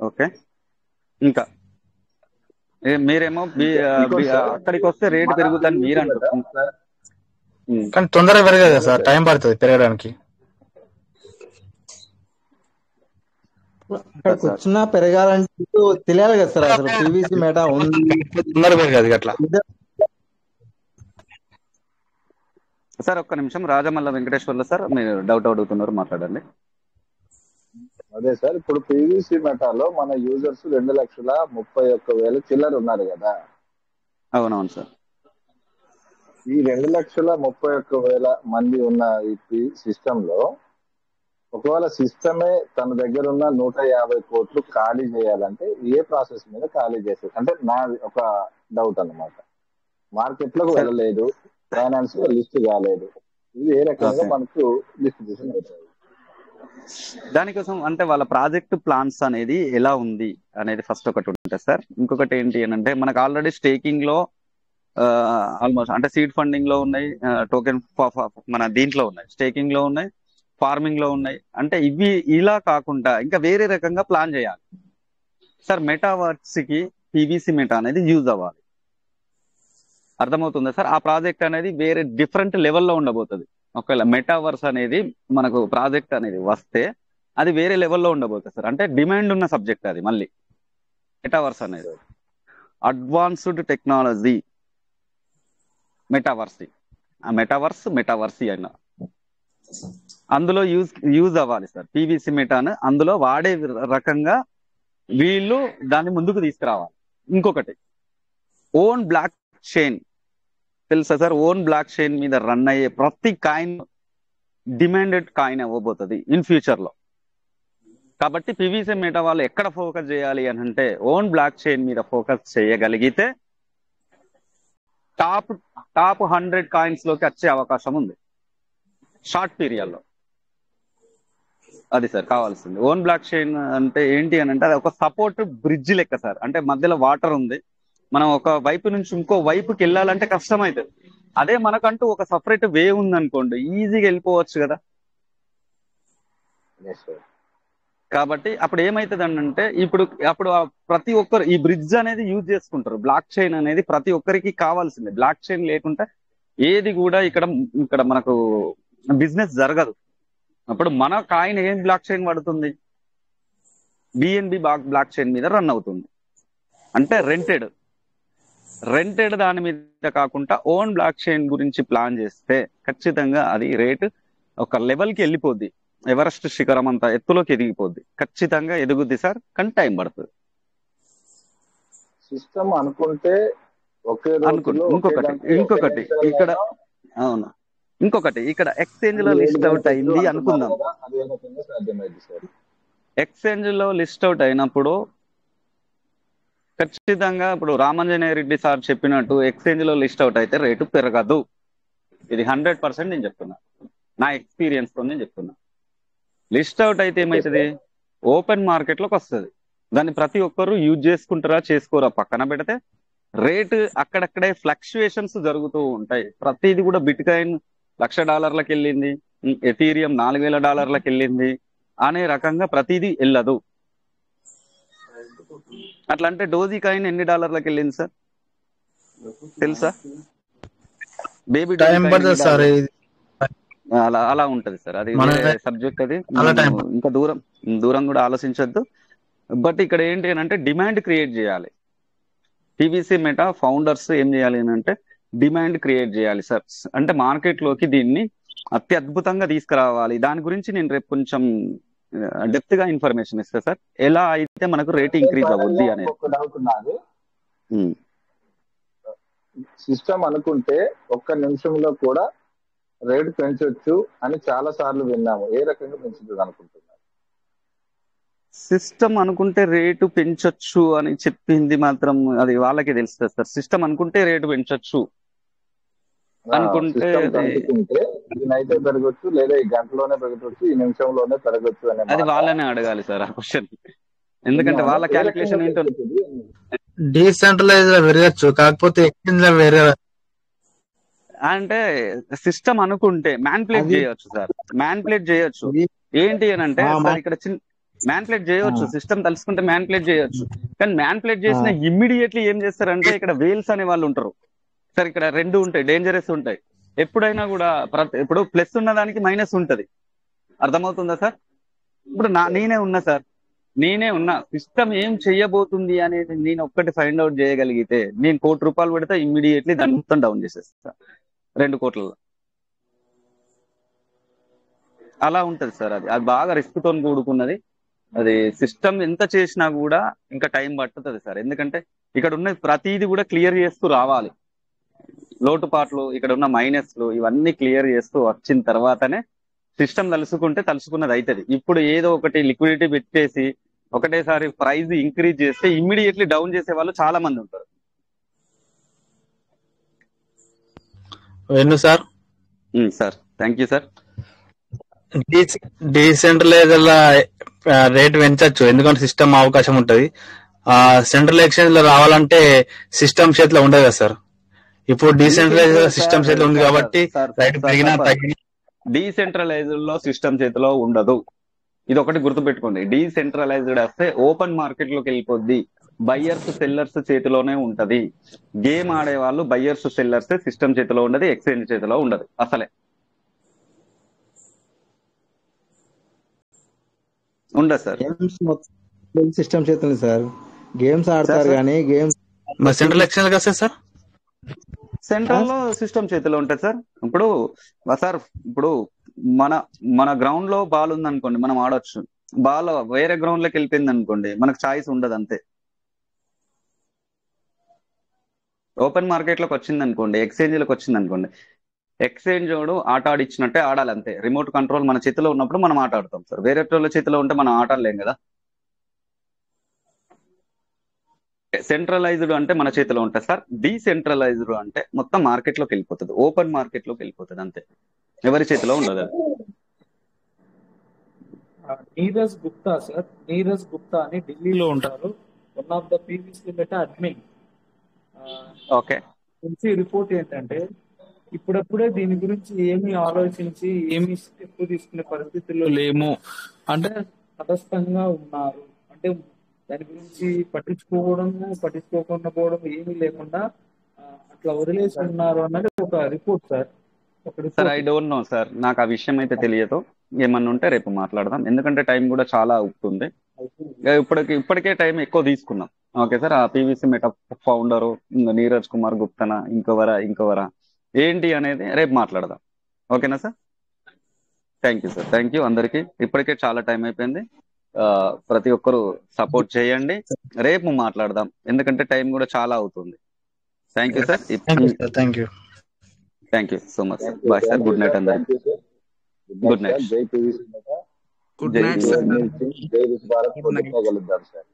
[SPEAKER 4] Okay, ఇంకా మీరేమో అక్కడికి వస్తే రేటు పెరుగుతుందని మీరు అంటారు,
[SPEAKER 10] కానీ తొందరగా పెరగదు సార్, టైం పడుతుంది పెరగడానికి.
[SPEAKER 8] అక్కడికి వచ్చినా పెరగాలంటే తెలియాలి కదా సార్, అసలు పీవీసీ మెటా ఉంది
[SPEAKER 10] తొందరగా పెరగదు అట్లా.
[SPEAKER 4] సార్ ఒక్క నిమిషం, రాజమల్ల వెంకటేశ్వర్లు సార్ మీరు డౌట్ అడుగుతున్నారు, మాట్లాడండి.
[SPEAKER 5] అదే సార్, ఇప్పుడు పీవీసీ మెటాలో మన యూజర్స్ 2,31,000 చిల్లర ఉన్నారు కదా.
[SPEAKER 4] అవునవును సార్.
[SPEAKER 5] ఈ 2,31,000 మంది ఉన్న ఈ సిస్టమ్ లో ఒకవేళ సిస్టమే తన దగ్గర ఉన్న 150 కోట్లు ఖాళీ చేయాలంటే ఏ ప్రాసెస్ మీద ఖాళీ చేసేది? అంటే నా ఒక డౌట్ అన్నమాట. మార్కెట్ లోకి వెళ్ళలేదు, ఫైనాన్స్ లో లిస్ట్ కాలేదు, ఇది ఏ రకంగా మనకు డిస్ట్రిబ్యూషన్ అవుతుంది?
[SPEAKER 4] దానికోసం అంటే వాళ్ళ ప్రాజెక్ట్ ప్లాన్స్ అనేది ఎలా ఉంది అనేది ఫస్ట్ ఒకటి ఉంటుంది సార్. ఇంకొకటి ఏంటి అని అంటే మనకు ఆల్రెడీ స్టేకింగ్ లో ఆల్మోస్ట్ అంటే సీడ్ ఫండింగ్ లో ఉన్నాయి, టోకెన్ మన దీంట్లో ఉన్నాయి, స్టేకింగ్ లో ఉన్నాయి, ఫార్మింగ్ లో ఉన్నాయి. అంటే ఇవి ఇలా కాకుండా ఇంకా వేరే రకంగా ప్లాన్ చేయాలి సార్. మెటావర్స్ కి పీవీసీ మెటా అనేది యూజ్ అవ్వాలి, అర్థమవుతుందా సార్? ఆ ప్రాజెక్ట్ అనేది వేరే డిఫరెంట్ లెవెల్లో ఉండబోతుంది. ఒకవేళ మెటావర్స్ అనేది మనకు ప్రాజెక్ట్ అనేది వస్తే అది వేరే లెవెల్లో ఉండబోతుంది సార్. అంటే డిమాండ్ ఉన్న సబ్జెక్ట్ అది. మళ్ళీ మెటావర్స్ అనేది అడ్వాన్స్డ్ టెక్నాలజీ మెటావర్సి, ఆ మెటావర్సి అయినా అందులో యూజ్ అవ్వాలి సార్. పీవీసీ మెటాను అందులో వాడే రకంగా వీళ్ళు దాన్ని ముందుకు తీసుకురావాలి. ఇంకొకటి ఓన్ బ్లాక్ చైన్ తెలుసా సార్? ఓన్ బ్లాక్ చైన్ మీద రన్ అయ్యే ప్రతి కాయిన్ డిమాండెడ్ కాయిన్ అవ్వబోతుంది ఇన్ ఫ్యూచర్ లో. కాబట్టి పీవీసీ మెటా వాళ్ళు ఎక్కడ ఫోకస్ చేయాలి అని అంటే ఓన్ బ్లాక్ చైన్ మీద ఫోకస్ చేయగలిగితే టాప్ 100 కాయిన్స్ లోకి వచ్చే అవకాశం ఉంది షార్ట్ పీరియడ్ లో. అది సార్ కావాల్సింది. ఓన్ బ్లాక్ చైన్ అంటే ఏంటి అని అంటే అది ఒక సపోర్ట్ బ్రిడ్జ్ లెక్క సార్. అంటే మధ్యలో వాటర్ ఉంది, మనం ఒక వైపు నుంచి ఇంకో వైపుకి వెళ్ళాలంటే కష్టం అవుతుంది. అదే మనకంటూ ఒక సపరేట్ వే ఉందనుకోండి, ఈజీగా వెళ్ళిపోవచ్చు కదా.
[SPEAKER 5] Yes, sir.
[SPEAKER 4] కాబట్టి అప్పుడు ఏమైతుంది అంటే అప్పుడు ప్రతి ఒక్కరు ఈ బ్రిడ్జ్ అనేది యూజ్ చేసుకుంటారు. బ్లాక్ చైన్ అనేది ప్రతి ఒక్కరికి కావాల్సిందే. బ్లాక్ చైన్ లేకుంటే ఏది కూడా ఇక్కడ మనకు బిజినెస్ జరగదు. అప్పుడు మన కాయిన్ ఏం బ్లాక్ చైన్ పడుతుంది, బిఎన్బి బ్లాక్ చైన్ మీద రన్ అవుతుంది. అంటే రెంటెడ్ దాని మీద కాకుండా ఓన్ బ్లాక్ చైన్ గురించి ప్లాన్ చేస్తే ఖచ్చితంగా అది రేటు ఒక లెవెల్కి వెళ్ళిపోద్ది. ఎవరెస్ట్ శిఖరం అంతా ఎత్తులోకి ఎదిగిపోద్ది. ఖచ్చితంగా ఎదుగుద్ది సార్, కానీ టైం పడుతుంది.
[SPEAKER 5] సిస్టమ్ అనుకుంటే ఒకే రోజులో ఒకే గంటలో ఒకే
[SPEAKER 4] ఇంకొకటి ఇక్కడ
[SPEAKER 5] నిమిషాల్లో
[SPEAKER 4] అవును, ఇంకొకటి ఇక్కడ ఎక్స్చేంజ్ లో
[SPEAKER 5] అది
[SPEAKER 4] లిస్ట్ అవుట్
[SPEAKER 5] 7/2
[SPEAKER 4] అయింది
[SPEAKER 5] అంటున్నారు
[SPEAKER 4] అనుకుందాం.
[SPEAKER 5] కదా, అది ఏ రకంగా సాధ్యమైంది సార్?
[SPEAKER 4] ఎక్స్చేంజ్ లో లిస్ట్ అవుట్ అయినప్పుడు ఖచ్చితంగా ఇప్పుడు రామాంజనేయ రెడ్డి సార్ చెప్పినట్టు ఎక్స్చేంజ్ లో లిస్ట్ అవుట్ అయితే రేటు పెరగదు. ఇది 100% నేను చెప్తున్నా, నా ఎక్స్పీరియన్స్ తో నేను చెప్తున్నా. లిస్ట్ అవుట్ అయితే
[SPEAKER 5] ఓకే
[SPEAKER 4] ఏమవుతుంది,
[SPEAKER 5] సార్.
[SPEAKER 4] ఓపెన్ మార్కెట్ లోకి వస్తుంది. దాన్ని ప్రతి ఒక్కరు యూజ్ చేసుకుంటారా చేసుకోరా పక్కన పెడితే, రేటు అక్కడక్కడే ఫ్లక్చుయేషన్స్ జరుగుతూ ఉంటాయి. ప్రతిది కూడా బిట్ కాయిన్ $1,00,000 వెళ్ళింది, ఎథీరియం $4,000 వెళ్ళింది అనే రకంగా ప్రతిదీ వెళ్ళదు. అట్లా అంటే డోజీ కాయిన్ ఎన్ని డాలర్లకు వెళ్ళింది సార్ తెలుసా? బేబీ డోజీ
[SPEAKER 10] టైం
[SPEAKER 4] కాయిన్
[SPEAKER 10] పడుతుంది
[SPEAKER 4] ఎన్ని
[SPEAKER 10] సార్.
[SPEAKER 4] డాలర్?
[SPEAKER 10] ఇది
[SPEAKER 4] అలా ఉంటది సార్, అది
[SPEAKER 10] మన
[SPEAKER 4] వేరే సబ్జెక్ట్. అది
[SPEAKER 10] చాలా టైం
[SPEAKER 4] మనము ఇంకా దూరం కూడా ఆలోచించొద్దు. బట్ ఇక్కడ ఏంటి అని అంటే డిమాండ్ క్రియేట్ చేయాలి. పీవీసీ మెటా ఫౌండర్స్ ఏం చేయాలి అని అంటే డిమాండ్ క్రియేట్ చేయాలి సార్. అంటే మార్కెట్ లోకి దీన్ని అత్యద్భుతంగా తీసుకురావాలి. దాని గురించి నేను రేపు కొంచెం డెప్త్ గా ఇన్ఫర్మేషన్ ఇస్తా సార్, ఎలా అయితే మనకు రేట్
[SPEAKER 5] అదే
[SPEAKER 4] ఇంక్రీజ్
[SPEAKER 5] ఫైనల్
[SPEAKER 4] అవుద్ది
[SPEAKER 5] గా
[SPEAKER 4] అనేది.
[SPEAKER 5] ఇంకొక డౌట్ ఉన్నది.
[SPEAKER 4] ఉమ్.
[SPEAKER 5] సిస్టమ్ అనుకుంటే ఒక్క నిమిషంలో కూడా రేటు పెంచొచ్చు అని చాలా సార్లు విన్నాము. ఏ రకంగా పెంచుతుంది అనుకుంటున్నారు?
[SPEAKER 4] సిస్టమ్ అనుకుంటే రేటు పెంచొచ్చు అని చెప్పింది మాత్రం అది వాళ్ళకే తెలుస్తుంది సార్. సిస్టమ్ అనుకుంటే రేటు పెంచొచ్చు అనుకుంటే
[SPEAKER 5] సిస్టమ్ అనుకుంటే దీనైతే పెరగొచ్చు, లేదా ఈ గంటలోనే పెరగొచ్చు, ఈ నిమిషంలోనే పెరగొచ్చు అనే
[SPEAKER 4] అది
[SPEAKER 5] మాట
[SPEAKER 4] వాళ్ళనే అడగాలి సార్ ఆ క్వశ్చన్. ఎందుకంటే
[SPEAKER 5] విన్నాను.
[SPEAKER 4] వాళ్ళ
[SPEAKER 5] ఏ రకంగా
[SPEAKER 4] క్యాలిక్యులేషన్ ఏంటో.
[SPEAKER 5] పెరుగుతుంది?
[SPEAKER 10] డీసెంట్రలైజ్ లో పెరగచ్చు, కాకపోతే ఎక్స్చేంజ్ లో వేరే.
[SPEAKER 4] అంటే సిస్టమ్ అనుకుంటే మ్యాన్ప్లేట్
[SPEAKER 8] అది
[SPEAKER 4] చేయొచ్చు సార్, మ్యాన్ప్లేట్ చేయొచ్చు.
[SPEAKER 8] ఇది-
[SPEAKER 4] ఏంటి అని అంటే
[SPEAKER 8] ఆ,
[SPEAKER 4] సార్ ఇక్కడ మ్యాన్ప్లేట్ చేయొచ్చు,
[SPEAKER 8] ఆ,
[SPEAKER 4] సిస్టమ్ తలుసుకుంటే మ్యాన్ప్లేట్ చేయొచ్చు. కానీ మ్యాన్ప్లేట్
[SPEAKER 8] ఆ,
[SPEAKER 4] చేసిన ఇమ్మీడియట్లీ ఏం చేస్తారంటే ఇక్కడ వేల్స్ అనే వాళ్ళు ఉంటారు సార్. ఇక్కడ రెండు ఉంటాయి, డేంజరస్ ఉంటాయి. ఎప్పుడైనా కూడా ఇప్పుడు ప్లస్ ఉన్నదానికి మైనస్ ఉంటది. అర్థమవుతుందా సార్? ఇప్పుడు నేనే ఉన్నా సిస్టమ్ ఏం చెయ్యబోతుంది అనేది నేను ఒక్కటి ఫైండ్ అవుట్ చేయగలిగితే నేను ₹1,00,00,000 పెడితే ఇమ్మీడియట్లీ దాన్ని మొత్తం డౌన్ చేసేస్తా 2 కోట్లలో. అలా ఉంటది సార్. అది బాగా రిస్క్ తో కూడుకున్నది. అది సిస్టమ్ ఎంత చేసినా కూడా ఇంకా టైం పట్టుతుంది సార్. ఎందుకంటే ఇక్కడ ఉన్న ప్రతిది కూడా క్లియర్ చేస్తూ రావాలి. లోటుపాట్లు, ఇక్కడ ఉన్న మైనస్లు ఇవన్నీ క్లియర్ చేస్తూ వచ్చిన తర్వాతనే సిస్టమ్ తలుసుకున్నది అవుతుంది. ఇప్పుడు ఏదో ఒకటి లిక్విడిటీ పెట్టేసి ఒకటేసారి ప్రైస్ ఇంక్రీజ్ చేస్తే ఇమ్మీడియట్లీ డౌన్ చేసే వాళ్ళు చాలా మంది ఉంటారు.
[SPEAKER 10] వెన్ను sir,
[SPEAKER 4] sir thank you sir.
[SPEAKER 10] Decentralise rate పెంచచ్చు, ఎందుకంటే సిస్టమ్ అవకాశం ఉంటది. సెంట్రల్ ఎక్స్చేంజ్ లో రావాలంటే సిస్టమ్ చేతిలో ఉండదు కదా సార్. ఇప్పుడు డీసెంట్రలైజ్ సిస్టమ్ చేతిలో ఉంది కాబట్టి రేట్ పెరిగినా తగ్గినా
[SPEAKER 4] డీసెంట్రలైజ్డ్ లో సిస్టమ్ చేతిలో ఉండదు. ఇది ఒకటి గుర్తుపెట్టుకోండి. డీసెంట్రలైజ్డ్ వస్తే ఓపెన్ మార్కెట్ లోకి వెళ్ళిపోద్ది. బయ్యర్స్ సెల్లర్స్ చేతిలోనే ఉంటది. గేమ్ ఆడే వాళ్ళు బయ్యర్స్ సెల్లర్స్ సిస్టమ్ చేతిలో ఉండదు, ఎక్స్చేంజ్ చేతిలో ఉండదు అసలే. ఉండదు సార్.
[SPEAKER 8] గేమ్స్ మొత్తం సిస్టమ్ చేస్తుంది సార్. గేమ్స్ ఆడతారు కానీ గేమ్స్
[SPEAKER 10] సెంట్రల్ ఎక్స్చేంజ్ వస్తే సార్
[SPEAKER 4] సెంట్రల్ లో సిస్టమ్ చేతిలో ఉంటుంది సార్. ఇప్పుడు మన గ్రౌండ్ లో బాల్ ఉంది అనుకోండి, మనం ఆడొచ్చు. బాల్ వేరే గ్రౌండ్ లోకి వెళ్ళిపోయింది అనుకోండి, మనకు చాయిస్ ఉండదు అంతే. ఓపెన్ మార్కెట్ లోకి వచ్చింది అనుకోండి, ఎక్స్చేంజ్ లోకి వచ్చింది అనుకోండి, ఎక్స్చేంజ్ వాడు ఆట ఆడిచ్చినట్టే ఆడాలి అంతే. రిమోట్ కంట్రోల్ మన చేతిలో ఉన్నప్పుడు మనం ఆట ఆడతాం సార్. వేరే వాళ్ళ చేతిలో ఉంటే మనం ఆట ఆడలేం కదా. సెంట్రలైజ్డ్ అంటే మన చేతిలో ఉంటుంది సార్. డీసెంట్రలైజ్డ్ అంటే మొత్తం మార్కెట్ లోకి వెళ్ళిపోతుంది, ఓపెన్ మార్కెట్ లోకి వెళ్ళిపోతుంది అంతే, ఎవరి చేతిలో ఉండదు.
[SPEAKER 11] నీరజ్ గుప్తా సార్, నీరజ్ గుప్తా అని ఢిల్లీలో ఉంటారు. One of the PVC meta admin.
[SPEAKER 4] Okay.
[SPEAKER 11] తెలిసి రిపోర్ట్ ఏంటంటే ఇప్పుడప్పుడే దీని గురించి ఏమి ఆలోచించి ఏమి స్టెప్ తీసుకునే పరిస్థితుల్లో లేము అంటే తటస్థంగా ఉన్నారు. అంటే దాని గురించి పట్టించుకోకుండా పోవడం ఏమీ లేకుండా అట్లా వదిలేసి ఉన్నారు అన్నది ఒక రిపోర్ట్ సార్. ఒక
[SPEAKER 4] sir
[SPEAKER 11] report.
[SPEAKER 4] I don't know sir, నాకు ఆ విషయం అయితే తెలియదు. ఏమన్నా ఉంటే రేపు మాట్లాడదాం, ఎందుకంటే టైం కూడా చాలా అవుతుంది. ఇప్పటికే టైం ఎక్కువ తీసుకున్నాం. ఓకే సార్, ఆ PVC Meta founder Neeraj Kumar గుప్తనా ఇంకోవరా ఏంటి అనేది రేపు మాట్లాడదాం. ఓకేనా sir? Thank you sir, thank you అందరికీ. ఇప్పటికే చాలా టైం అయిపోయింది. ప్రతి ఒక్కరు సపోర్ట్ చేయండి, రేపు మాట్లాడదాం, ఎందుకంటే టైం కూడా చాలా అవుతుంది. Thank you sir. Thank you so much sir. Bye sir, good night అందరికి. Good night.
[SPEAKER 5] జై పీవీసీ మెటా,
[SPEAKER 3] గుడ్
[SPEAKER 5] జై
[SPEAKER 3] నైట్ సార్.
[SPEAKER 5] జై రుచి భారత్, పొద్దుకోగలుగుతారు సార్.